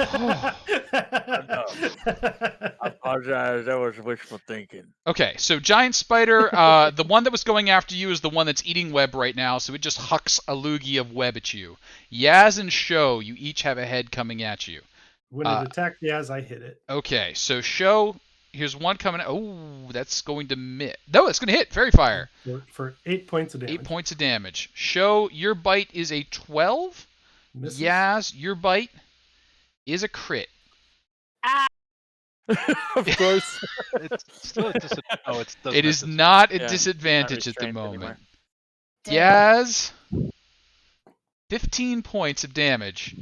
Speaker 3: I apologize. That was wishful thinking.
Speaker 1: Okay, so Giant Spider, the one that was going after you is the one that's eating web right now, so it just hucks a loogie of web at you. Yaz and Show, you each have a head coming at you.
Speaker 7: When it attacked Yaz, I hit it.
Speaker 1: Okay, so Show, here's one coming. Oh, that's going to miss. No, it's going to hit. Fairy Fire.
Speaker 7: For 8 points of damage.
Speaker 1: 8 points of damage. Show, your bite is a 12.
Speaker 7: Misses.
Speaker 1: Yaz, your bite is a crit.
Speaker 6: Of course.
Speaker 2: It's still a
Speaker 1: It is not a
Speaker 6: Yeah,
Speaker 1: disadvantage
Speaker 6: not
Speaker 1: at the
Speaker 6: restrained
Speaker 1: moment.
Speaker 6: anymore.
Speaker 1: Yaz, 15 points of damage.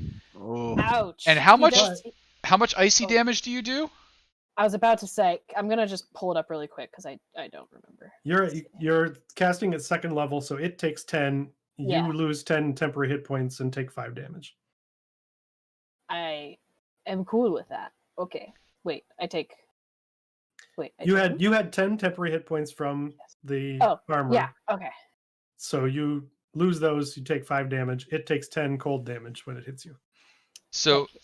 Speaker 8: Oh.
Speaker 5: Ouch.
Speaker 1: And how
Speaker 5: He
Speaker 1: much
Speaker 5: does-
Speaker 1: how much icy
Speaker 5: Oh.
Speaker 1: damage do you do?
Speaker 5: I was about to say, I'm gonna just pull it up really quick because I don't remember.
Speaker 7: You're casting at second level, so it takes 10.
Speaker 5: Yeah.
Speaker 7: You lose 10 temporary hit points and take 5 damage.
Speaker 5: I am cool with that. Okay. Wait, I take. Wait.
Speaker 7: You had 10 temporary hit points from the
Speaker 5: Oh,
Speaker 7: armor.
Speaker 5: yeah. Okay.
Speaker 7: So you lose those, you take 5 damage. It takes 10 cold damage when it hits you.
Speaker 1: So
Speaker 5: Thank you.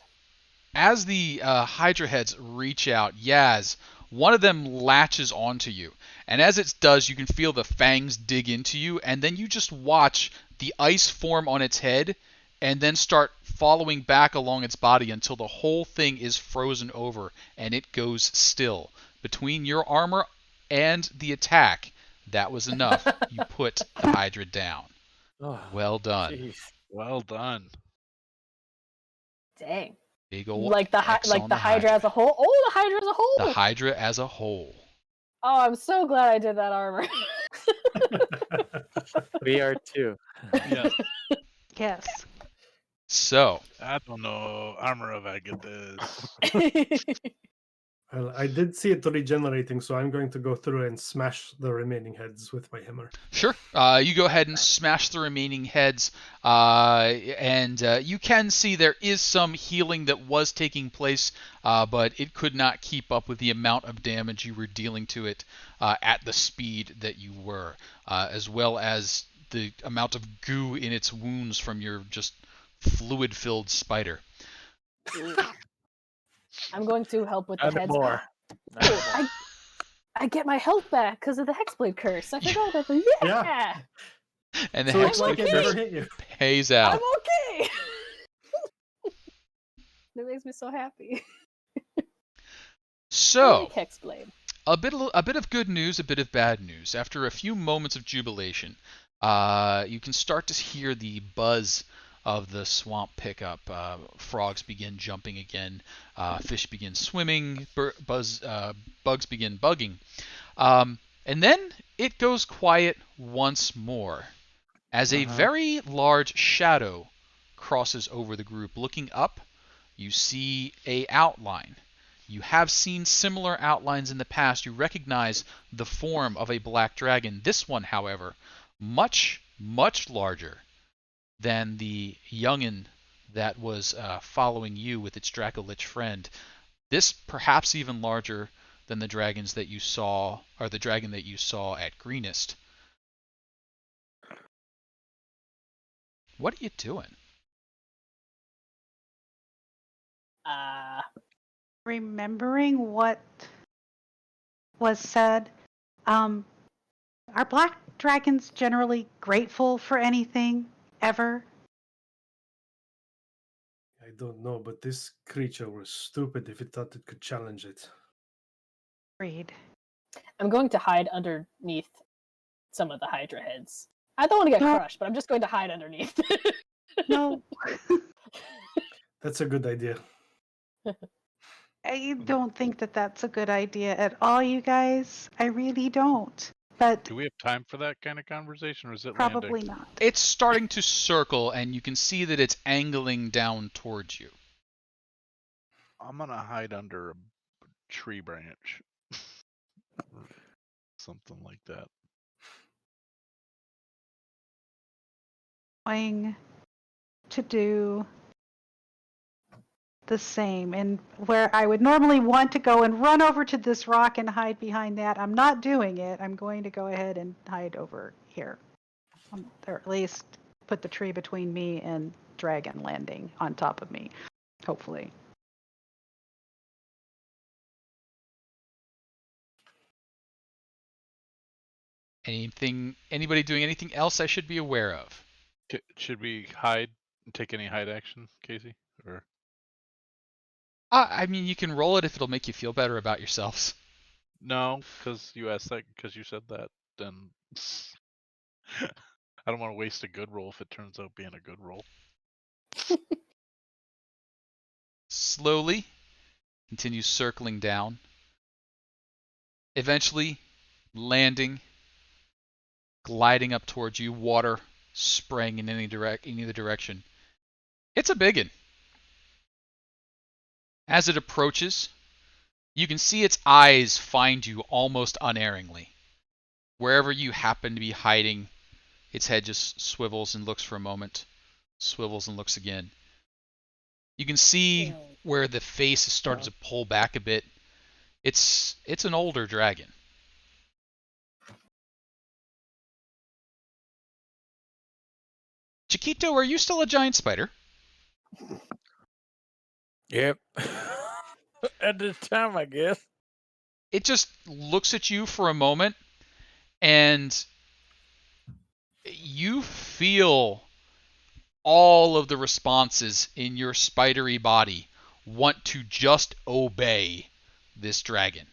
Speaker 1: as the Hydra heads reach out, Yaz, one of them latches onto you. And as it does, you can feel the fangs dig into you, and then you just watch the ice form on its head and then start following back along its body until the whole thing is frozen over and it goes still. Between your armor and the attack, that was enough. You put the Hydra down.
Speaker 6: Oh,
Speaker 1: Well done.
Speaker 6: jeez.
Speaker 8: Well done.
Speaker 5: Dang.
Speaker 1: Big ol'
Speaker 5: Like the
Speaker 1: X on the
Speaker 5: Hydra as a whole. Oh, the Hydra as a whole.
Speaker 1: The Hydra as a whole.
Speaker 5: Oh, I'm so glad I did that armor.
Speaker 6: We are too.
Speaker 8: Yes.
Speaker 4: Yes.
Speaker 1: So,
Speaker 8: I don't know. Armor if I get this.
Speaker 7: Well, I did see it regenerating, so I'm going to go through and smash the remaining heads with my hammer.
Speaker 1: sure, you go ahead and smash the remaining heads, and you can see there is some healing that was taking place, but it could not keep up with the amount of damage you were dealing to it at the speed that you were, as well as the amount of goo in its wounds from your just fluid-filled spider.
Speaker 5: I'm going to help with the
Speaker 6: Not
Speaker 5: heads.
Speaker 6: more.
Speaker 5: Oh, I get my health back because of the Hexblade curse. I forgot about that. Yeah.
Speaker 1: And the
Speaker 7: So it's
Speaker 1: Hexblade
Speaker 7: like it
Speaker 1: curse
Speaker 7: never hit you.
Speaker 1: pays
Speaker 5: I'm
Speaker 1: out.
Speaker 5: okay. That makes me so happy. I
Speaker 1: So,
Speaker 5: like Hexblade.
Speaker 1: a bit of good news, a bit of bad news. After a few moments of jubilation, you can start to hear the buzz of the swamp pick up. Frogs begin jumping again. Fish begin swimming. Bugs begin bugging. And then it goes quiet once more as a very large shadow crosses over the group. Looking up, you see a outline. You have seen similar outlines in the past. You recognize the form of a black dragon. This one, however, much, much larger than the youngin that was following you with its Dracolich friend. This perhaps even larger than the dragons that you saw, or the dragon that you saw at Greenest. What are you doing?
Speaker 4: Remembering what was said, are black dragons generally grateful for anything ever?
Speaker 7: I don't know, but this creature was stupid if it thought it could challenge it.
Speaker 4: Read.
Speaker 5: I'm going to hide underneath some of the Hydra heads. I don't want to get
Speaker 4: No.
Speaker 5: crushed, but I'm just going to hide underneath.
Speaker 4: No,
Speaker 7: That's a good idea.
Speaker 4: I don't think that that's a good idea at all, you guys. I really don't. But
Speaker 8: Do we have time for that kind of conversation, or is it
Speaker 4: probably
Speaker 8: landing?
Speaker 4: not.
Speaker 1: It's starting to circle, and you can see that it's angling down towards you.
Speaker 8: I'm gonna hide under a tree branch. Or something like that.
Speaker 4: Going to do the same. And where I would normally want to go and run over to this rock and hide behind that, I'm not doing it. I'm going to go ahead and hide over here. Or at least put the tree between me and Dragon landing on top of me, hopefully.
Speaker 1: Anybody doing anything else I should be aware of?
Speaker 8: Should we hide and take any hide action, Casey? Or
Speaker 1: I mean, you can roll it if it'll make you feel better about yourselves.
Speaker 8: no? Because you asked that. Because you said that. Then I don't want to waste a good roll if it turns out being a good roll.
Speaker 1: Slowly, continue circling down. Eventually, landing, gliding up towards you, water spraying in either direction. It's a biggin. As it approaches, you can see its eyes find you almost unerringly. Wherever you happen to be hiding, its head just swivels and looks for a moment, swivels and looks again. You can see where the face has started to pull back a bit. It's an older dragon. Chiquito, are you still a giant spider?
Speaker 3: Yep. At this time, I guess.
Speaker 1: It just looks at you for a moment, and you feel all of the responses in your spidery body want to just obey this dragon.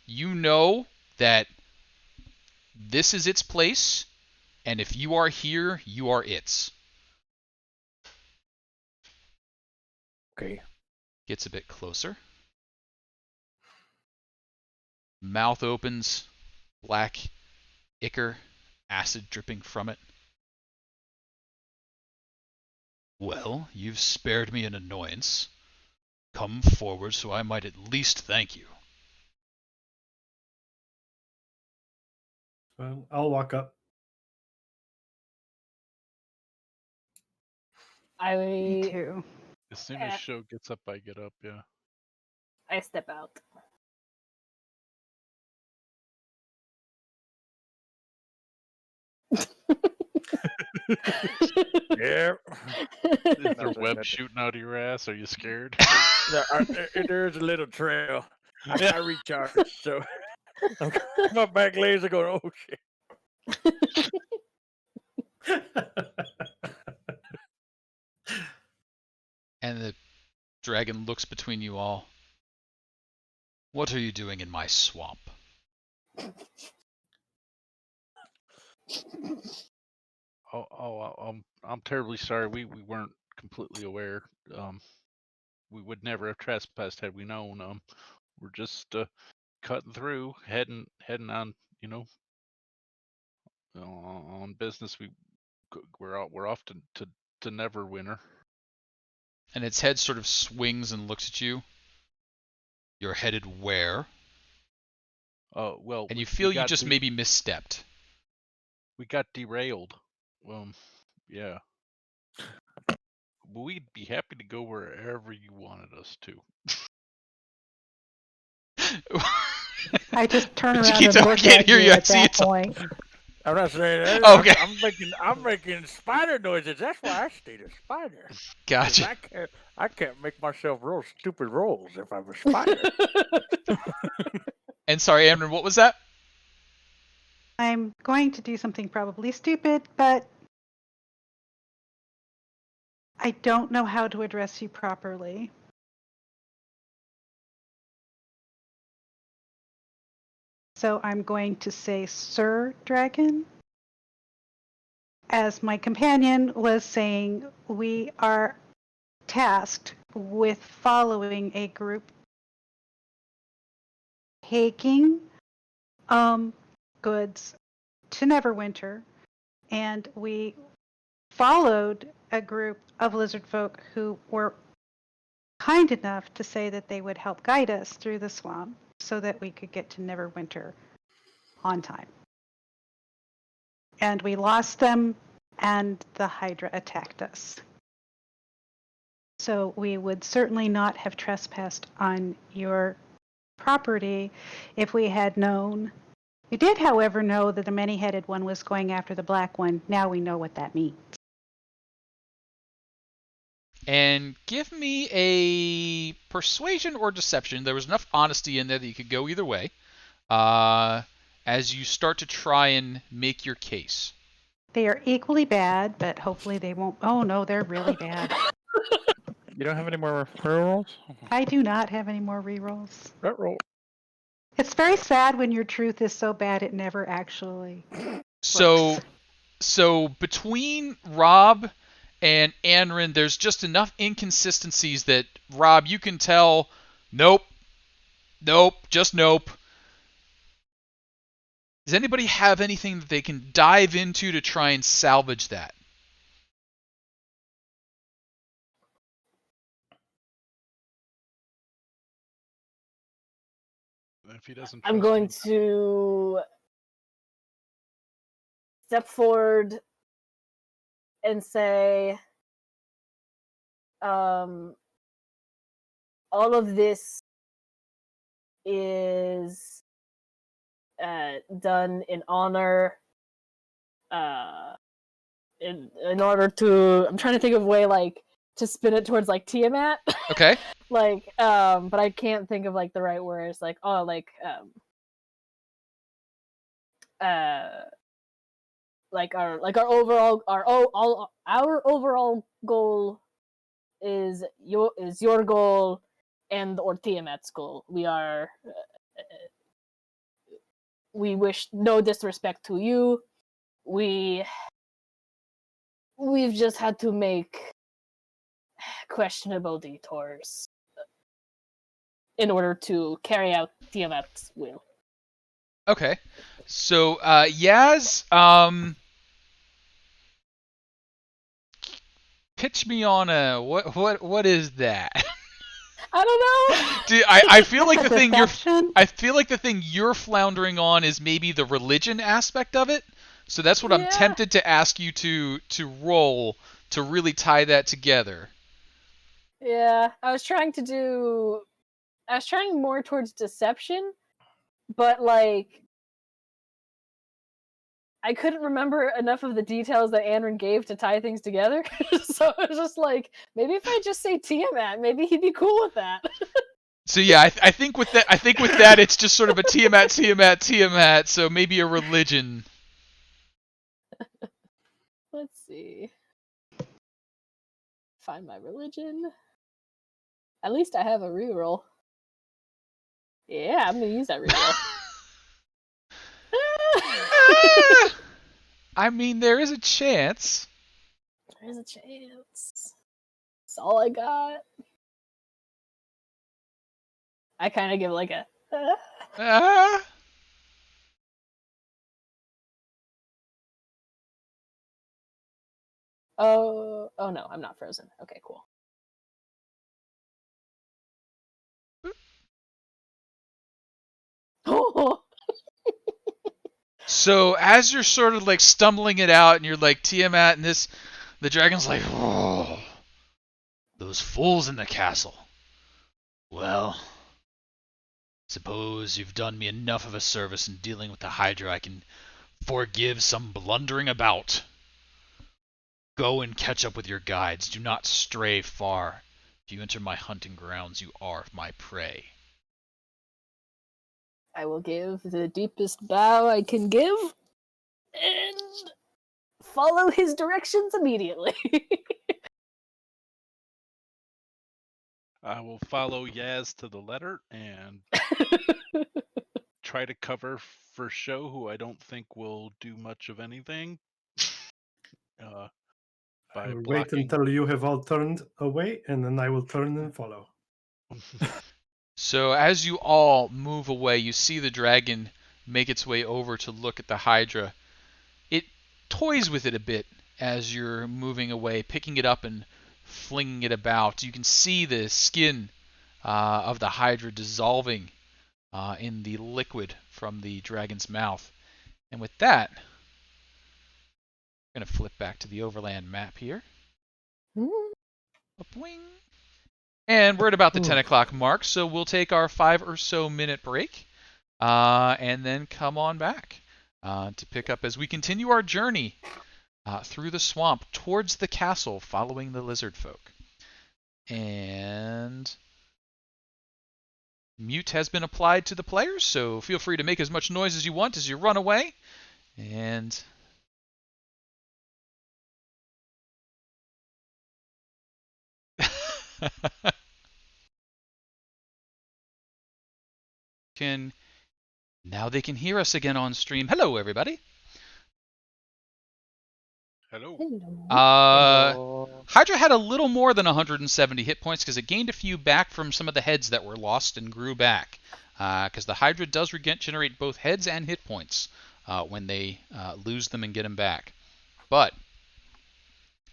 Speaker 1: You know that this is its place, and if you are here, you are its.
Speaker 3: Okay.
Speaker 1: Gets a bit closer. Mouth opens, black ichor, acid dripping from it. Well, you've spared me an annoyance. Come forward so I might at least thank you.
Speaker 7: I'll walk up.
Speaker 4: Me
Speaker 5: I
Speaker 4: too.
Speaker 8: As soon as Show gets up, I get up. Yeah.
Speaker 5: I step out.
Speaker 3: Yep.
Speaker 8: Is there
Speaker 6: Nothing,
Speaker 8: web
Speaker 6: nothing.
Speaker 8: shooting out of your ass? Are you scared?
Speaker 3: There's a little trail. I recharged, so my back legs are going, oh shit.
Speaker 1: And the dragon looks between you all. What are you doing in my swamp?
Speaker 8: I'm terribly sorry. We weren't completely aware. We would never have trespassed had we known. We're just cutting through, heading on. You know, on business. We're off to Neverwinter.
Speaker 1: And its head sort of swings and looks at you. You're headed where?
Speaker 8: Well,
Speaker 1: And
Speaker 8: we
Speaker 1: you feel you
Speaker 8: got
Speaker 1: just maybe misstepped.
Speaker 8: we got derailed. Yeah. But we'd be happy to go wherever you wanted us to.
Speaker 4: I just turn around
Speaker 1: Chiquito,
Speaker 4: and
Speaker 1: I
Speaker 4: look
Speaker 1: can't
Speaker 4: at
Speaker 1: hear
Speaker 4: you
Speaker 1: you. I
Speaker 4: at
Speaker 1: see
Speaker 4: that
Speaker 1: it's on.
Speaker 4: point.
Speaker 3: I'm not saying that.
Speaker 1: Okay.
Speaker 3: I'm making spider noises. That's why I stayed a spider. 'Cause
Speaker 1: Gotcha.
Speaker 3: I can't make myself roll stupid rolls if I'm a spider.
Speaker 1: And sorry, Amron, what was that?
Speaker 4: I'm going to do something probably stupid, but I don't know how to address you properly. So I'm going to say Sir Dragon. As my companion was saying, we are tasked with following a group taking goods to Neverwinter, and we followed a group of lizard folk who were kind enough to say that they would help guide us through the swamp so that we could get to Neverwinter on time. And we lost them, and the Hydra attacked us. So we would certainly not have trespassed on your property if we had known. We did, however, know that the many-headed one was going after the black one. Now we know what that means.
Speaker 1: And give me a persuasion or deception. There was enough honesty in there that you could go either way. As you start to try and make your case.
Speaker 4: They are equally bad, but hopefully they won't. Oh no, they're really bad.
Speaker 6: You don't have any more rerolls?
Speaker 4: I do not have any more rerolls.
Speaker 3: That roll.
Speaker 4: It's very sad when your truth is so bad it never actually
Speaker 1: So,
Speaker 4: works.
Speaker 1: between Rob and Anrin, there's just enough inconsistencies that Rob, you can tell, nope, just nope. Does anybody have anything that they can dive into to try and salvage that?
Speaker 2: if he doesn't
Speaker 5: I'm
Speaker 2: trust
Speaker 5: going
Speaker 2: me.
Speaker 5: to step forward and say, all of this is done in honor, in order to. I'm trying to think of a way like to spin it towards like Tiamat.
Speaker 1: Okay.
Speaker 5: Like, but I can't think of like the right words. Like, oh, like our overall our overall goal is your goal and or Tiamat's goal. We wish no disrespect to you. We've just had to make questionable detours in order to carry out Tiamat's will.
Speaker 1: Okay. So, Yaz, pitch me on a what is that?
Speaker 5: I don't know.
Speaker 1: Dude, I feel like the thing
Speaker 4: Deception?
Speaker 1: I feel like the thing you're floundering on is maybe the religion aspect of it. So that's what I'm
Speaker 5: Yeah.
Speaker 1: tempted to ask you to roll to really tie that together.
Speaker 5: Yeah, I was trying more towards deception, but like I couldn't remember enough of the details that Anrin gave to tie things together. So it was just like, maybe if I just say Tiamat, maybe he'd be cool with that.
Speaker 1: So yeah, I think with that it's just sort of a Tiamat, Tiamat, Tiamat. So maybe a religion.
Speaker 5: Let's see. Find my religion. At least I have a reroll. Yeah, I'm gonna use that reroll.
Speaker 1: I mean, there is a chance.
Speaker 5: There's a chance. That's all I got. I kind of give like a.
Speaker 1: Ah.
Speaker 5: Oh no, I'm not frozen. Okay, cool. Oh,
Speaker 1: So as you're sort of like stumbling it out, and you're like Tiamat, and the dragon's like, oh, those fools in the castle. Well, suppose you've done me enough of a service in dealing with the Hydra, I can forgive some blundering about. Go and catch up with your guides. Do not stray far. If you enter my hunting grounds, you are my prey.
Speaker 5: I will give the deepest bow I can give and follow his directions immediately.
Speaker 2: I will follow Yaz to the letter and try to cover for show, who I don't think will do much of anything.
Speaker 7: I
Speaker 2: By
Speaker 7: will wait
Speaker 2: blocking.
Speaker 7: until you have all turned away, and then I will turn and follow.
Speaker 1: So as you all move away, you see the dragon make its way over to look at the Hydra. It toys with it a bit as you're moving away, picking it up and flinging it about. You can see the skin of the Hydra dissolving in the liquid from the dragon's mouth. And with that, I'm going to flip back to the overland map here. Boing. And we're at about the 10 o'clock mark, so we'll take our 5 or so minute break and then come on back to pick up as we continue our journey through the swamp towards the castle following the lizard folk. And mute has been applied to the players, so feel free to make as much noise as you want as you run away. And now they can hear us again on stream. Hello, everybody.
Speaker 2: Hello.
Speaker 1: Hydra had a little more than 170 hit points because it gained a few back from some of the heads that were lost and grew back. Because the Hydra does regenerate both heads and hit points when they lose them and get them back. But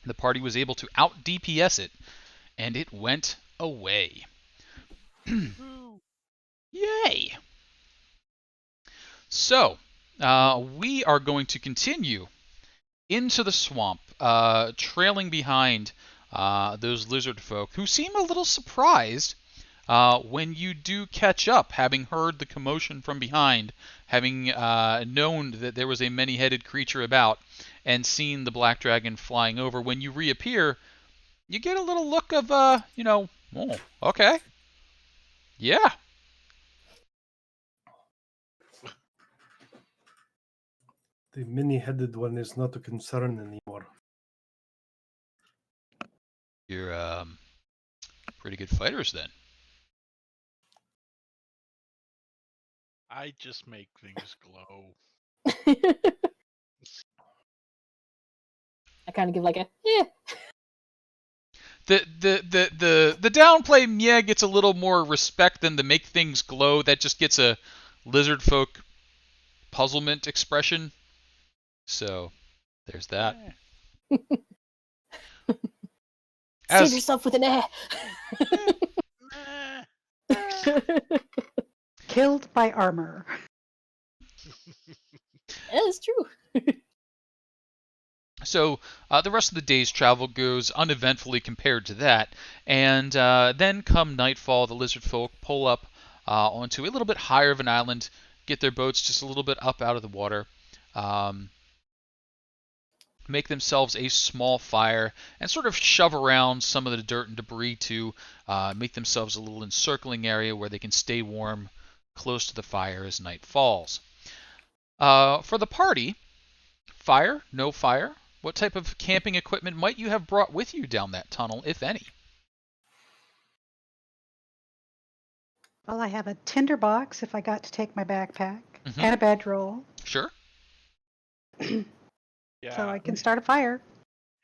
Speaker 1: the party was able to out DPS it, and it went away. Yay! So, we are going to continue into the swamp, trailing behind those lizard folk who seem a little surprised when you do catch up, having heard the commotion from behind, having known that there was a many-headed creature about, and seen the black dragon flying over. When you reappear, you get a little look of, oh, okay. Yeah.
Speaker 7: The many-headed one is not a concern anymore.
Speaker 1: You're pretty good fighters then.
Speaker 2: I just make things glow.
Speaker 5: I kind of give like a yeah.
Speaker 1: The downplay Mia gets a little more respect than the make things glow. That just gets a lizard folk puzzlement expression. So there's that.
Speaker 5: Save yourself with an air.
Speaker 4: Killed by armor.
Speaker 5: That is true.
Speaker 1: So the rest of the day's travel goes uneventfully compared to that, and then come nightfall, the lizard folk pull up onto a little bit higher of an island, get their boats just a little bit up out of the water, make themselves a small fire, and sort of shove around some of the dirt and debris to make themselves a little encircling area where they can stay warm close to the fire as night falls. For the party, fire, no fire? What type of camping equipment might you have brought with you down that tunnel, if any?
Speaker 4: Well, I have a tinder box if I got to take my backpack,
Speaker 1: Mhm.
Speaker 4: and a bedroll,
Speaker 1: Sure.
Speaker 2: Yeah,
Speaker 4: so I can start a fire.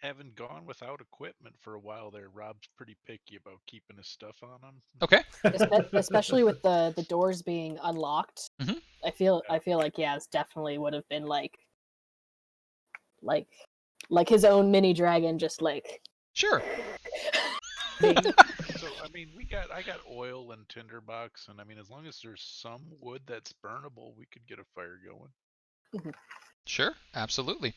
Speaker 2: having gone without equipment for a while there, Rob's pretty picky about keeping his stuff on him.
Speaker 1: Okay.
Speaker 5: Especially with the doors being unlocked.
Speaker 1: Mhm.
Speaker 5: I feel like it definitely would have been like his own mini dragon, just like
Speaker 1: Sure.
Speaker 2: So I mean, I got oil and tinderbox, and I mean, as long as there's some wood that's burnable, we could get a fire going.
Speaker 1: Sure, absolutely.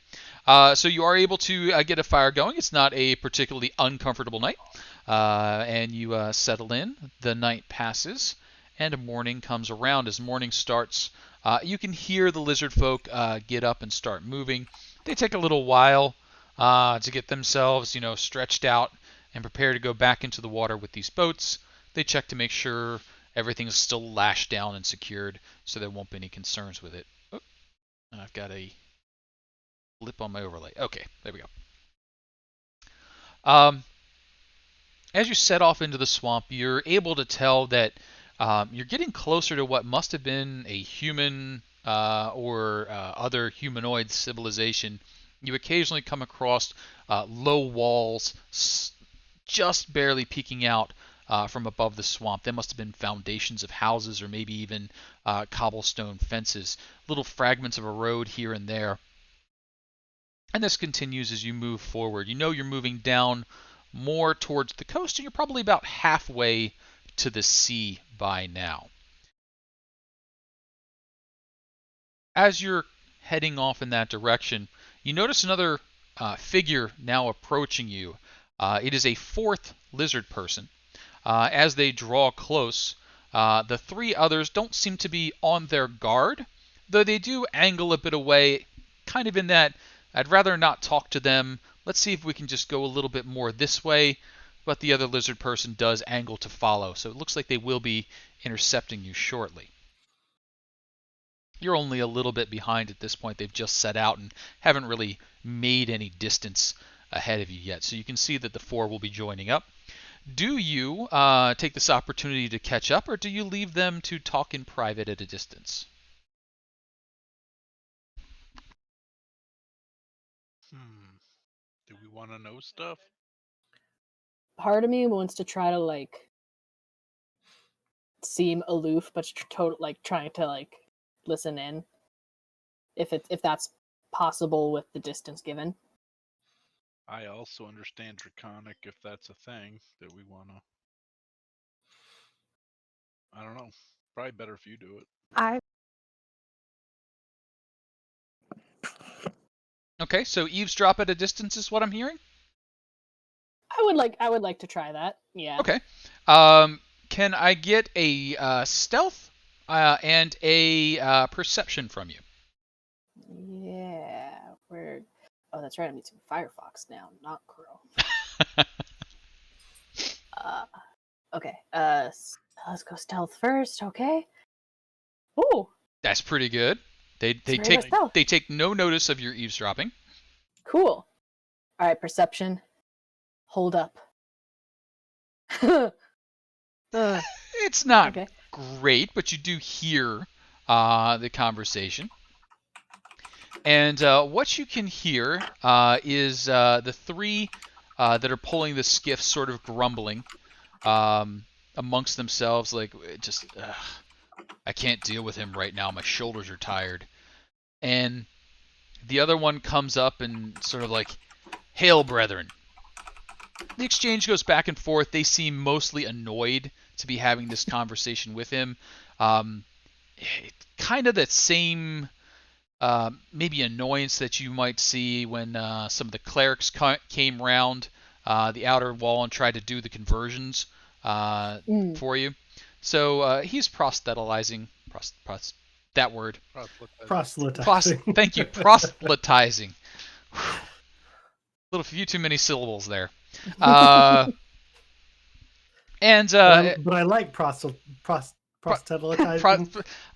Speaker 1: So you are able to get a fire going. It's not a particularly uncomfortable night, and you settle in. The night passes, and morning comes around. As morning starts, you can hear the lizard folk get up and start moving. They take a little while to get themselves, stretched out and prepare to go back into the water with these boats. They check to make sure everything's still lashed down and secured, so there won't be any concerns with it. Oh, I've got a blip on my overlay. Okay, there we go. As you set off into the swamp, you're able to tell that you're getting closer to what must have been a human or other humanoid civilization. You occasionally come across low walls just barely peeking out from above the swamp. They must have been foundations of houses or maybe even cobblestone fences, little fragments of a road here and there. And this continues as you move forward. You know you're moving down more towards the coast, and you're probably about halfway to the sea by now. As you're heading off in that direction, you notice another figure now approaching you. It is a fourth lizard person. As they draw close, the three others don't seem to be on their guard, though they do angle a bit away, kind of in that I'd rather not talk to them. Let's see if we can just go a little bit more this way. But the other lizard person does angle to follow, so it looks like they will be intercepting you shortly. You're only a little bit behind at this point. They've just set out and haven't really made any distance ahead of you yet. So you can see that the four will be joining up. Do you take this opportunity to catch up, or do you leave them to talk in private at a distance?
Speaker 2: Do we want to know stuff?
Speaker 5: part of me wants to try to seem aloof, but trying to listen in, if that's possible with the distance given.
Speaker 2: I also understand Draconic if that's a thing that we want to. I don't know. Probably better if you do it.
Speaker 4: I
Speaker 1: Okay, so eavesdrop at a distance is what I'm hearing.
Speaker 5: I would like to try that. Yeah.
Speaker 1: Okay. Can I get a stealth and a perception from you?
Speaker 5: Yeah. We're. Oh, that's right. I'm using Firefox now, not Chrome. Okay. Let's go stealth first. Okay. Ooh.
Speaker 1: That's pretty good. They
Speaker 5: It's very good stealth.
Speaker 1: they take no notice of your eavesdropping.
Speaker 5: Cool. All right. Perception. Hold up.
Speaker 1: It's not
Speaker 5: Okay.
Speaker 1: great, but you do hear the conversation. And what you can hear is the three that are pulling the skiff sort of grumbling amongst themselves, like, just, I can't deal with him right now. My shoulders are tired. And the other one comes up and sort of like, hail, brethren. The exchange goes back and forth. They seem mostly annoyed to be having this conversation with him. Kind of that same maybe annoyance that you might see when some of the clerics came round the outer wall and tried to do the conversions for you. So he's proselytizing. That word.
Speaker 7: Proselytizing.
Speaker 1: Thank you. Proselytizing. Few too many syllables there. And
Speaker 7: but I like proselytizing.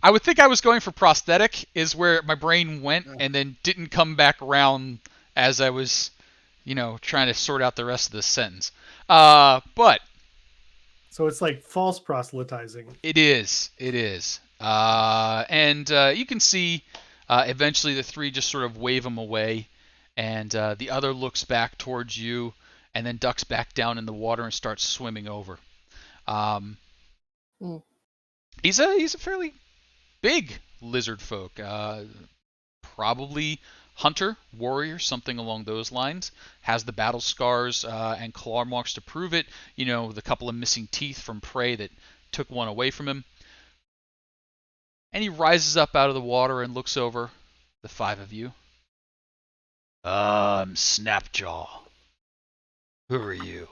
Speaker 1: I would think I was going for prosthetic is where my brain went and then didn't come back around as I was, trying to sort out the rest of the sentence. But
Speaker 7: so it's like false proselytizing.
Speaker 1: It is. And you can see eventually the three just sort of wave him away, and the other looks back towards you and then ducks back down in the water and starts swimming over. He's a fairly big lizard folk, probably hunter, warrior, something along those lines. Has the battle scars and claw marks to prove it. The couple of missing teeth from prey that took one away from him. And he rises up out of the water and looks over the five of you. I'm Snapjaw. Who are you?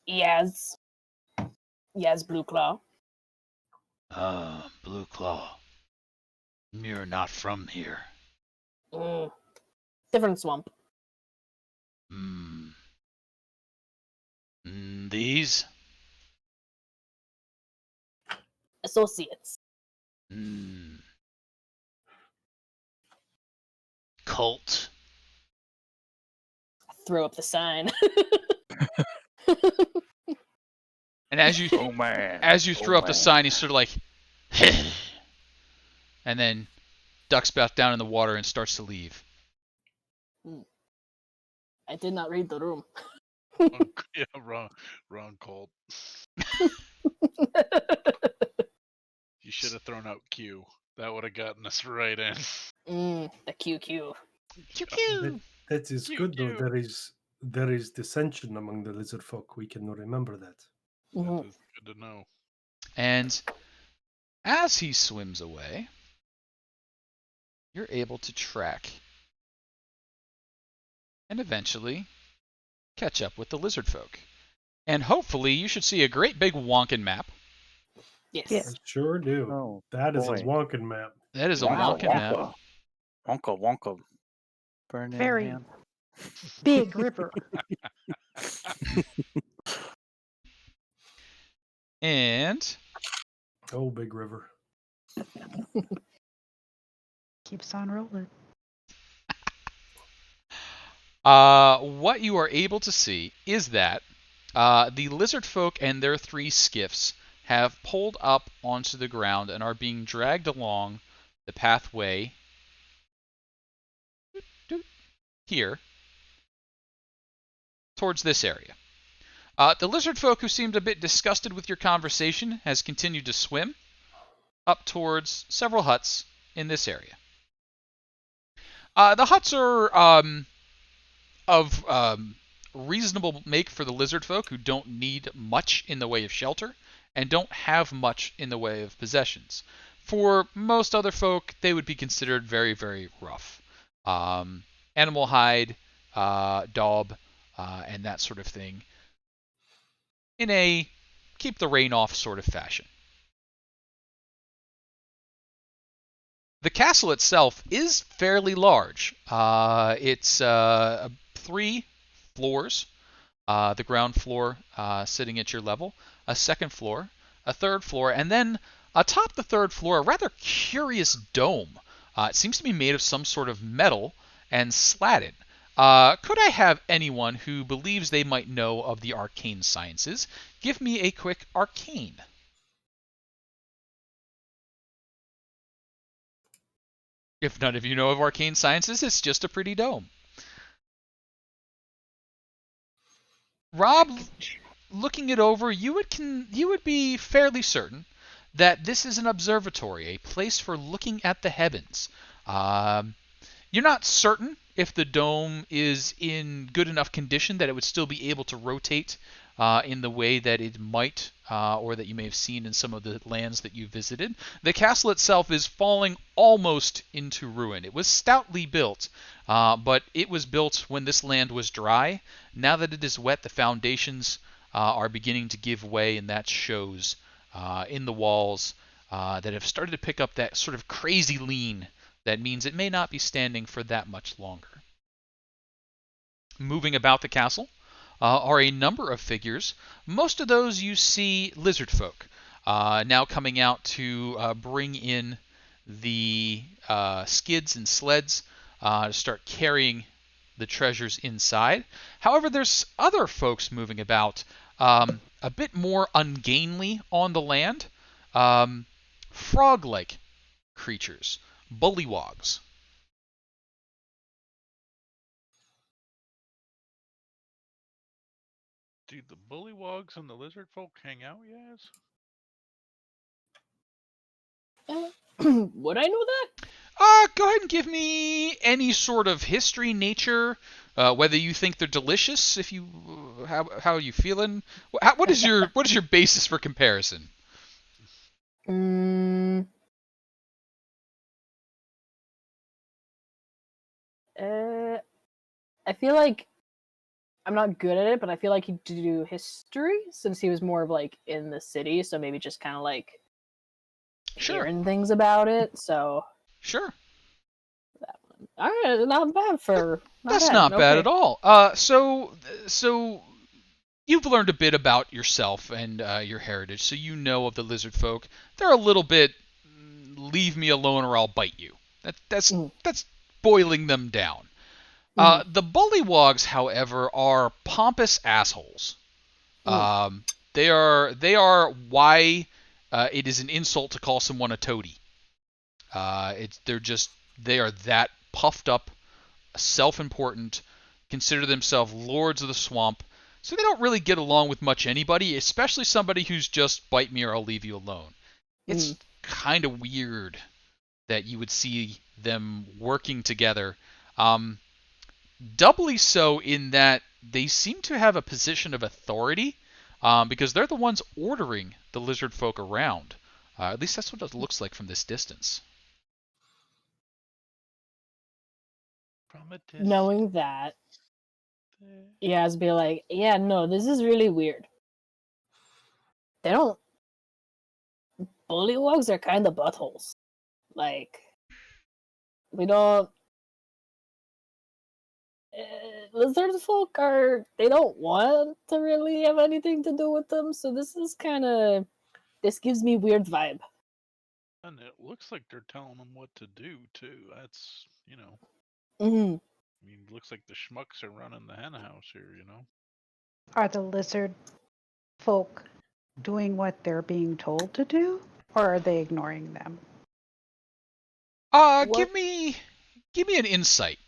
Speaker 5: Yes, Blue Claw.
Speaker 1: Blue Claw. You're not from here.
Speaker 5: Different swamp.
Speaker 1: These?
Speaker 5: Associates.
Speaker 1: Cult?
Speaker 5: Throw up the sign.
Speaker 1: And as you throw up the sign, he's sort of like, and then ducks back down in the water and starts to leave.
Speaker 5: I did not read the room.
Speaker 8: Yeah, wrong cult. You should have thrown out Q. That would have gotten us right in.
Speaker 5: The QQ.
Speaker 1: QQ.
Speaker 7: That is good though. There is dissension among the lizard folk. We can remember that.
Speaker 8: That is good to know.
Speaker 1: And as he swims away, you're able to track and eventually catch up with the lizard folk. And hopefully you should see a great big wonkin map.
Speaker 5: Yes.
Speaker 7: I sure do.
Speaker 6: Oh,
Speaker 7: that is
Speaker 6: boy.
Speaker 7: a wonkin map.
Speaker 1: That is a wonkin map.
Speaker 6: Wonka. Burn
Speaker 4: Very
Speaker 6: hand.
Speaker 4: big river.
Speaker 1: And
Speaker 7: Oh, big river.
Speaker 4: Keeps on rolling.
Speaker 1: what you are able to see is that the lizard folk and their three skiffs have pulled up onto the ground and are being dragged along the pathway here towards this area. The lizard folk, who seemed a bit disgusted with your conversation, has continued to swim up towards several huts in this area. The huts are of reasonable make for the lizard folk, who don't need much in the way of shelter and don't have much in the way of possessions. For most other folk, they would be considered very, very rough. Animal hide, daub, and that sort of thing, in a keep the rain off sort of fashion. The castle itself is fairly large. It's 3 floors. The ground floor sitting at your level, a second floor, a third floor, and then atop the third floor, a rather curious dome. It seems to be made of some sort of metal and slatted. Could I have anyone who believes they might know of the arcane sciences give me a quick arcane? If none of you know of arcane sciences, it's just a pretty dome. Rob, looking it over, you would be fairly certain that this is an observatory, a place for looking at the heavens. You're not certain if the dome is in good enough condition that it would still be able to rotate in the way that it might, or that you may have seen in some of the lands that you visited. The castle itself is falling almost into ruin. It was stoutly built, but it was built when this land was dry. Now that it is wet, the foundations are beginning to give way, and that shows in the walls that have started to pick up that sort of crazy lean. That means it may not be standing for that much longer. Moving about the castle are a number of figures. Most of those you see lizard folk, now coming out to bring in the skids and sleds to start carrying the treasures inside. However, there's other folks moving about, a bit more ungainly on the land, frog-like creatures, bullywogs.
Speaker 2: Do the bullywogs and the lizard folk hang out, Yaz?
Speaker 5: Would I know that?
Speaker 1: Go ahead and give me any sort of history, nature, whether you think they're delicious. If you, how are you feeling? What is your basis for comparison?
Speaker 5: I feel like I'm not good at it, but I feel like he'd do history since he was more of like in the city, so maybe just kind of like hearing things about it. So
Speaker 1: sure,
Speaker 5: that one. All right, not bad for.
Speaker 1: That's not bad at all. So you've learned a bit about yourself and your heritage, so you know of the lizard folk. They're a little bit, leave me alone or I'll bite you. That's boiling them down. The bullywogs, however, are pompous assholes. They are why it is an insult to call someone a toady. They are that puffed up, self-important, consider themselves lords of the swamp, so they don't really get along with much anybody, especially somebody who's just bite me or I'll leave you alone. It's kind of weird that you would see them working together. Doubly so in that they seem to have a position of authority, because they're the ones ordering the lizard folk around. At least that's what it looks like from this distance.
Speaker 2: From a distance.
Speaker 5: Knowing that, Yaz be like, yeah, no, this is really weird. They don't. Bullywogs are kind of buttholes. Like, we don't. Lizard folk they don't want to really have anything to do with them, so this gives me weird vibe.
Speaker 2: And it looks like they're telling them what to do too. That's
Speaker 5: Mm-hmm.
Speaker 2: I mean, it looks like the schmucks are running the hen house here.
Speaker 4: Are the lizard folk doing what they're being told to do, or are they ignoring them?
Speaker 1: Give me an insight.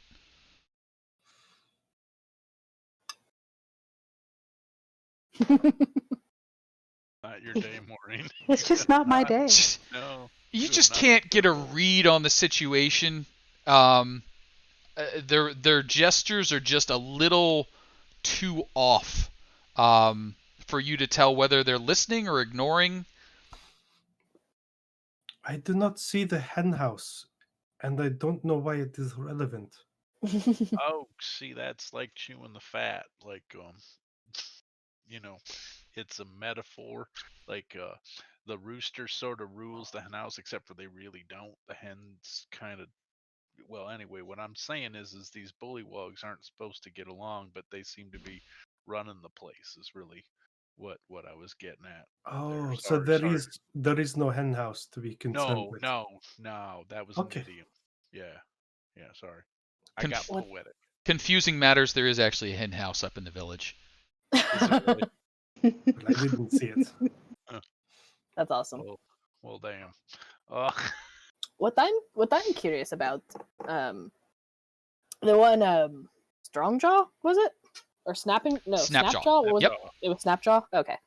Speaker 2: Not your day, Maureen.
Speaker 4: It's just not my day.
Speaker 2: No.
Speaker 1: You just can't get a read on the situation. Their gestures are just a little too off for you to tell whether they're listening or ignoring.
Speaker 7: I do not see the hen house, and I don't know why it is relevant.
Speaker 8: Oh, see, that's like chewing the fat. Like, you know, it's a metaphor. Like, the rooster sort of rules the hen house, except for they really don't. The hens kind of. Well, anyway, what I'm saying is these bullywogs aren't supposed to get along, but they seem to be running the place. Is really what I was getting at there.
Speaker 7: Oh, so
Speaker 8: Sorry, sorry.
Speaker 7: there is no hen house to be concerned
Speaker 8: No,
Speaker 7: with.
Speaker 8: no, that was an
Speaker 7: Okay.
Speaker 8: idiom. Yeah, yeah. Sorry, I got
Speaker 1: Conf-
Speaker 5: What?
Speaker 8: poetic.
Speaker 1: Confusing matters. There is actually a hen house up in the village.
Speaker 8: Is it really?
Speaker 7: Well, I didn't see it.
Speaker 5: That's awesome.
Speaker 8: Well, damn. Uh,
Speaker 5: What I'm curious about, the one Strongjaw, was it? Or snapping? No,
Speaker 1: Snapjaw.
Speaker 5: Snapjaw. What was
Speaker 1: Yep.
Speaker 5: it? It was Snapjaw. Okay.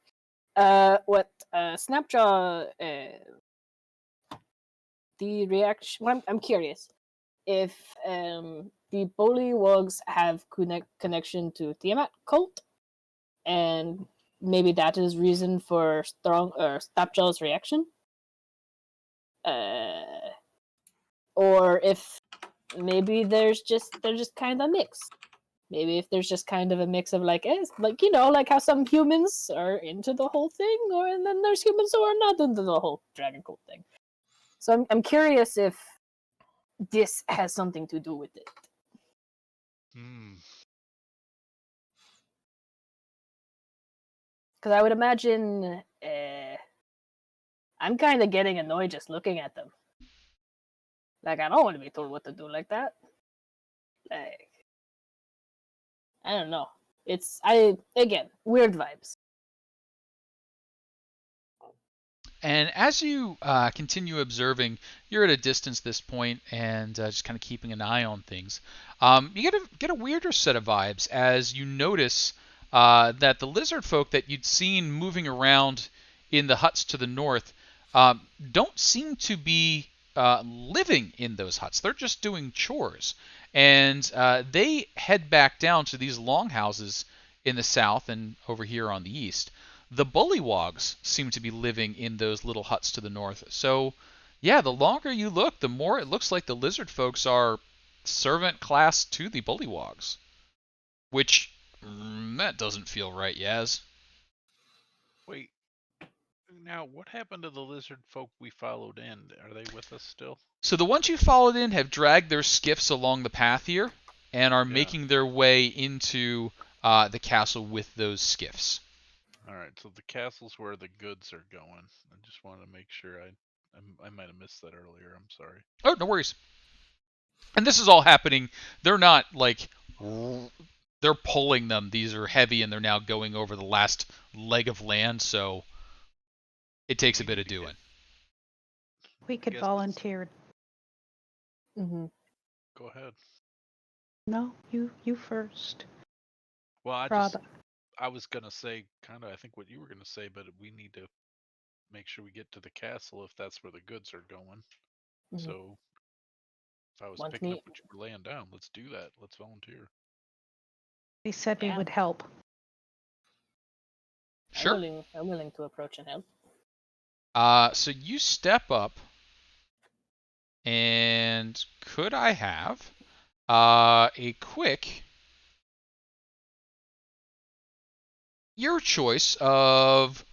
Speaker 5: What Snapjaw? The reaction. Well, I'm curious if the Bullywugs have connection to Tiamat cult, and maybe that is reason for Snapjaw's reaction. Or if maybe they're just kind of mixed. Maybe if there's just kind of a mix of like, like like how some humans are into the whole thing, and then there's humans who are not into the whole dragon cult thing. So I'm curious if this has something to do with it. Because I would imagine I'm kind of getting annoyed just looking at them. Like, I don't want to be told what to do like that. Like, I don't know. It's again, weird vibes.
Speaker 1: And as you continue observing, you're at a distance this point and just kind of keeping an eye on things. You get a weirder set of vibes as you notice that the lizard folk that you'd seen moving around in the huts to the north don't seem to be living in those huts. They're just doing chores. And they head back down to these longhouses in the south and over here on the east. The bullywogs seem to be living in those little huts to the north. So, yeah, the longer you look, the more it looks like the lizard folks are servant class to the bullywogs. Which, that doesn't feel right, Yaz.
Speaker 8: wait. Now, what happened to the lizard folk we followed in? Are they with us still?
Speaker 1: So the ones you followed in have dragged their skiffs along the path here and are making their way into the castle with those skiffs.
Speaker 8: All right, so the castle's where the goods are going. I just want to make sure I might have missed that earlier. I'm sorry.
Speaker 1: Oh, no worries. And this is all happening. They're not like they're pulling them. These are heavy and they're now going over the last leg of land, so it takes a bit of doing.
Speaker 4: We could
Speaker 8: Yes.
Speaker 4: volunteer.
Speaker 5: Mm-hmm.
Speaker 8: Go ahead.
Speaker 4: No, you first.
Speaker 8: Well,
Speaker 4: Rob.
Speaker 8: I was gonna say kind of I think what you were gonna say, but we need to make sure we get to the castle if that's where the goods are going.
Speaker 5: Mhm.
Speaker 8: So if I was
Speaker 5: Want
Speaker 8: picking
Speaker 5: me-
Speaker 8: up what you were laying down, let's do that. Let's volunteer.
Speaker 4: We said we
Speaker 5: Yeah.
Speaker 4: would help.
Speaker 1: Sure.
Speaker 5: I'm willing to approach and help.
Speaker 1: So you step up, and could I have a quick your choice of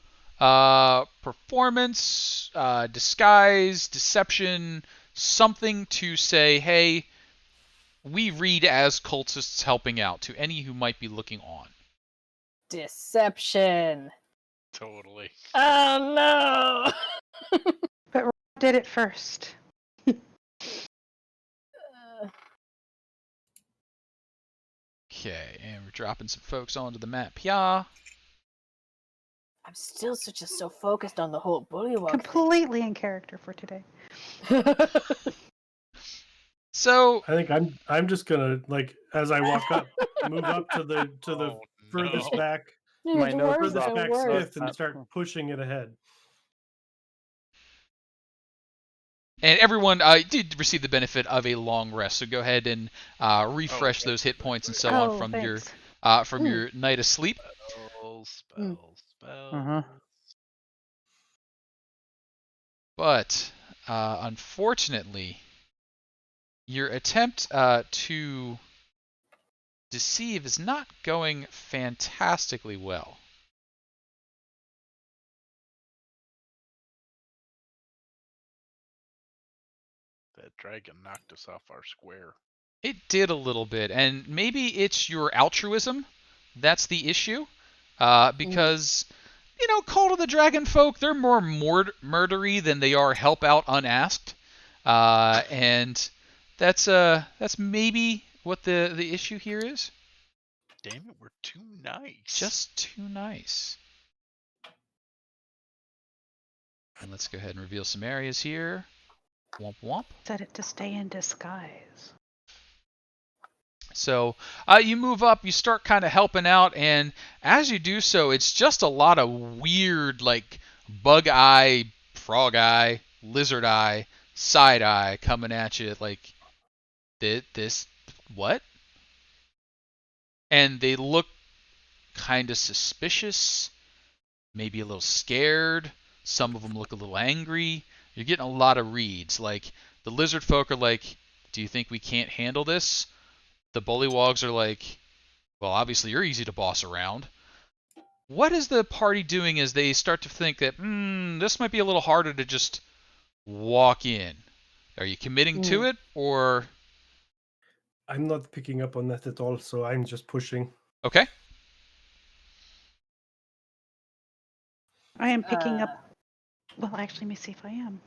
Speaker 1: performance, disguise, deception, something to say, hey, we read as cultists helping out to any who might be looking on.
Speaker 5: Deception.
Speaker 8: Totally.
Speaker 5: Oh no.
Speaker 4: But Rob did it first.
Speaker 1: Okay, and we're dropping some folks onto the map. Yeah.
Speaker 5: I'm still so focused on the whole bullywug
Speaker 4: Completely in character for today.
Speaker 5: thing.
Speaker 1: So
Speaker 7: I think I'm just gonna, like, as I walk up, move up to the
Speaker 8: Oh,
Speaker 7: furthest
Speaker 8: no.
Speaker 7: back
Speaker 6: My notes
Speaker 7: furthest
Speaker 6: off
Speaker 7: back
Speaker 6: the
Speaker 7: skiff and
Speaker 6: map.
Speaker 7: start pushing it ahead.
Speaker 1: and everyone did receive the benefit of a long rest, so go ahead and refresh
Speaker 8: Okay.
Speaker 1: those hit points and so
Speaker 7: Oh,
Speaker 1: on from your
Speaker 4: thanks.
Speaker 1: your night of sleep.
Speaker 8: Spells.
Speaker 6: Uh-huh.
Speaker 1: But unfortunately, your attempt to deceive is not going fantastically well.
Speaker 2: That dragon knocked us off our square.
Speaker 1: It did a little bit, and maybe it's your altruism that's the issue, because Call of the Dragon folk, they're more murdery than they are help out unasked, and that's maybe what the issue here is.
Speaker 2: Damn it, we're too nice.
Speaker 1: Just too nice. And let's go ahead and reveal some areas here. Womp womp.
Speaker 4: Set it to stay in disguise.
Speaker 1: So you move up, you start kind of helping out, and as you do so, it's just a lot of weird, like, bug eye, frog eye, lizard eye, side eye coming at you, like, this, what? And they look kind of suspicious, maybe a little scared. Some of them look a little angry. You're getting a lot of reads. Like, the lizard folk are like, do you think we can't handle this? The bullywogs are like, well, obviously you're easy to boss around. What is the party doing as they start to think that, this might be a little harder to just walk in? Are you committing to it, or?
Speaker 7: I'm not picking up on that at all, so I'm just pushing.
Speaker 1: Okay.
Speaker 4: I am picking up. Well, actually, let me see if I am.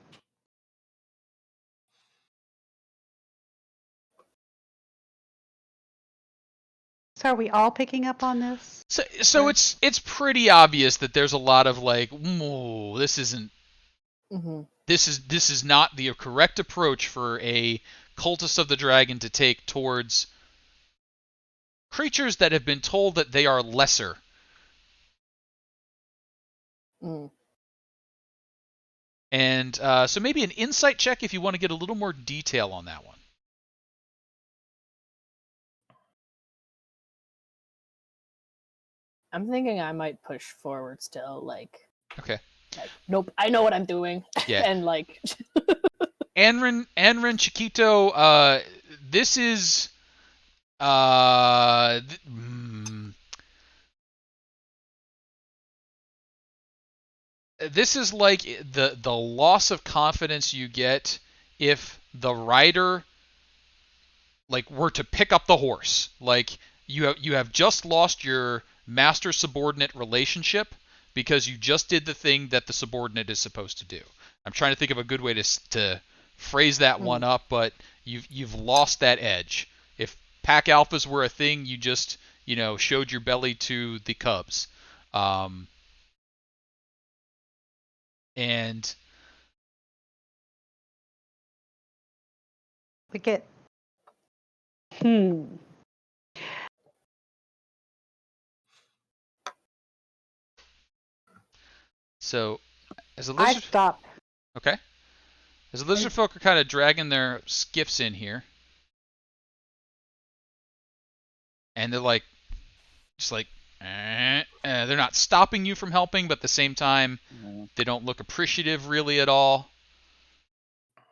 Speaker 4: So are we all picking up on this?
Speaker 1: So it's pretty obvious that there's a lot of like, this isn't.
Speaker 5: Mm-hmm.
Speaker 1: This is not the correct approach for a cultist of the dragon to take towards creatures that have been told that they are lesser.
Speaker 5: Mm.
Speaker 1: And so maybe an insight check if you want to get a little more detail on that one.
Speaker 5: I'm thinking I might push forward still, like.
Speaker 1: Okay.
Speaker 5: Like, nope, I know what I'm doing.
Speaker 1: Yeah.
Speaker 5: And like.
Speaker 1: Anrin Chiquito, this is this is like the loss of confidence you get if the rider like were to pick up the horse. Like you have just lost your master subordinate relationship because you just did the thing that the subordinate is supposed to do. I'm trying to think of a good way to phrase that one up, but you've lost that edge. If pack alphas were a thing, you just showed your belly to the cubs, and
Speaker 4: We get.
Speaker 1: So as a
Speaker 4: I
Speaker 1: lizard,
Speaker 4: stop.
Speaker 1: okay, as a lizard folk are kind of dragging their skiffs in here, and they're like, just like, they're not stopping you from helping, but at the same time, they don't look appreciative really at all.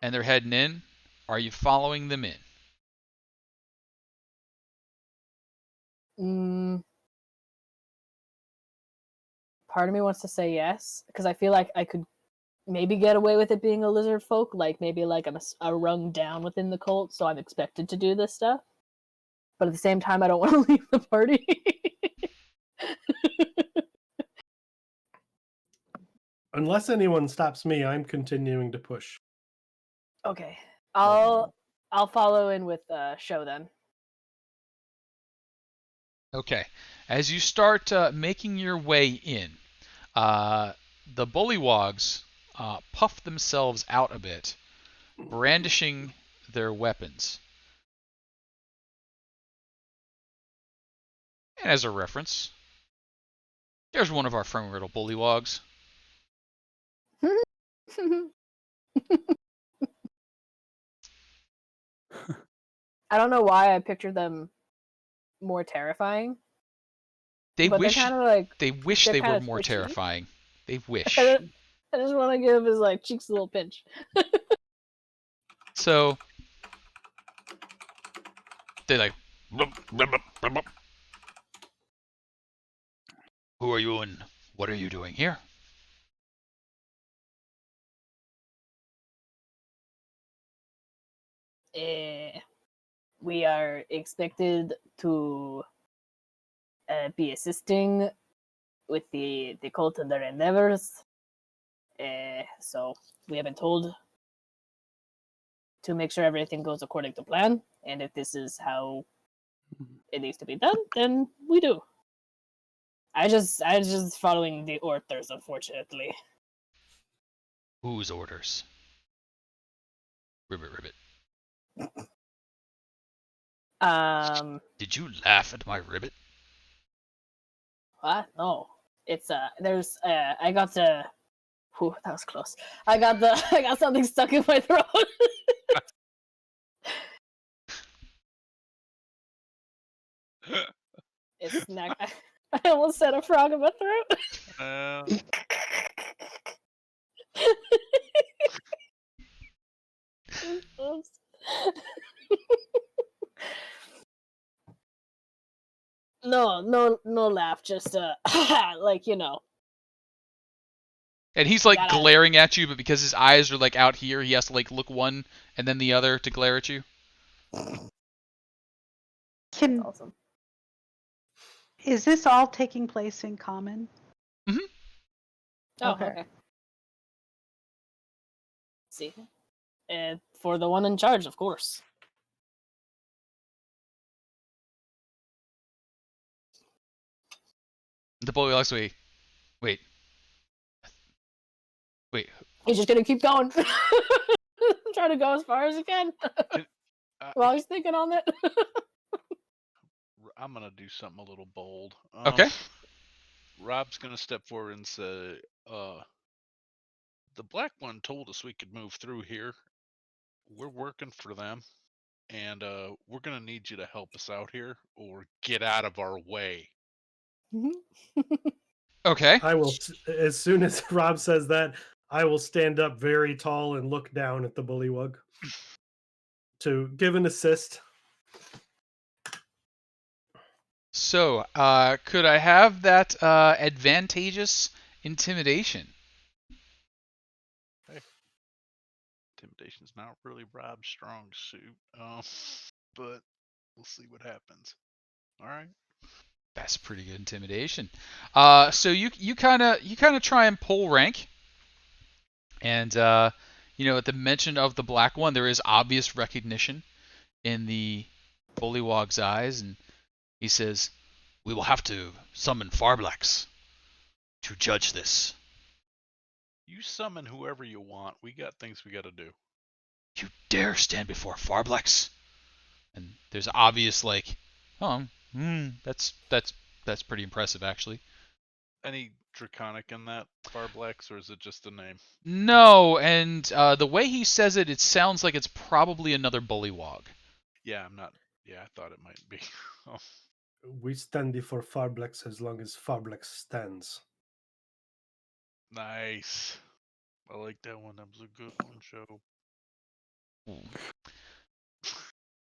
Speaker 1: And they're heading in. Are you following them in?
Speaker 5: Part of me wants to say yes, because I feel like I could maybe get away with it being a lizard folk. Like maybe like I'm a rung down within the cult, so I'm expected to do this stuff. But at the same time, I don't want to leave the party.
Speaker 7: Unless anyone stops me, I'm continuing to push.
Speaker 5: Okay, I'll follow in with show then.
Speaker 1: Okay. As you start making your way in, the bullywogs puff themselves out a bit, brandishing their weapons. And as a reference, there's one of our friend riddle bullywogs.
Speaker 5: I don't know why I pictured them more terrifying.
Speaker 1: They
Speaker 5: but
Speaker 1: wish
Speaker 5: they're kind of like
Speaker 1: they wish
Speaker 5: they're
Speaker 1: they were
Speaker 5: kinda
Speaker 1: more
Speaker 5: twitchy.
Speaker 1: terrifying. They wish.
Speaker 5: I just want to give his like cheeks a little pinch.
Speaker 1: So they like, who are you and what are you doing here?
Speaker 5: We are expected to be assisting with the cult and their endeavors. So we have been told to make sure everything goes according to plan, and if this is how it needs to be done, then we do. I just following the orders, unfortunately.
Speaker 1: Whose orders? Ribbit, ribbit.
Speaker 5: Did
Speaker 1: you laugh at my ribbit?
Speaker 5: What? No. It's there's I got the whew, that was close. I got something stuck in my throat. It's snack. I almost said a frog in my throat. Oops. No laugh, just like, you know.
Speaker 1: And he's like glaring at you, but because his eyes are like out here, he has to like look one and then the other to glare at you.
Speaker 5: Awesome.
Speaker 4: Is this all taking place in common?
Speaker 1: Mm-hmm.
Speaker 5: Oh, okay. See, for the one in charge, of course.
Speaker 1: The bully walks away. Wait.
Speaker 5: He's just gonna keep going. Try to go as far as he can. While he's thinking on it.
Speaker 8: I'm gonna do something a little bold.
Speaker 1: Okay.
Speaker 8: Rob's gonna step forward and say, the black one told us we could move through here. We're working for them, and we're gonna need you to help us out here or get out of our way.
Speaker 1: Okay.
Speaker 7: I will, as soon as Rob says that, I will stand up very tall and look down at the bullywug to give an assist.
Speaker 1: So, could I have that advantageous intimidation?
Speaker 8: Hey, intimidation's not really Rob's strong suit, but we'll see what happens. All right.
Speaker 1: That's pretty good intimidation. So you kind of try and pull rank, and at the mention of the black one, there is obvious recognition in the bullywog's eyes, and he says, "We will have to summon Farblax to judge this."
Speaker 8: You summon whoever you want. We got things we got to do.
Speaker 1: You dare stand before Farblax? And there's obvious like, oh, that's pretty impressive actually.
Speaker 8: Any draconic in that, Farblax, or is it just a name?
Speaker 1: No, and the way he says it, it sounds like it's probably another bullywog.
Speaker 8: Yeah, I'm not. Yeah, I thought it might be.
Speaker 7: We stand before Farblax as long as Farblax stands.
Speaker 8: Nice. I like that one. That was a good one, Joe.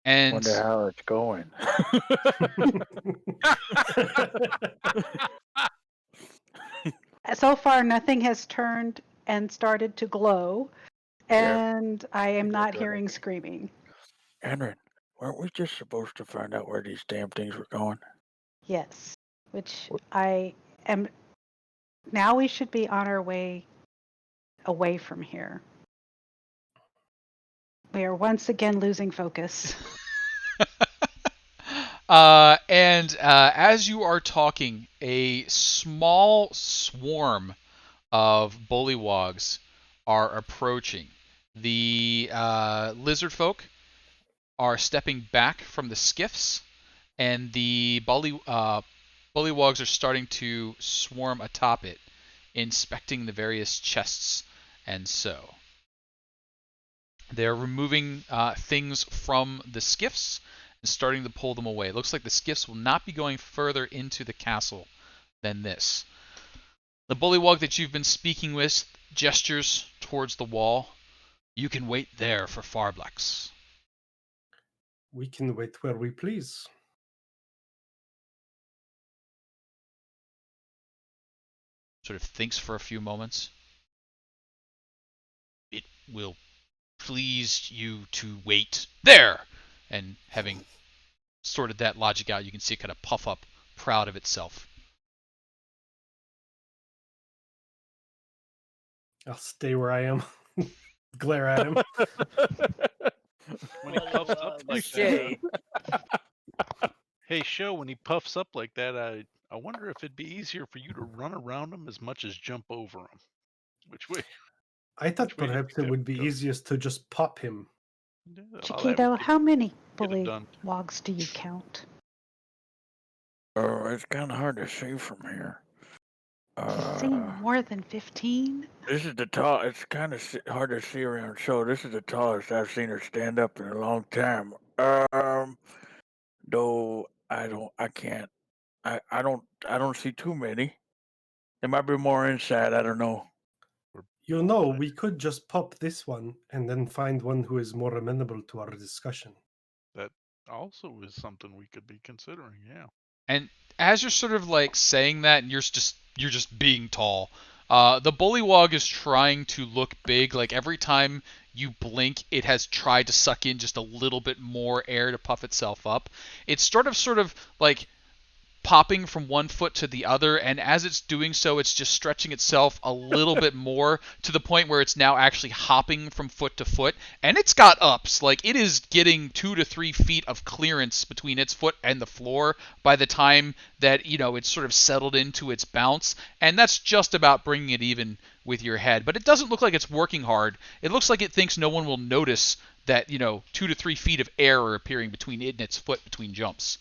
Speaker 3: And wonder how it's going.
Speaker 4: So far, nothing has turned and started to glow, and I am not hearing screaming.
Speaker 3: Enrin, weren't we just supposed to find out where these damn things were going?
Speaker 4: Yes, which I am. Now we should be on our way away from here. We are once again losing focus.
Speaker 1: As you are talking, a small swarm of bullywogs are approaching. The lizard folk are stepping back from the skiffs, and the bullywogs are starting to swarm atop it, inspecting the various chests and so. They're removing things from the skiffs and starting to pull them away. It looks like the skiffs will not be going further into the castle than this. The bullywog that you've been speaking with gestures towards the wall. You can wait there for Farblex.
Speaker 7: We can wait where we please.
Speaker 1: Sort of thinks for a few moments. It will please you to wait there. And having sorted that logic out, you can see it kind of puff up, proud of itself.
Speaker 7: I'll stay where I am. Glare at him.
Speaker 8: When he puffs up like
Speaker 3: Touche.
Speaker 8: that, hey, Show, when he puffs up like that, I wonder if it'd be easier for you to run around him as much as jump over him. Which way?
Speaker 7: I thought
Speaker 8: Which way do you
Speaker 7: perhaps
Speaker 8: think
Speaker 7: it
Speaker 8: that
Speaker 7: would be
Speaker 8: would go?
Speaker 7: easiest to just pop him.
Speaker 8: Yeah, well, that would
Speaker 4: Chiquito,
Speaker 8: get-
Speaker 4: how many
Speaker 8: get it done.
Speaker 4: bullywogs do you count?
Speaker 3: Oh, it's kind of hard to see from here.
Speaker 4: I've seen more than 15.
Speaker 3: This is the tall. It's kind of hard to see around. So this is the tallest I've seen her stand up in a long time. Though I can't. I don't see too many. There might be more inside. I don't know.
Speaker 7: You know, we could just pop this one and then find one who is more amenable to our discussion.
Speaker 8: That also is something we could be considering. Yeah.
Speaker 1: And as you're sort of like saying that, and you're just being tall. The bullywog is trying to look big. Like every time you blink, it has tried to suck in just a little bit more air to puff itself up. It's sort of like popping from one foot to the other, and as it's doing so, it's just stretching itself a little bit more to the point where it's now actually hopping from foot to foot, and it's got ups. Like, it is getting 2 to 3 feet of clearance between its foot and the floor by the time that, it's sort of settled into its bounce, and that's just about bringing it even with your head. But it doesn't look like it's working hard. It looks like it thinks no one will notice that, 2 to 3 feet of air are appearing between it and its foot between jumps.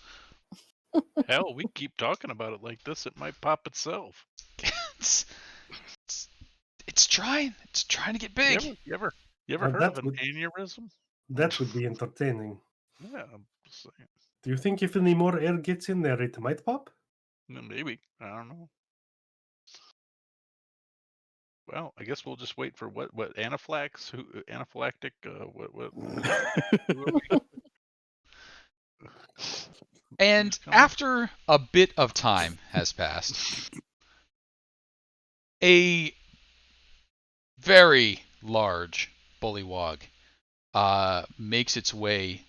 Speaker 8: Hell, we keep talking about it like this, it might pop itself.
Speaker 1: It's trying. It's trying to get big.
Speaker 8: You ever heard of an aneurysm?
Speaker 7: That would be entertaining.
Speaker 8: Yeah, I'm just saying.
Speaker 7: Do you think if any more air gets in there, it might pop?
Speaker 8: Maybe. I don't know. Well, I guess we'll just wait for what anaphylactic what who are we?
Speaker 1: And after a bit of time has passed, a very large bullywog makes its way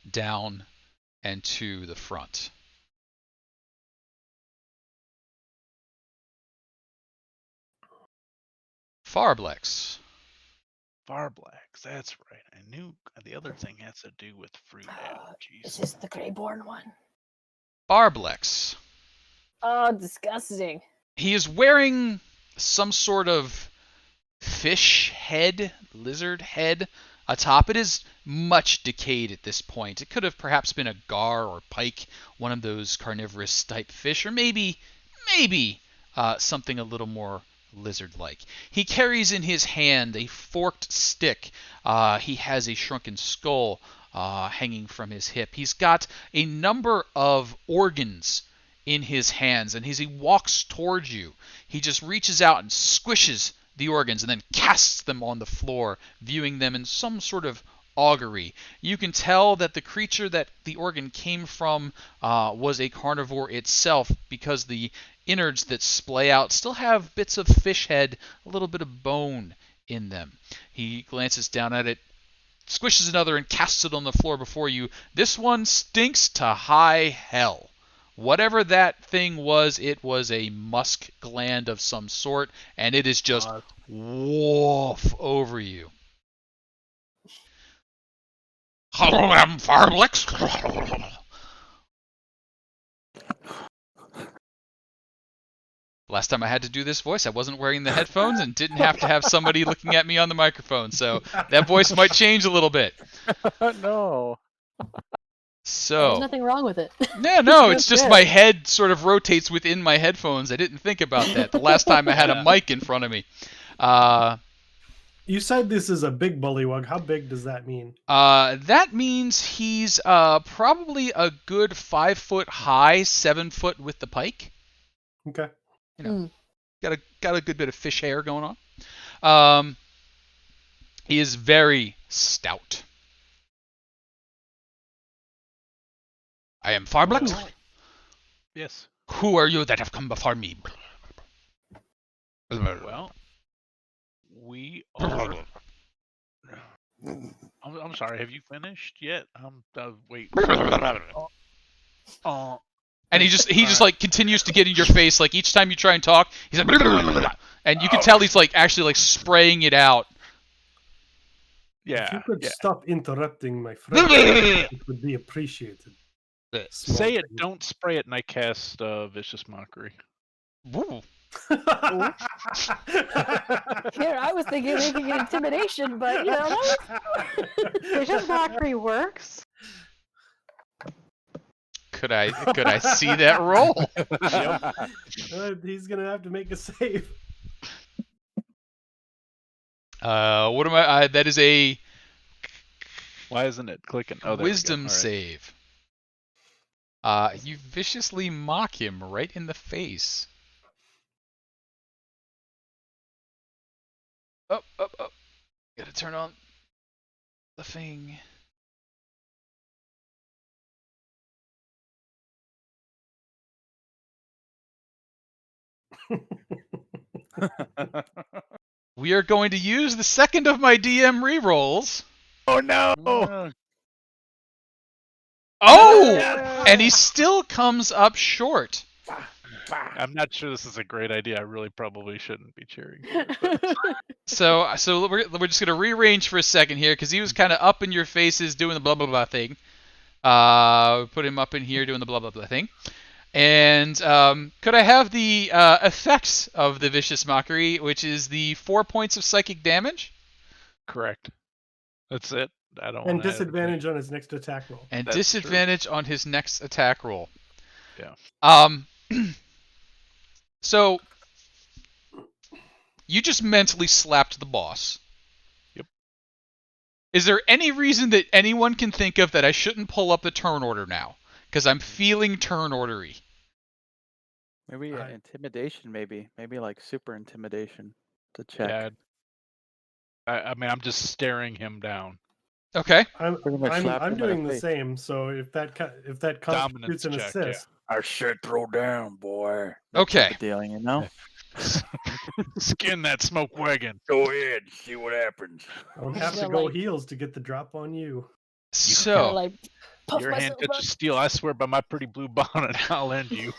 Speaker 1: down and to the front. Farblex.
Speaker 8: Farblex, that's right. I knew the other thing has to do with fruit allergies.
Speaker 5: Is this the Greyborn one?
Speaker 1: Farblex.
Speaker 5: Oh, disgusting.
Speaker 1: He is wearing some sort of fish head, lizard head atop. It is much decayed at this point. It could have perhaps been a gar or pike, one of those carnivorous type fish, or maybe something a little more lizard-like. He carries in his hand a forked stick. He has a shrunken skull hanging from his hip. He's got a number of organs in his hands, and as he walks towards you, he just reaches out and squishes the organs and then casts them on the floor, viewing them in some sort of augury. You can tell that the creature that the organ came from was a carnivore itself, because the innards that splay out still have bits of fish head, a little bit of bone in them. He glances down at it, squishes another, and casts it on the floor before you. This one stinks to high hell. Whatever that thing was, it was a musk gland of some sort, and it is just woof over you. Hello, I'm Farblex. Last time I had to do this voice, I wasn't wearing the headphones and didn't have to have somebody looking at me on the microphone, so that voice might change a little bit.
Speaker 6: No.
Speaker 1: So
Speaker 5: There's nothing wrong with it.
Speaker 1: Yeah, no, it's just my head sort of rotates within my headphones. I didn't think about that the last time I had a mic in front of me.
Speaker 7: You said this is a big bullywug. How big does that mean?
Speaker 1: That means he's probably a good 5 foot high, 7 foot with the pike.
Speaker 7: Okay.
Speaker 1: Got a good bit of fish hair going on. He is very stout. I am Farblut.
Speaker 2: Well, yes.
Speaker 1: Who are you that have come before me?
Speaker 2: Well, we are. I'm sorry. Have you finished yet? Wait.
Speaker 1: And he just like continues to get in your face. Like each time you try and talk, he's like, and you can tell he's like actually like spraying it out.
Speaker 7: If you
Speaker 2: Yeah.
Speaker 7: could
Speaker 2: Yeah.
Speaker 7: stop interrupting my friend, it would be appreciated. Small
Speaker 2: Say it.
Speaker 7: thing.
Speaker 2: Don't spray it. And I cast vicious mockery.
Speaker 1: Woo.
Speaker 5: Here, I was thinking of making an intimidation, but you know,
Speaker 4: Vicious mockery works.
Speaker 1: Could I see that roll?
Speaker 7: He's gonna have to make a save.
Speaker 1: What am I? That is a
Speaker 2: Why isn't it clicking? Oh, there
Speaker 1: wisdom
Speaker 2: we go.
Speaker 1: save. You viciously mock him right in the face. Up. Gotta turn on the thing. We are going to use the second of my DM rerolls.
Speaker 3: Oh no!
Speaker 1: Oh! And he still comes up short.
Speaker 2: I'm not sure this is a great idea. I really probably shouldn't be cheering.
Speaker 1: So we're just gonna rearrange for a second here because he was kind of up in your faces doing the blah blah blah thing. Put him up in here doing the blah blah blah thing. And could I have the effects of the vicious mockery, which is the 4 points of psychic damage?
Speaker 2: Correct. That's it. I don't.
Speaker 7: And
Speaker 2: wanna add
Speaker 7: disadvantage on his next attack roll.
Speaker 1: And
Speaker 2: That's
Speaker 1: disadvantage on his next attack roll.
Speaker 2: Yeah.
Speaker 1: So you just mentally slapped the boss.
Speaker 2: Yep.
Speaker 1: Is there any reason that anyone can think of that I shouldn't pull up the turn order now? Because I'm feeling turn ordery.
Speaker 6: Maybe intimidation, maybe like super intimidation to check.
Speaker 2: Yeah. I mean, I'm just staring him down.
Speaker 1: Okay.
Speaker 6: Pretty much slapped him
Speaker 7: I'm
Speaker 6: in the
Speaker 7: doing the
Speaker 6: face.
Speaker 7: same. So if that constitutes an
Speaker 2: check,
Speaker 7: assist,
Speaker 3: I should throw down, boy.
Speaker 1: Okay.
Speaker 6: The dealing, you know.
Speaker 2: Skin that smoke wagon.
Speaker 3: Go ahead, see what happens.
Speaker 7: I'll have to
Speaker 5: Yeah,
Speaker 7: go
Speaker 5: like-
Speaker 7: heals to get the drop on you.
Speaker 1: So
Speaker 5: like puff
Speaker 2: Your hand
Speaker 5: myself
Speaker 2: touches steel. I swear by my pretty blue bonnet, I'll end you.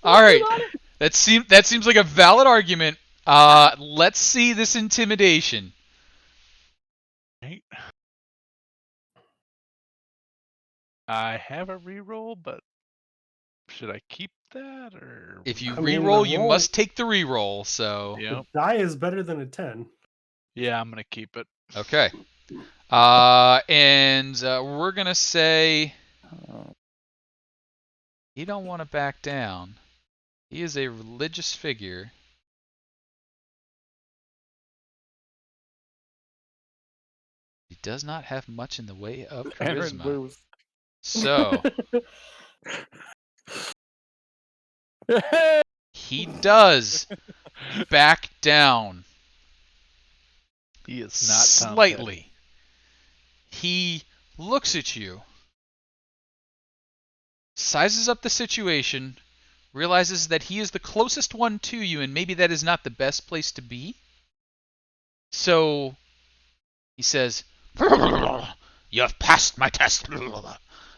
Speaker 1: all right. That seems like a valid argument. Let's see this intimidation.
Speaker 2: Right. I have a reroll, but should I keep that or?
Speaker 1: If you
Speaker 7: I mean,
Speaker 1: reroll,
Speaker 7: the
Speaker 1: you
Speaker 7: roll-
Speaker 1: must take the reroll. So
Speaker 2: Yeah.
Speaker 7: Die is better than a 10.
Speaker 2: Yeah, I'm gonna keep it.
Speaker 1: okay. And we're gonna say he don't want to back down. He is a religious figure. He does not have much in the way of
Speaker 6: Aaron
Speaker 1: charisma.
Speaker 6: lose.
Speaker 1: So he does back down
Speaker 2: He is not
Speaker 1: slightly. He looks at you, sizes up the situation, realizes that he is the closest one to you, and maybe that is not the best place to be. So he says, "You have passed my test.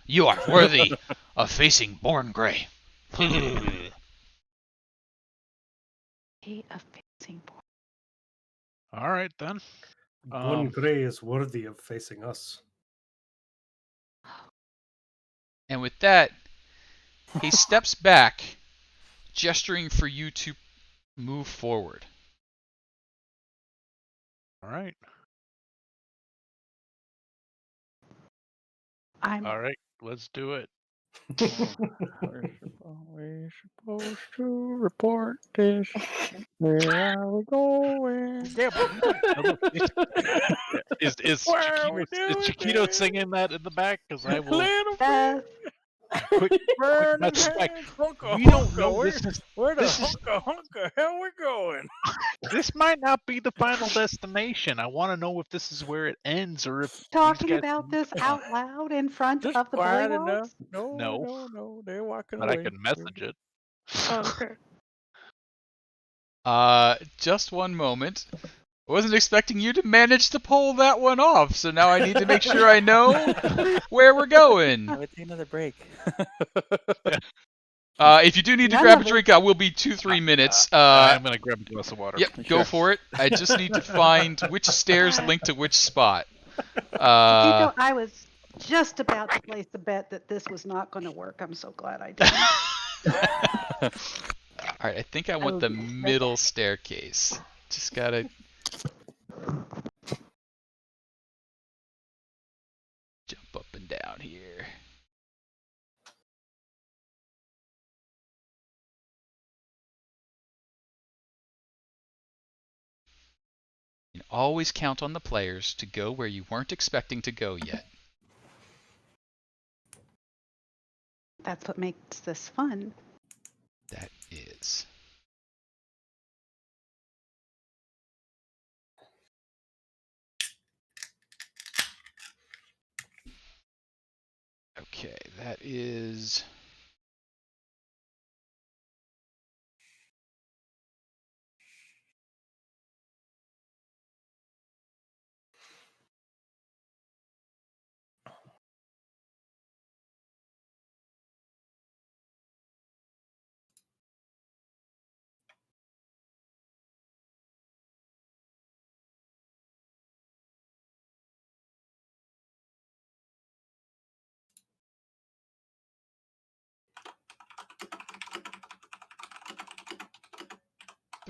Speaker 1: You are worthy of facing Born Grey."
Speaker 4: Be a facing board.
Speaker 2: All right then.
Speaker 7: One Grey is worthy of facing us.
Speaker 1: And with that, he steps back, gesturing for you to move forward.
Speaker 2: All right.
Speaker 4: I'm
Speaker 2: All right. Let's do it.
Speaker 6: We're supposed to report this. Where are we going?
Speaker 2: Is
Speaker 6: Why are we doing
Speaker 2: Chiquito
Speaker 6: this?
Speaker 2: singing that in the back? Because I will.
Speaker 6: Little
Speaker 4: Beth.
Speaker 8: quick
Speaker 3: Burning
Speaker 8: nut strike.
Speaker 3: hands, hunka,
Speaker 8: We don't
Speaker 3: hunka.
Speaker 8: know.
Speaker 3: Where the
Speaker 8: this is-
Speaker 3: hunka, hunka hell we going?
Speaker 8: This might not be the final destination. I want to know if this is where it ends or if these
Speaker 4: Talking
Speaker 8: guys
Speaker 4: about
Speaker 8: can
Speaker 4: this
Speaker 8: move on.
Speaker 4: out loud in front
Speaker 3: Just
Speaker 4: of the
Speaker 3: quiet enough.
Speaker 4: bullywogs?
Speaker 3: No,
Speaker 8: No.
Speaker 3: no, no. They're walking
Speaker 8: But I
Speaker 3: away.
Speaker 8: can message it.
Speaker 3: Oh, okay.
Speaker 1: Just one moment. I wasn't expecting you to manage to pull that one off, so now I need to make sure I know where we're going.
Speaker 6: Now we take another break.
Speaker 1: If you do need to
Speaker 4: None
Speaker 1: grab a
Speaker 4: of it.
Speaker 1: drink, I will be 2-3 minutes.
Speaker 8: I am gonna grab a glass of water.
Speaker 1: Yep,
Speaker 6: Sure.
Speaker 1: go for it. I just need to find which stairs link to which spot.
Speaker 4: Chiquito, I was just about to place a bet that this was not going to work. I'm so glad I didn't.
Speaker 1: All right, I think I want the middle staircase. Just gotta. Jump up and down here. And always count on the players to go where you weren't expecting to go yet.
Speaker 4: That's what makes this fun.
Speaker 1: That is. Okay, that is.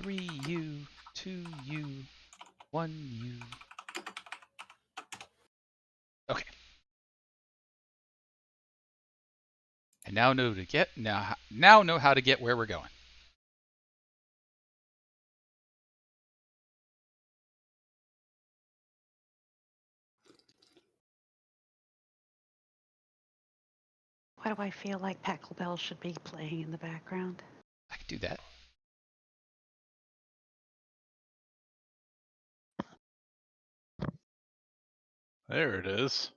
Speaker 1: Three U, 2 U, 1 U. Okay. I now know how to get where we're going.
Speaker 4: Why do I feel like Pachelbel should be playing in the background?
Speaker 1: I can do that.
Speaker 8: There it is.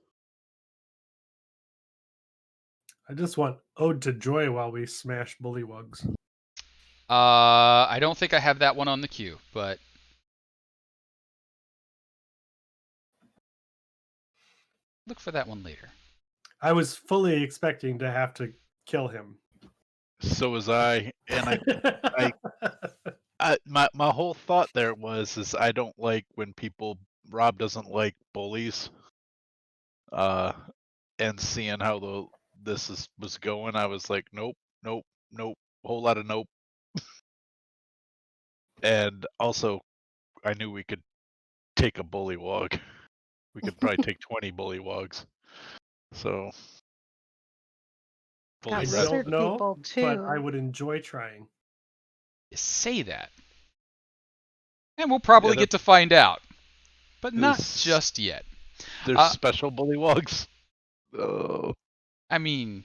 Speaker 7: I just want Ode to Joy while we smash bullywugs.
Speaker 1: I don't think I have that one on the queue, but look for that one later.
Speaker 7: I was fully expecting to have to kill him.
Speaker 8: So was I, and my whole thought there is I don't like when Rob doesn't like bullies. And seeing how this was going, I was like, nope, whole lot of nope. And also, I knew we could take a bullywog. We could probably take 20 bullywogs. So,
Speaker 4: Got
Speaker 7: I
Speaker 8: fully
Speaker 4: lizard
Speaker 7: don't
Speaker 8: rested.
Speaker 7: know,
Speaker 4: people
Speaker 7: but I
Speaker 4: too.
Speaker 7: would enjoy trying.
Speaker 1: You say that. And we'll probably
Speaker 8: Yeah,
Speaker 1: get to find out. But not
Speaker 8: This-
Speaker 1: just yet.
Speaker 8: There's special bullywogs. Oh,
Speaker 1: I mean,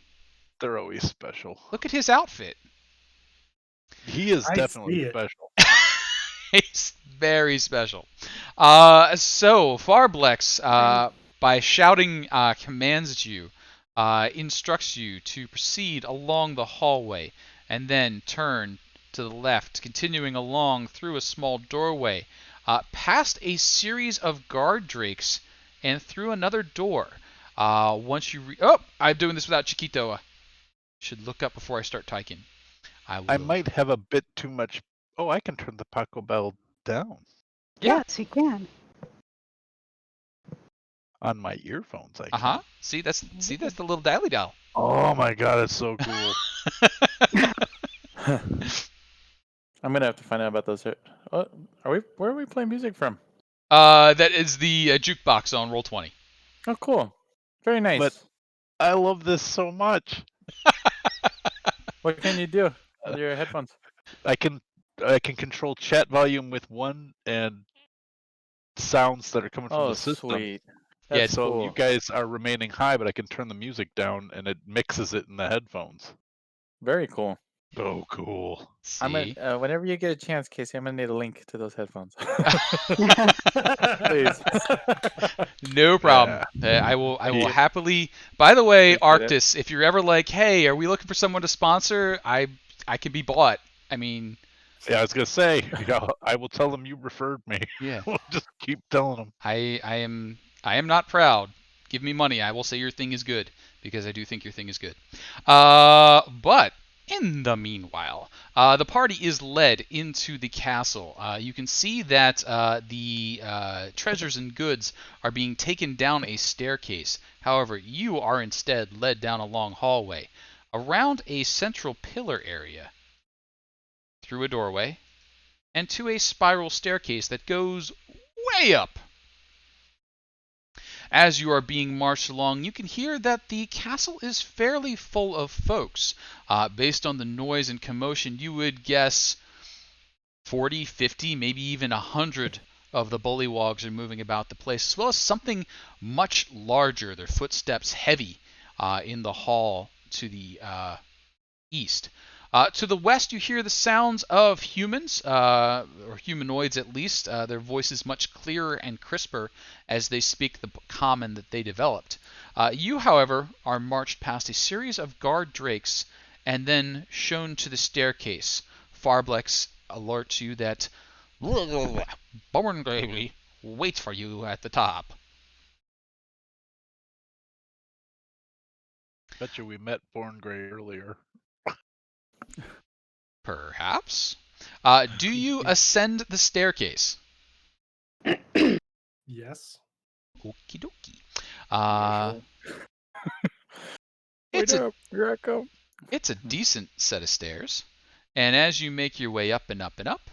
Speaker 8: they're always special.
Speaker 1: look at his outfit.
Speaker 8: He is
Speaker 7: I
Speaker 8: definitely
Speaker 7: see it.
Speaker 8: special.
Speaker 1: He's very special. So Farblex, by shouting commands at you, instructs you to proceed along the hallway and then turn to the left, continuing along through a small doorway, past a series of guard drakes, and through another door. Once you I'm doing this without Chiquito. Should look up before I start typing.
Speaker 8: I might have a bit too much. Oh, I can turn the Paco Bell down
Speaker 1: Yeah.
Speaker 4: Yes, you can.
Speaker 8: on my earphones. I can.
Speaker 1: Uh-huh. See, that's the little dialy dial.
Speaker 8: Oh my god, it's so cool.
Speaker 6: I'm gonna have to find out about those. What are we? Where are we playing music from?
Speaker 1: That is the jukebox on Roll20.
Speaker 6: Oh, cool. Very nice.
Speaker 8: But- I love this so much.
Speaker 6: What can you do with your headphones?
Speaker 8: I can control chat volume with one and sounds that are coming from
Speaker 6: Oh,
Speaker 8: the system.
Speaker 6: sweet.
Speaker 1: Yeah,
Speaker 6: That's
Speaker 8: So
Speaker 6: cool.
Speaker 8: you guys are remaining high, but I can turn the music down and it mixes it in the headphones.
Speaker 6: Very cool.
Speaker 8: Oh, cool.
Speaker 6: I'm
Speaker 1: see.
Speaker 6: gonna whenever you get a chance, Casey, I'm gonna need a link to those headphones. Please.
Speaker 1: No problem.
Speaker 8: Yeah.
Speaker 1: I will
Speaker 8: Yeah.
Speaker 1: happily. By the way,
Speaker 6: Appreciate it.
Speaker 1: Arctis, if you're ever like, hey, are we looking for someone to sponsor? I can be bought. I mean,
Speaker 8: Yeah, I was gonna say, yeah, I will tell them you referred me.
Speaker 1: yeah.
Speaker 8: We'll just keep telling them.
Speaker 1: I am not proud. Give me money. I will say your thing is good because I do think your thing is good. But in the meanwhile, the party is led into the castle. You can see that the treasures and goods are being taken down a staircase. However, you are instead led down a long hallway, around a central pillar area, through a doorway, and to a spiral staircase that goes way up. As you are being marched along, you can hear that the castle is fairly full of folks. Based on the noise and commotion, you would guess 40, 50, maybe even 100 of the bullywogs are moving about the place, as well as something much larger, their footsteps heavy in the hall to the east. To the west, you hear the sounds of humans, or humanoids at least, their voices much clearer and crisper as they speak the common that they developed. You, however, are marched past a series of guard drakes and then shown to the staircase. Farblex alerts you that Borngravely waits for you at the top.
Speaker 8: Bet you we met Born Gray earlier.
Speaker 1: Perhaps. Do you ascend the staircase?
Speaker 7: Yes.
Speaker 1: Okie dokie.
Speaker 6: Sure.
Speaker 1: It's
Speaker 6: Wait
Speaker 1: a
Speaker 6: up, here I come.
Speaker 1: it's a decent set of stairs, and as you make your way up and up and up,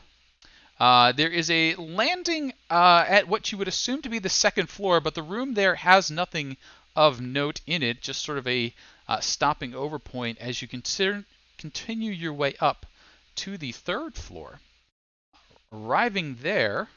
Speaker 1: there is a landing at what you would assume to be the second floor, but the room there has nothing of note in it, just sort of a stopping over point as you continue your way up to the third floor. Arriving there,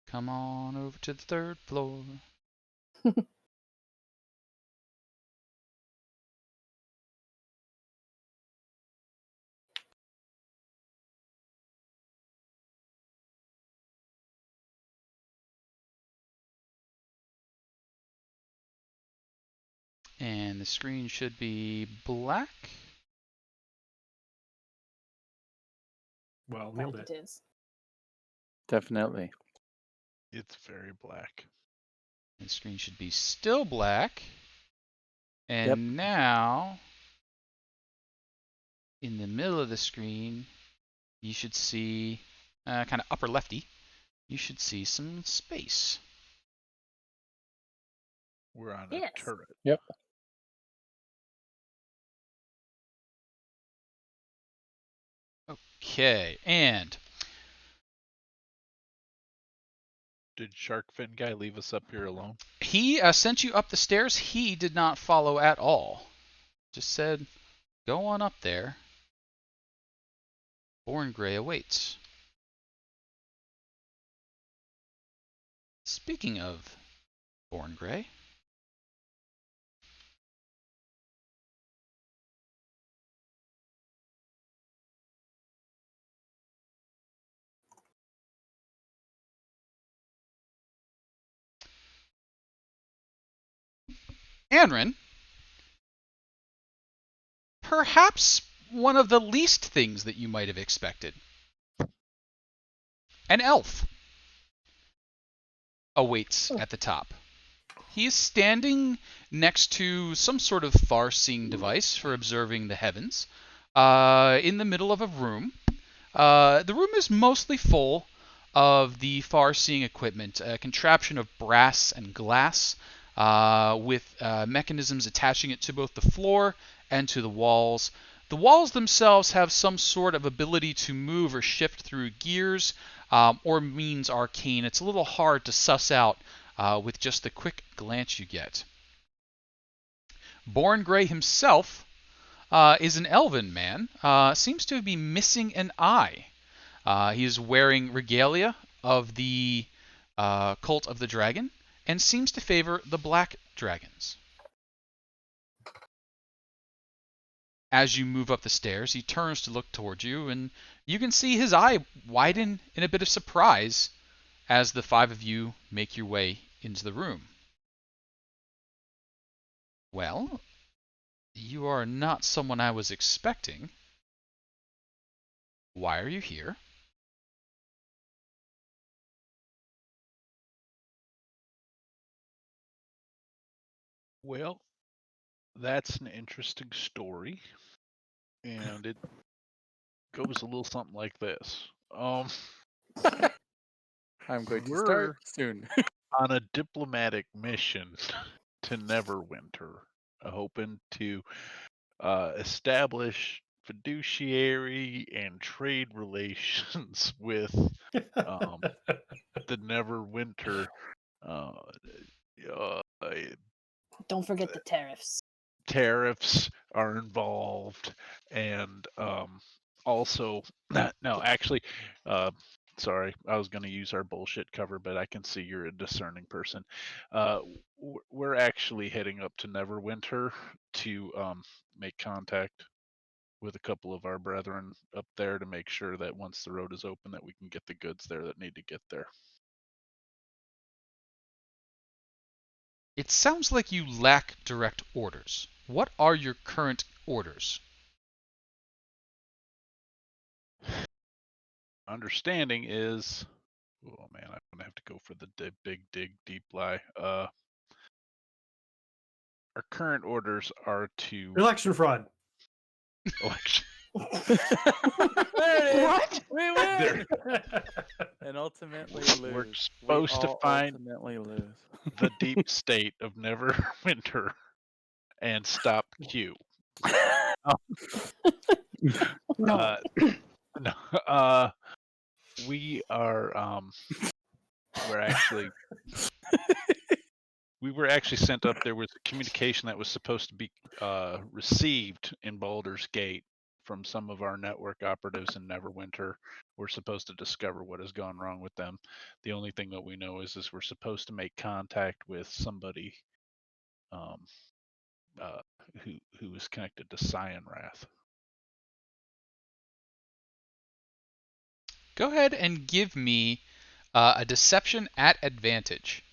Speaker 1: come on over to the third floor. And the screen should be black.
Speaker 7: Well,
Speaker 5: Like
Speaker 7: nailed
Speaker 5: it
Speaker 7: it.
Speaker 5: is.
Speaker 6: Definitely.
Speaker 8: It's very black.
Speaker 1: The screen should be still black. And
Speaker 6: Yep.
Speaker 1: now, in the middle of the screen, you should see, kind of upper lefty, you should see some space.
Speaker 8: We're on
Speaker 5: Yes.
Speaker 8: a turret.
Speaker 6: Yep.
Speaker 1: Okay, and
Speaker 8: Did Shark Fin guy leave us up here alone?
Speaker 1: he sent you up the stairs. He did not follow at all. Just said, go on up there. Born Gray awaits. Speaking of Born Gray, Anrin, perhaps one of the least things that you might have expected. An elf awaits at the top. He is standing next to some sort of far-seeing device for observing the heavens, in the middle of a room. The room is mostly full of the far-seeing equipment, a contraption of brass and glass, with mechanisms attaching it to both the floor and to the walls. The walls themselves have some sort of ability to move or shift through gears or means arcane. It's a little hard to suss out with just the quick glance you get. Born Grey himself is an elven man, seems to be missing an eye. He is wearing regalia of the Cult of the Dragon and seems to favor the black dragons. As you move up the stairs, he turns to look towards you, and you can see his eye widen in a bit of surprise as the five of you make your way into the room. Well, you are not someone I was expecting. Why are you here?
Speaker 2: Well, that's an interesting story, and it goes a little something like this.
Speaker 6: I'm going to
Speaker 2: We're
Speaker 6: start soon.
Speaker 2: on a diplomatic mission to Neverwinter, hoping to establish fiduciary and trade relations with the Neverwinter. Uh, uh,
Speaker 5: Don't forget the tariffs.
Speaker 2: Tariffs are involved, and also, no, actually, sorry, I was going to use our bullshit cover, but I can see you're a discerning person. We're actually heading up to Neverwinter to make contact with a couple of our brethren up there to make sure that once the road is open, that we can get the goods there that need to get there.
Speaker 1: It sounds like you lack direct orders. What are your current orders?
Speaker 2: Understanding is, oh man, I'm gonna have to go for the big dig deep lie. Our current orders are to
Speaker 7: Election fraud.
Speaker 2: election.
Speaker 6: There it is.
Speaker 5: What?
Speaker 6: We win. And ultimately lose.
Speaker 2: We're
Speaker 6: We
Speaker 2: supposed to
Speaker 6: all
Speaker 2: find
Speaker 6: ultimately lose.
Speaker 2: the deep state of Neverwinter and stop Q.
Speaker 5: No.
Speaker 2: No, we are we're actually we were actually sent up. There was a communication that was supposed to be received in Baldur's Gate from some of our network operatives in Neverwinter. We're supposed to discover what has gone wrong with them. The only thing that we know is we're supposed to make contact with somebody who is connected to Cyanrath.
Speaker 1: Go ahead and give me a deception at advantage.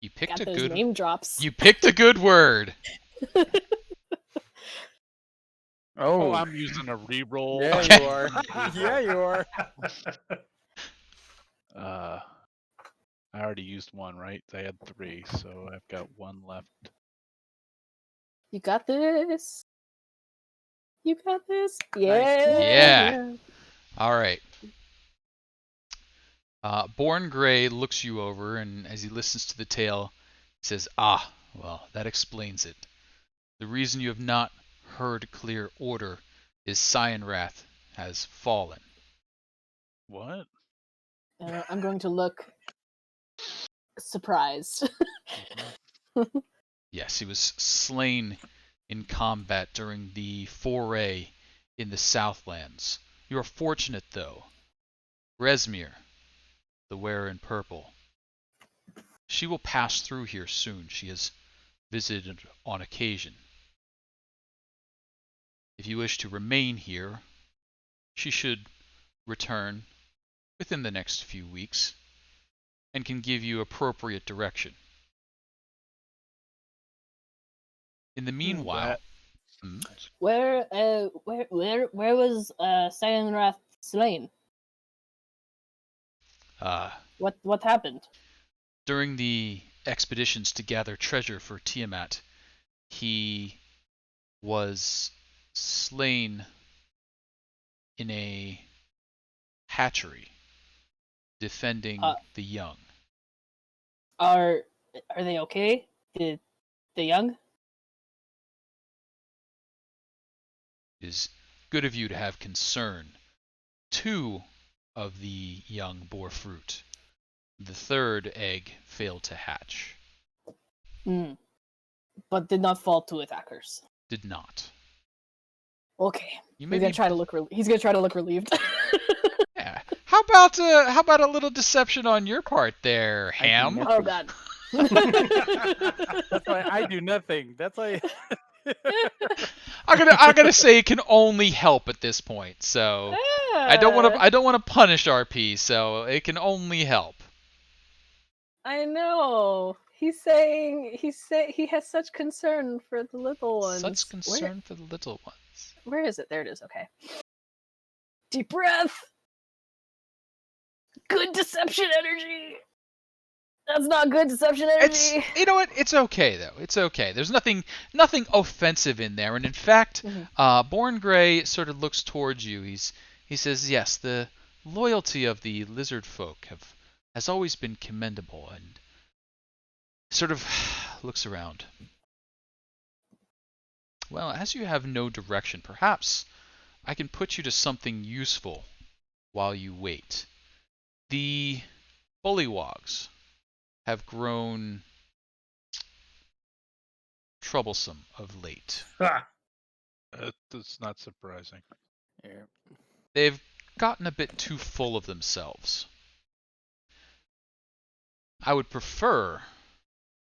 Speaker 1: You picked
Speaker 5: Got
Speaker 1: a
Speaker 5: those
Speaker 1: good.
Speaker 5: name drops.
Speaker 1: You picked a good word.
Speaker 2: Oh,
Speaker 6: Oh,
Speaker 2: I'm using a reroll.
Speaker 6: yeah,
Speaker 1: Okay.
Speaker 6: you are. Yeah, you are.
Speaker 2: I already used one, right? I had 3, so I've got 1 left.
Speaker 5: You got this. You got this. Yeah.
Speaker 1: Yeah. All right. Born Grey looks you over, and as he listens to the tale, he says, "Ah, well, that explains it. The reason you have not heard clear order is Cyanrath has fallen."
Speaker 2: What?
Speaker 5: I'm going to look surprised.
Speaker 1: Yes, he was slain in combat during the foray in the Southlands. You are fortunate, though. Resmir, the wearer in purple, she will pass through here soon. She has visited on occasion. If you wish to remain here, she should return within the next few weeks and can give you appropriate direction. In the meanwhile,
Speaker 5: Where was Cyanrath slain? What happened?
Speaker 1: during the expeditions to gather treasure for Tiamat, he was slain in a hatchery defending the young.
Speaker 5: Are they okay? The young?
Speaker 1: It is good of you to have concern. 2 of the young bore fruit. The 3rd egg failed to hatch.
Speaker 5: But did not fall to attackers.
Speaker 1: Did not.
Speaker 5: Okay.
Speaker 1: You
Speaker 5: He's
Speaker 1: may
Speaker 5: gonna
Speaker 1: be...
Speaker 5: try to look. He's gonna try to look relieved.
Speaker 1: Yeah. How about a little deception on your part there,
Speaker 6: I do
Speaker 1: Ham?
Speaker 6: nothing.
Speaker 5: Oh God.
Speaker 6: That's why I do nothing. That's why.
Speaker 1: I'm gonna say it can only help at this point. So I don't want to punish RP. So it can only help.
Speaker 5: I know. He's saying he has such concern for the little ones.
Speaker 1: Such concern for the little ones.
Speaker 5: Where is it? There it is. Okay. Deep breath. Good deception energy. That's not good deception energy.
Speaker 1: You know what? It's okay though. It's okay. There's nothing offensive in there. And in fact, Born Grey sort of looks towards you. He says, yes, the loyalty of the lizard folk has always been commendable, and sort of looks around. Well, as you have no direction, perhaps I can put you to something useful while you wait. The bullywogs have grown troublesome of late.
Speaker 8: That's not surprising.
Speaker 6: Yeah.
Speaker 1: They've gotten a bit too full of themselves. I would prefer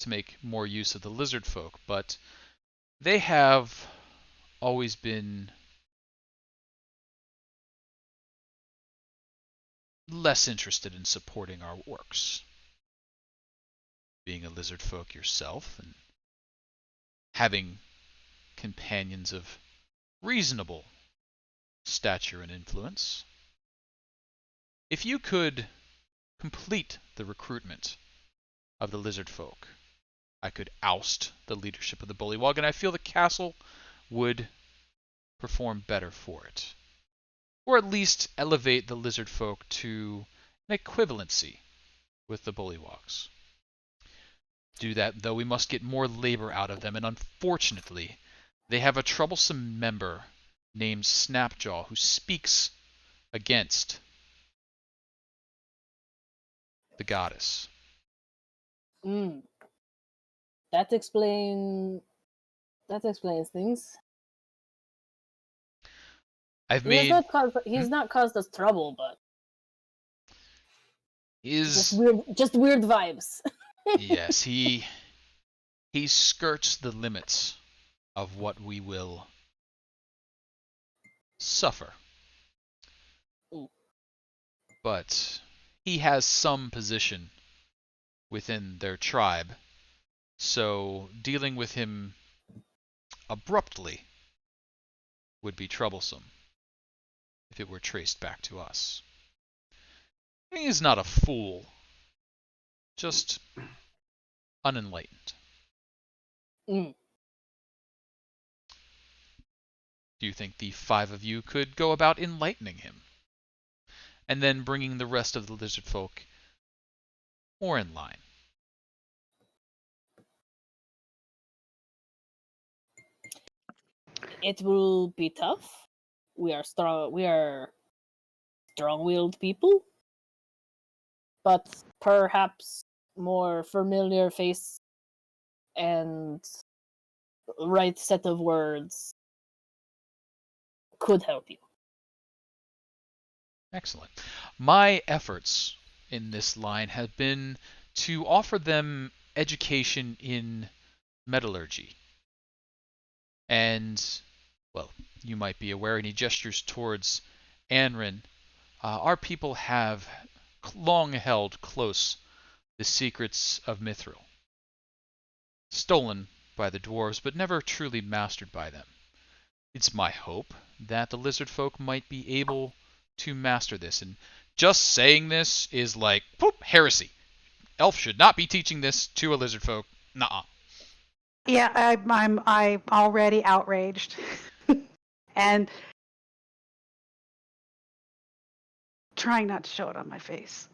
Speaker 1: to make more use of the lizard folk, but they have always been less interested in supporting our works. Being a lizard folk yourself and having companions of reasonable stature and influence, if you could complete the recruitment of the lizard folk, I could oust the leadership of the bullywog, and I feel the castle would perform better for it. Or at least elevate the lizard folk to an equivalency with the bullywogs. Do that, though, we must get more labor out of them, and unfortunately, they have a troublesome member named Snapjaw who speaks against the goddess.
Speaker 5: That explains things. He's not caused us trouble, but just weird vibes.
Speaker 1: Yes, he skirts the limits of what we will suffer. But he has some position within their tribe, so dealing with him abruptly would be troublesome if it were traced back to us. He is not a fool, just unenlightened. Do you think the 5 of you could go about enlightening him, and then bringing the rest of the lizard folk more in line?
Speaker 5: It will be tough. We are strong-willed people, but perhaps more familiar face and right set of words could help you.
Speaker 1: Excellent. My efforts in this line have been to offer them education in metallurgy. And, well, you might be aware, and he gestures towards Anrin, our people have long held close the secrets of Mithril. Stolen by the dwarves, but never truly mastered by them. It's my hope that the lizard folk might be able to master this, and just saying this is like, poop, heresy. Elf should not be teaching this to a lizard folk. Nuh-uh.
Speaker 4: Yeah, I'm already outraged, and trying not to show it on my face.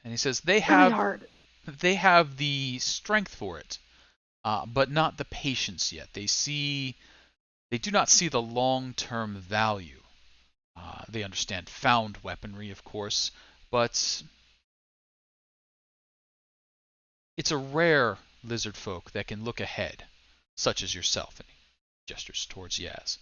Speaker 1: And he says they
Speaker 4: Really hard.
Speaker 1: have the strength for it, but not the patience yet. They see They do not see the long-term value. They understand found weaponry, of course, but it's a rare lizard folk that can look ahead, such as yourself. And he gestures towards Yaz.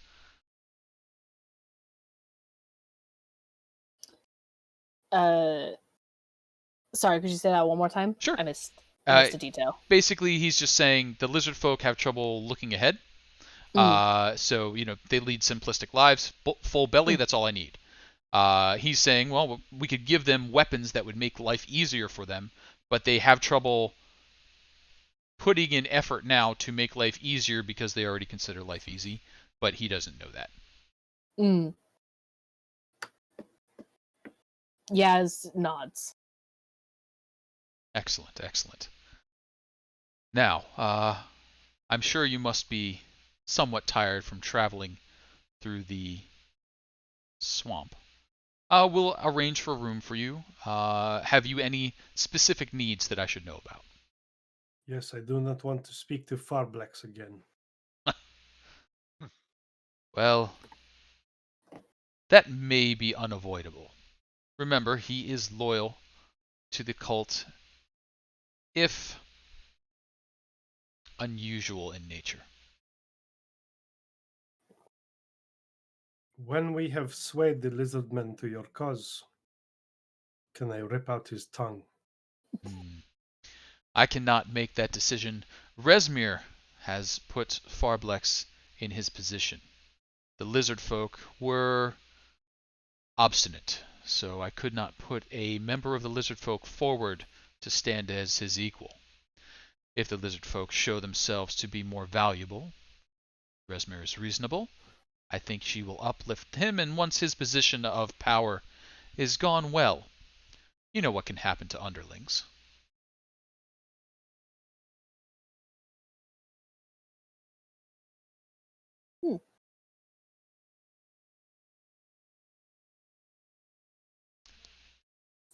Speaker 5: Sorry, could you say that one more time?
Speaker 1: Sure.
Speaker 5: I missed a detail.
Speaker 1: Basically, he's just saying the lizard folk have trouble looking ahead. So, they lead simplistic lives. Full belly, that's all I need. He's saying, well, we could give them weapons that would make life easier for them, but they have trouble putting in effort now to make life easier because they already consider life easy, but he doesn't know that.
Speaker 5: Yaz nods.
Speaker 1: Excellent, excellent. Now, I'm sure you must be somewhat tired from traveling through the swamp. We'll arrange for a room for you. Have you any specific needs that I should know about?
Speaker 7: Yes, I do not want to speak to Farblex again.
Speaker 1: Well, that may be unavoidable. Remember, he is loyal to the cult, if unusual in nature.
Speaker 7: When we have swayed the lizardmen to your cause, can I rip out his tongue?
Speaker 1: I cannot make that decision. Resmir has put Farblex in his position. The lizard folk were obstinate, so I could not put a member of the lizard folk forward to stand as his equal. If the lizard folk show themselves to be more valuable, Resmir is reasonable, I think she will uplift him, and once his position of power is gone, well, you know what can happen to underlings.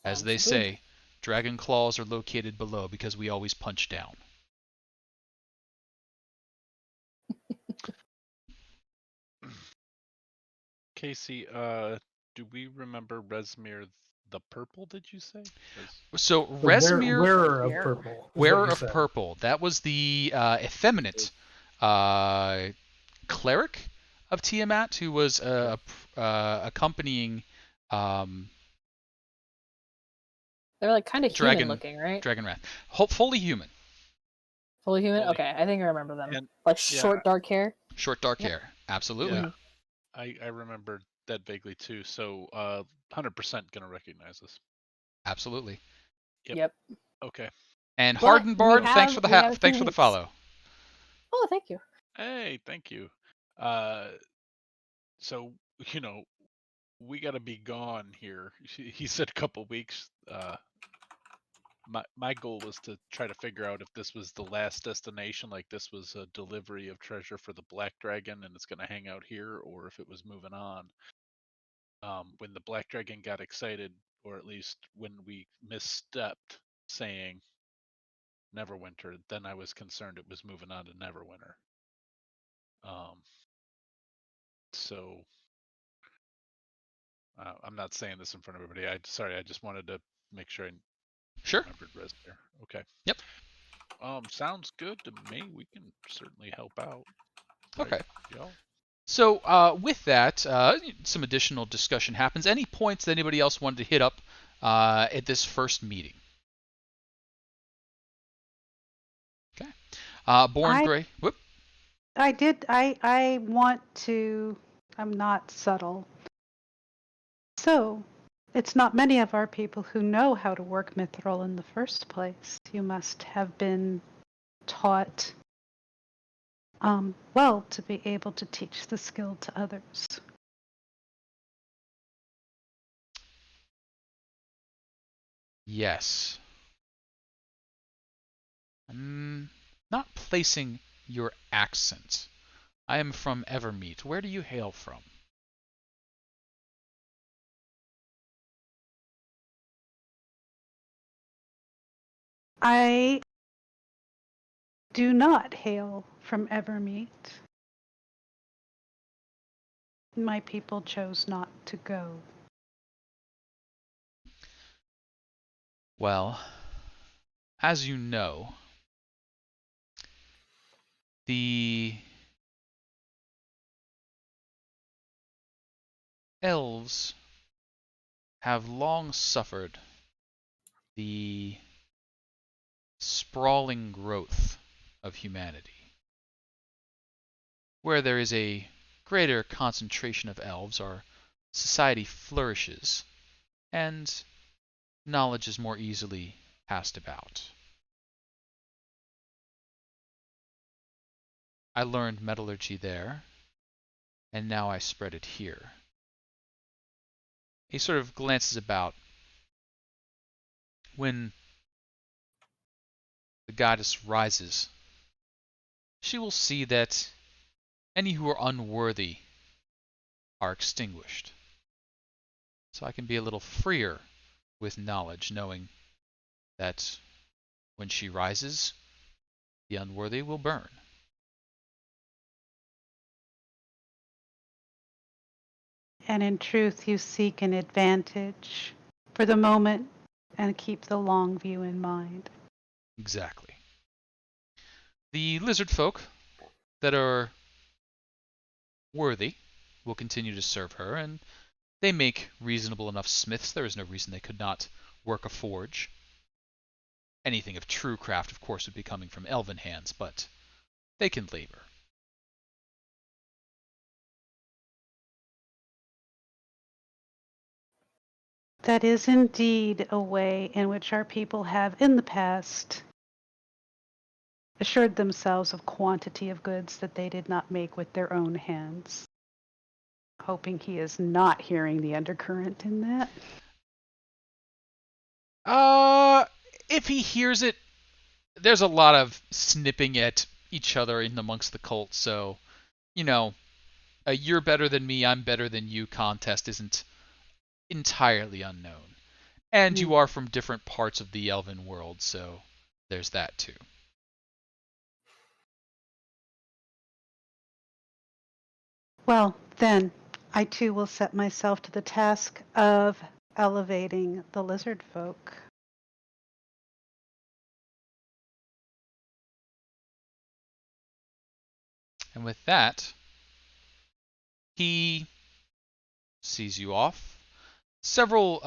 Speaker 1: As they say, dragon claws are located below because we always punch down.
Speaker 8: Casey, do we remember Resmir the Purple, did you say?
Speaker 1: So
Speaker 7: The
Speaker 1: Resmir,
Speaker 7: wearer of purple.
Speaker 1: wearer of purple, that was the effeminate cleric of Tiamat who was accompanying
Speaker 5: They're like kind of human looking, right?
Speaker 1: Dragon Wrath. Fully human.
Speaker 5: Fully human? Okay, I think I remember them. Like short, dark hair?
Speaker 1: Short, dark hair. Absolutely.
Speaker 8: Yeah, I remember that vaguely too, so 100% gonna recognize this.
Speaker 1: Absolutely.
Speaker 5: Yep.
Speaker 8: Okay.
Speaker 1: And Hardenbard, thanks for the follow.
Speaker 5: Oh, thank you.
Speaker 8: Hey, thank you. So, we got to be gone here. He said a couple weeks. My goal was to try to figure out if this was the last destination, like this was a delivery of treasure for the Black Dragon and it's going to hang out here, or if it was moving on. When the Black Dragon got excited, or at least when we misstepped saying Neverwinter, then I was concerned it was moving on to Neverwinter. So I'm not saying this in front of everybody. I just wanted to make sure I remembered Resmir. Okay.
Speaker 1: Yep.
Speaker 8: Sounds good to me. We can certainly help out.
Speaker 1: Okay.
Speaker 8: Y'all?
Speaker 1: So with that, some additional discussion happens. Any points that anybody else wanted to hit up at this first meeting? Okay. Born Gray. Whoop.
Speaker 4: I want to. I'm not subtle. So, it's not many of our people who know how to work mithril in the first place. You must have been taught well to be able to teach the skill to others.
Speaker 1: Yes. I'm not placing your accent. I am from Evermeet. Where do you hail from?
Speaker 4: I do not hail from Evermeet. My people chose not to go.
Speaker 1: Well, as you know, the elves have long suffered the sprawling growth of humanity. Where there is a greater concentration of elves, our society flourishes, and knowledge is more easily passed about. I learned metallurgy there, and now I spread it here. He sort of glances about. When the goddess rises, she will see that any who are unworthy are extinguished. So I can be a little freer with knowledge, knowing that when she rises, the unworthy will burn.
Speaker 4: And in truth, you seek an advantage for the moment and keep the long view in mind.
Speaker 1: Exactly. The lizard folk that are worthy will continue to serve her, and they make reasonable enough smiths. There is no reason they could not work a forge. Anything of true craft, of course, would be coming from elven hands, but they can labor.
Speaker 4: That is indeed a way in which our people have in the past assured themselves of quantity of goods that they did not make with their own hands. Hoping he is not hearing the undercurrent in that.
Speaker 1: If he hears it, there's a lot of snipping at each other in amongst the cult, so, you know, a you're better than me, I'm better than you contest isn't entirely unknown. And you are from different parts of the elven world, so there's that too.
Speaker 4: Well, then, I too will set myself to the task of elevating the lizard folk.
Speaker 1: And with that, he sees you off. Several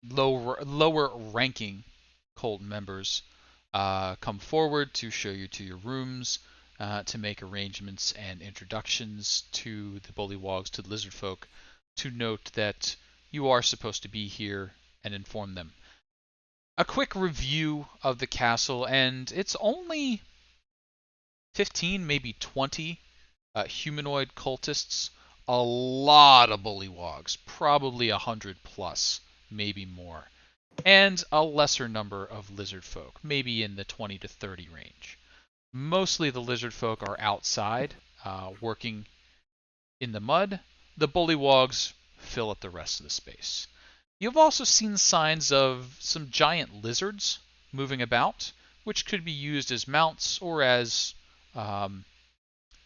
Speaker 1: lower ranking cult members come forward to show you to your rooms, to make arrangements and introductions to the Bullywogs, to the lizard folk, to note that you are supposed to be here and inform them. A quick review of the castle, and it's only 15, maybe 20 humanoid cultists, a lot of bullywogs, probably 100 plus, maybe more, and a lesser number of lizard folk, maybe in the 20 to 30 range. Mostly the lizard folk are outside, working in the mud. The bullywogs fill up the rest of the space. You've also seen signs of some giant lizards moving about, which could be used as mounts or as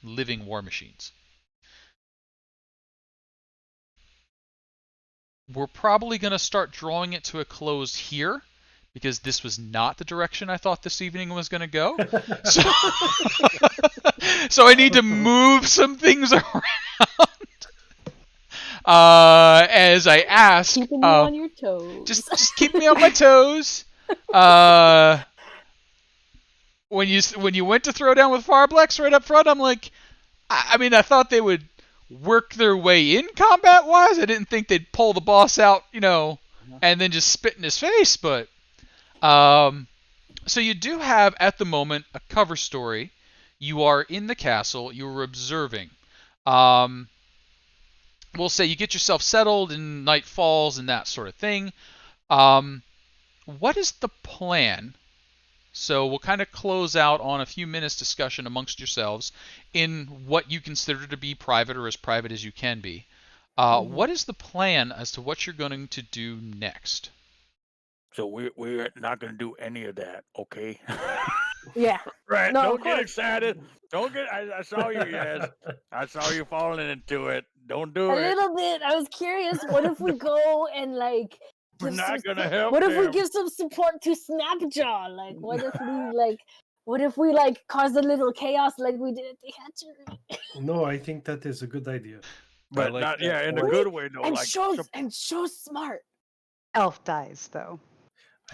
Speaker 1: living war machines. We're probably going to start drawing it to a close here, because this was not the direction I thought this evening was going to go. So, so I need to move some things around. As I ask,
Speaker 5: Keeping you on your toes.
Speaker 1: just keep me on my toes. When you went to throw down with Farblex right up front, I'm like, I mean, I thought they would work their way in combat wise. I didn't think they'd pull the boss out, and then just spit in his face. But so you do have at the moment a cover story. You are in the castle. You are observing. We'll say you get yourself settled, and night falls, and that sort of thing. What is the plan? So we'll kind of close out on a few minutes discussion amongst yourselves in what you consider to be private, or as private as you can be. What is the plan as to what you're going to do next?
Speaker 3: So we're not going to do any of that, okay?
Speaker 5: Yeah.
Speaker 3: Right.
Speaker 5: No, of
Speaker 3: Don't get
Speaker 5: course.
Speaker 3: excited. Don't get. I saw you, yes. I saw you falling into it. Don't do
Speaker 5: A
Speaker 3: it.
Speaker 5: little bit. I was curious. What if we go and like
Speaker 3: We're
Speaker 5: give
Speaker 3: not
Speaker 5: some?
Speaker 3: gonna help
Speaker 5: What if we
Speaker 3: them.
Speaker 5: give some support to Snapjaw? Like, what if we like? What if we like cause a little chaos like we did at the hatchery?
Speaker 7: No, I think that is a good idea.
Speaker 3: But
Speaker 8: like
Speaker 3: not,
Speaker 8: that.
Speaker 3: yeah, in a
Speaker 5: Right?
Speaker 3: good way though.
Speaker 5: And
Speaker 3: Like,
Speaker 5: shows smart.
Speaker 4: Elf dies, though.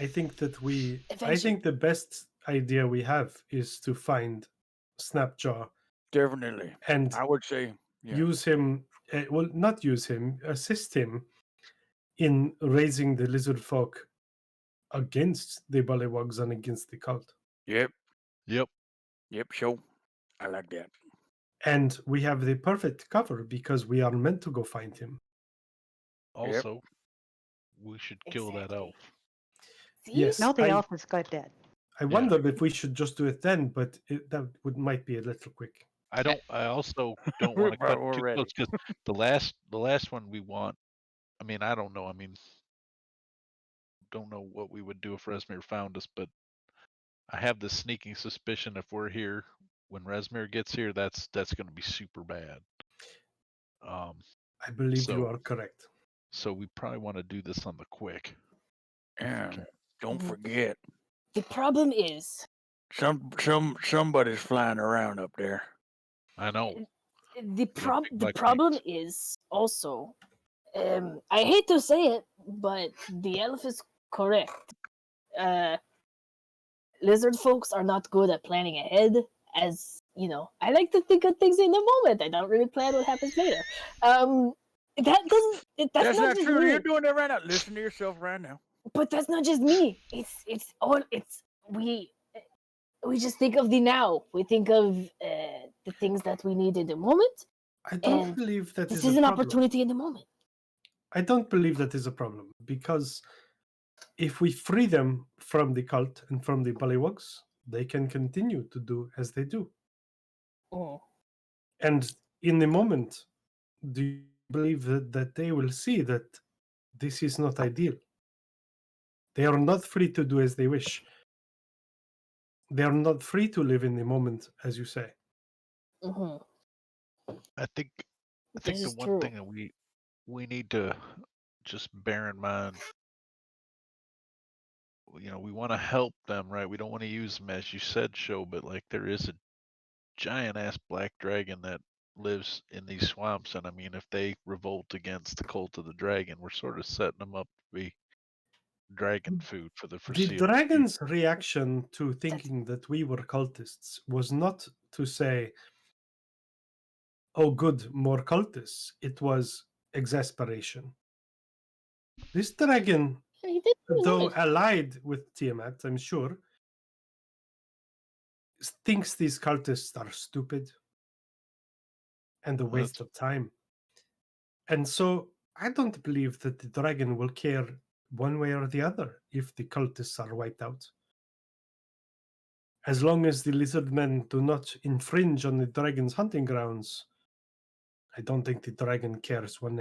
Speaker 7: I think that I
Speaker 5: Eventually.
Speaker 7: think the best idea we have is to find Snapjaw
Speaker 3: definitely.
Speaker 7: and
Speaker 3: I would say, yeah.
Speaker 7: use him. Well, not use him. Assist him in raising the lizard folk against the Bullywugs and against the cult.
Speaker 3: Yep.
Speaker 8: Yep.
Speaker 3: Yep. Sure. I like that.
Speaker 7: And we have the perfect cover because we are meant to go find him.
Speaker 8: Also, we should kill that
Speaker 5: Exactly.
Speaker 8: elf.
Speaker 5: See?
Speaker 7: Yes,
Speaker 4: No, the elf is good dead.
Speaker 7: I wondered if we should just do it then, but that might be a little quick.
Speaker 8: I also don't
Speaker 3: We're
Speaker 8: want to cut
Speaker 3: we're
Speaker 8: too
Speaker 3: ready.
Speaker 8: close because the last one we want. I mean, I don't know. I mean, don't know what we would do if Resmir found us, but I have this sneaking suspicion if we're here when Resmir gets here, that's going to be super bad.
Speaker 7: I believe you are correct.
Speaker 8: So we probably want to do this on the quick.
Speaker 3: And don't
Speaker 5: Mhm.
Speaker 3: forget,
Speaker 5: The problem is
Speaker 3: somebody's flying around up there.
Speaker 8: I know.
Speaker 5: the
Speaker 8: big
Speaker 5: problem
Speaker 8: wings.
Speaker 5: is also I hate to say it, but the elf is correct. Lizard folks are not good at planning ahead. As you know, I like to think of things in the moment. I don't really plan what happens later. That doesn't. That's not just
Speaker 3: true.
Speaker 5: me.
Speaker 3: You're doing that right now. Listen to yourself right now.
Speaker 5: But that's not just me. It's we just think of the now. We think of the things that we need in the moment.
Speaker 7: I don't
Speaker 5: And
Speaker 7: believe that
Speaker 5: This
Speaker 7: is
Speaker 5: is
Speaker 7: a
Speaker 5: an
Speaker 7: problem.
Speaker 5: opportunity in the moment.
Speaker 7: I don't believe that is a problem because if we free them from the cult and from the Bullywugs, they can continue to do as they do.
Speaker 5: Mm.
Speaker 7: And in the moment, do you believe that they will see that this is not ideal? They are not free to do as they wish. They are not free to live in the moment, as you say.
Speaker 5: Mm-hmm.
Speaker 8: I think
Speaker 5: This
Speaker 8: the
Speaker 5: is
Speaker 8: one
Speaker 5: true.
Speaker 8: thing that we need to just bear in mind, we want to help them, right? We don't want to use them as you said, show, but like there is a giant ass black dragon that lives in these swamps, and I mean, if they revolt against the cult of the dragon, we're sort of setting them up to be dragon food for the
Speaker 7: The
Speaker 8: foreseeable
Speaker 7: dragon's reaction to thinking that we were cultists was not to say, oh, good, more cultists. It was exasperation. This dragon,
Speaker 5: He did
Speaker 7: though allied with Tiamat, I'm sure, thinks these cultists are stupid and a waste of time. And so I don't believe that the dragon will care one way or the other if the cultists are wiped out. As long as the lizard men do not infringe on the dragon's hunting grounds, I don't think the dragon cares one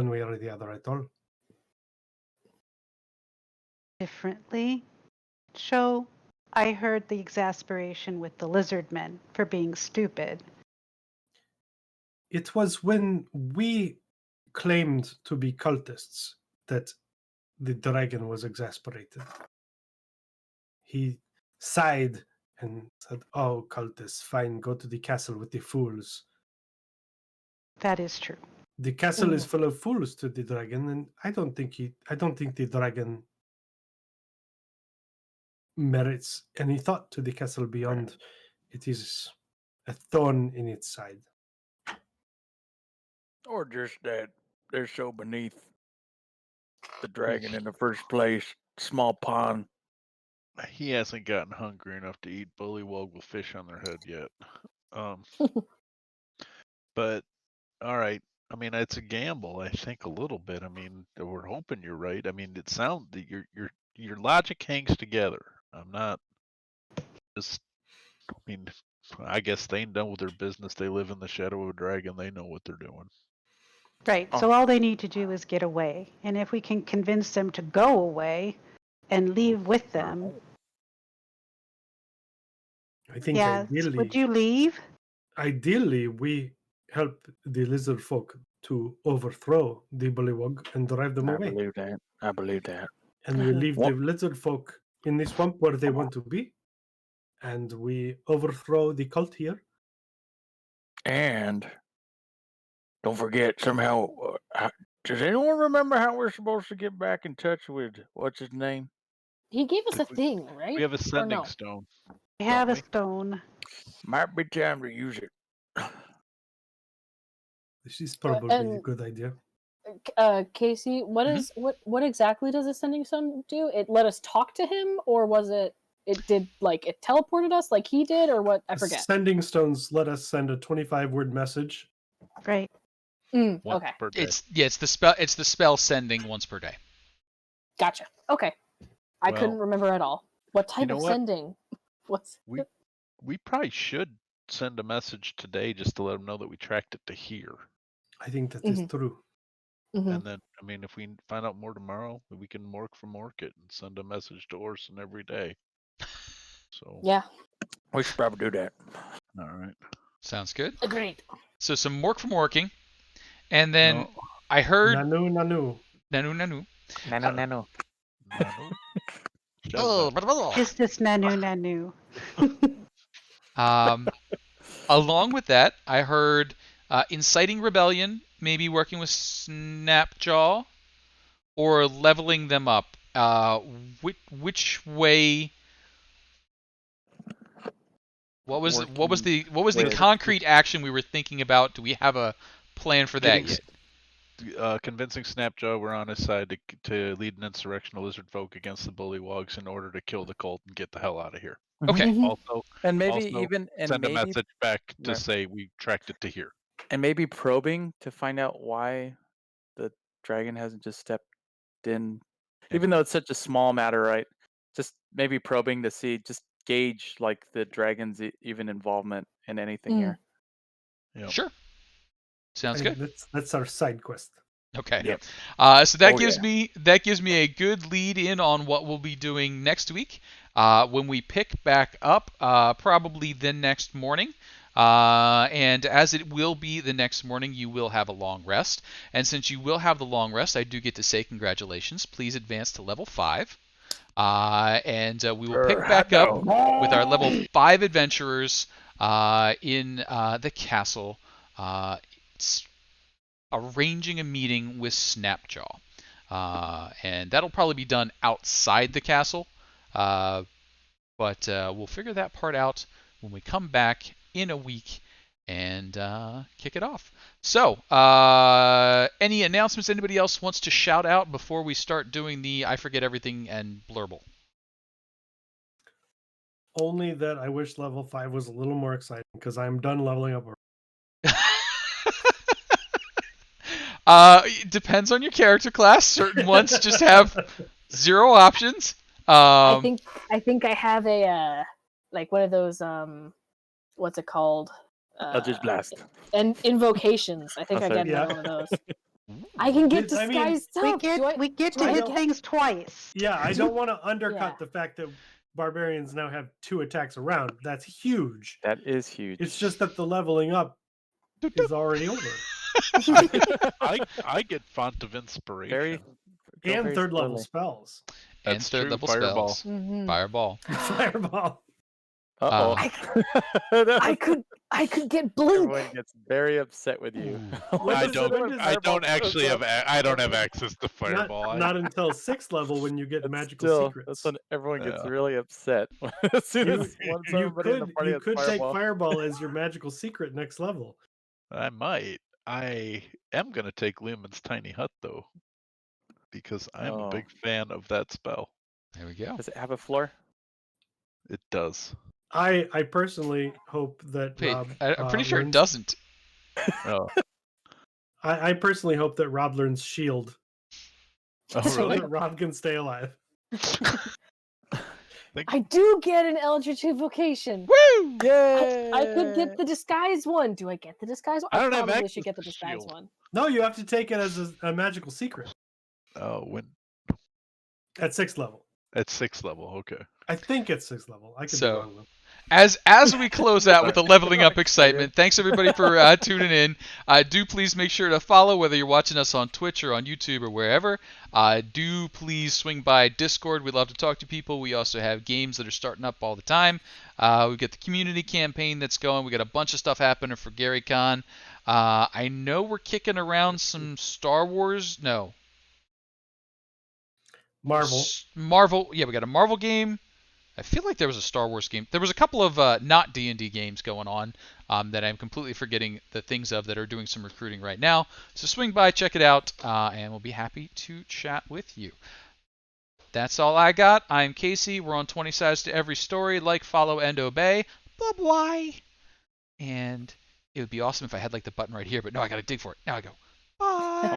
Speaker 7: way or the other at all.
Speaker 4: Differently. Show, I heard the exasperation with the lizard men for being stupid.
Speaker 7: It was when we claimed to be cultists that the dragon was exasperated. He sighed and said, oh, cultists, fine, go to the castle with the fools.
Speaker 4: That is true.
Speaker 7: The castle is full of fools to the dragon, and I don't think the dragon merits any thought to the castle beyond it is a thorn in its side.
Speaker 3: Or just that they're so beneath the dragon in the first place. Small pond.
Speaker 8: He hasn't gotten hungry enough to eat bullywug with fish on their head yet. But all right. I mean, it's a gamble. I think a little bit. I mean, we're hoping you're right. I mean, it sounds that your logic hangs together. I'm not just. I mean, I guess they know their business. They live in the shadow of a dragon. They know what they're doing.
Speaker 4: Right. So all they need to do is get away. And if we can convince them to go away and leave with them,
Speaker 7: I think
Speaker 4: Yes. Would you leave?
Speaker 7: ideally we help the lizard folk to overthrow the bullywug and drive them
Speaker 3: I
Speaker 7: away.
Speaker 3: believe that. I believe that.
Speaker 7: And we leave
Speaker 3: What?
Speaker 7: the lizard folk in the swamp where they want to be. And we overthrow the cult here.
Speaker 3: And don't forget, somehow, does anyone remember how we're supposed to get back in touch with what's his name?
Speaker 5: He gave us a
Speaker 8: We-
Speaker 5: thing, right?
Speaker 8: We have a
Speaker 5: Or
Speaker 8: sending
Speaker 5: no?
Speaker 8: stone.
Speaker 4: I have a
Speaker 8: we?
Speaker 4: stone.
Speaker 3: Might be time to use it.
Speaker 7: This is probably a
Speaker 5: and
Speaker 7: good idea.
Speaker 5: Casey, what
Speaker 1: Mhm.
Speaker 5: is what exactly does a sending stone do? It let us talk to him, or was it did like it teleported us like he did, or what? I forget.
Speaker 7: Sending stones let us send a 25-word message.
Speaker 4: Great.
Speaker 8: Once
Speaker 5: Okay,
Speaker 8: per day.
Speaker 1: It's the spell sending once per day.
Speaker 5: gotcha. Okay, I
Speaker 8: Well,
Speaker 5: couldn't remember at all. What type
Speaker 8: know
Speaker 5: of
Speaker 8: what?
Speaker 5: sending? What's
Speaker 8: We probably should send a message today just to let them know that we tracked it to here.
Speaker 7: I think that is true.
Speaker 5: Mhm.
Speaker 8: And then, I mean, if we find out more tomorrow, we can mork from Orchid and send a message to Orson every day. So,
Speaker 5: Yeah,
Speaker 3: We should probably do that.
Speaker 8: all right.
Speaker 1: Sounds good.
Speaker 5: agreed.
Speaker 1: So some mork from working, and then
Speaker 8: No,
Speaker 1: I heard
Speaker 7: Nanu, nanu.
Speaker 1: nanu nanu.
Speaker 6: Nano, nano.
Speaker 8: no.
Speaker 1: Oh,
Speaker 8: Shove that.
Speaker 1: blah, blah, blah.
Speaker 4: Is this Nanu?
Speaker 1: Along with that, I heard inciting rebellion, maybe working with Snapjaw, or leveling them up. Which way? What was the
Speaker 3: with-
Speaker 1: concrete action we were thinking about? Do we have a plan for that
Speaker 8: Getting
Speaker 1: yet?
Speaker 8: Convincing Snapjaw we're on his side to lead an insurrection of lizard folk against the bullywugs in order to kill the cult and get the hell out of here.
Speaker 1: Okay.
Speaker 5: Mhm.
Speaker 8: Also,
Speaker 6: And maybe
Speaker 8: also
Speaker 6: even
Speaker 8: send a
Speaker 6: maybe
Speaker 8: message back to
Speaker 6: Right.
Speaker 8: say we tracked it to here.
Speaker 6: and maybe probing to find out why the dragon hasn't just stepped in, even though it's such a small matter, right? Just maybe probing to see, just gauge like the dragon's even involvement in anything here.
Speaker 8: Yep.
Speaker 1: Sure. Sounds
Speaker 7: Hey,
Speaker 1: good.
Speaker 7: that's our side quest.
Speaker 1: Okay.
Speaker 8: Yep.
Speaker 1: So that
Speaker 3: Oh,
Speaker 1: gives
Speaker 3: yeah.
Speaker 1: me a good lead in on what we'll be doing next week. When we pick back up, probably the next morning. And as it will be the next morning, you will have a long rest. And since you will have the long rest, I do get to say congratulations. Please advance to level 5. And we will pick back up with our level 5 adventurers in the castle. It's arranging a meeting with Snapjaw. And that'll probably be done outside the castle. But we'll figure that part out when we come back in a week and kick it off. So, any announcements anybody else wants to shout out before we start doing the I Forget Everything and blurble?
Speaker 7: Only that I wish level 5 was a little more exciting because I'm done leveling up.
Speaker 1: It depends on your character class. Certain ones just have 0 options.
Speaker 5: I think I have a like one of those what's it called?
Speaker 3: Eldritch Blast.
Speaker 5: And invocations. I think I
Speaker 3: That's
Speaker 5: get
Speaker 3: it.
Speaker 7: Yeah.
Speaker 5: one of those. I can get
Speaker 7: I mean,
Speaker 5: disguised
Speaker 4: We
Speaker 5: up.
Speaker 4: get we get
Speaker 5: do
Speaker 4: to
Speaker 5: I
Speaker 4: hit
Speaker 5: get-
Speaker 4: things twice.
Speaker 7: Yeah, I don't want to undercut
Speaker 5: Yeah.
Speaker 7: the fact that barbarians now have 2 attacks around. That's huge.
Speaker 6: That is huge.
Speaker 7: It's just that the leveling up is already over.
Speaker 8: I get font of inspiration.
Speaker 6: very go
Speaker 7: And
Speaker 6: very
Speaker 7: 3rd level
Speaker 6: slowly.
Speaker 7: spells.
Speaker 1: And
Speaker 8: That's
Speaker 1: 3rd
Speaker 8: true,
Speaker 1: level
Speaker 8: Fireball.
Speaker 1: spells.
Speaker 5: Mhm.
Speaker 1: Fireball.
Speaker 7: Fireball.
Speaker 6: Uh-oh.
Speaker 5: I could get blink.
Speaker 6: Everyone gets very upset with you.
Speaker 7: When
Speaker 8: I
Speaker 7: does-
Speaker 8: don't.
Speaker 7: when does
Speaker 8: I don't
Speaker 7: Fireball
Speaker 8: actually
Speaker 7: shows
Speaker 8: have.
Speaker 7: up?
Speaker 8: I don't have access to Fireball.
Speaker 7: Not until 6th level when you get
Speaker 6: That's
Speaker 7: magical
Speaker 6: still,
Speaker 7: secrets.
Speaker 6: that's when everyone gets
Speaker 8: Yeah.
Speaker 6: really upset. As soon
Speaker 7: You,
Speaker 6: as once
Speaker 7: you
Speaker 6: everybody in the
Speaker 7: could
Speaker 6: party
Speaker 7: you
Speaker 6: has
Speaker 7: could take
Speaker 6: fireball.
Speaker 7: Fireball as your magical secret next level.
Speaker 8: I might. I am gonna take Lumen's tiny hut though, because I'm a
Speaker 6: Oh.
Speaker 8: big fan of that spell.
Speaker 1: There we go.
Speaker 6: Does it have a floor?
Speaker 8: It does.
Speaker 7: I personally hope that
Speaker 1: Wait,
Speaker 7: Rob.
Speaker 1: I'm pretty sure it
Speaker 7: learns-
Speaker 1: doesn't.
Speaker 8: Oh,
Speaker 7: I personally hope that Rob learns Shield
Speaker 8: oh
Speaker 7: so
Speaker 8: really?
Speaker 7: that Rob can stay alive.
Speaker 5: I do get an Eldritch Invocation.
Speaker 1: Woo!
Speaker 5: I could get the disguise one. Do I get the disguise one?
Speaker 8: I don't have
Speaker 5: probably
Speaker 8: access
Speaker 5: should get the
Speaker 8: to
Speaker 5: disguise
Speaker 8: shield.
Speaker 5: one.
Speaker 7: No, you have to take it as a magical secret
Speaker 8: Oh, when
Speaker 7: at 6th level.
Speaker 8: at 6th level. Okay.
Speaker 7: I think it's 6th level. I could
Speaker 1: So-
Speaker 7: be wrong though.
Speaker 1: as we close out with the leveling up excitement, thanks everybody for tuning in. Do please make sure to follow, whether you're watching us on Twitch or on YouTube or wherever. Do please swing by Discord. We love to talk to people. We also have games that are starting up all the time. We've got the community campaign that's going. We got a bunch of stuff happening for Gary Con. I know we're kicking around some Star Wars. No.
Speaker 7: Marvel.
Speaker 1: Marvel. Yeah, we got a Marvel game. I feel like there was a Star Wars game. There was a couple of not D&D games going on that I'm completely forgetting the things of that are doing some recruiting right now. So swing by, check it out, and we'll be happy to chat with you. That's all I got. I'm Casey. We're on 20 Sides to Every Story. Like, follow, and obey. Bye-bye. And it would be awesome if I had like the button right here, but no, I got to dig for it. Now I go.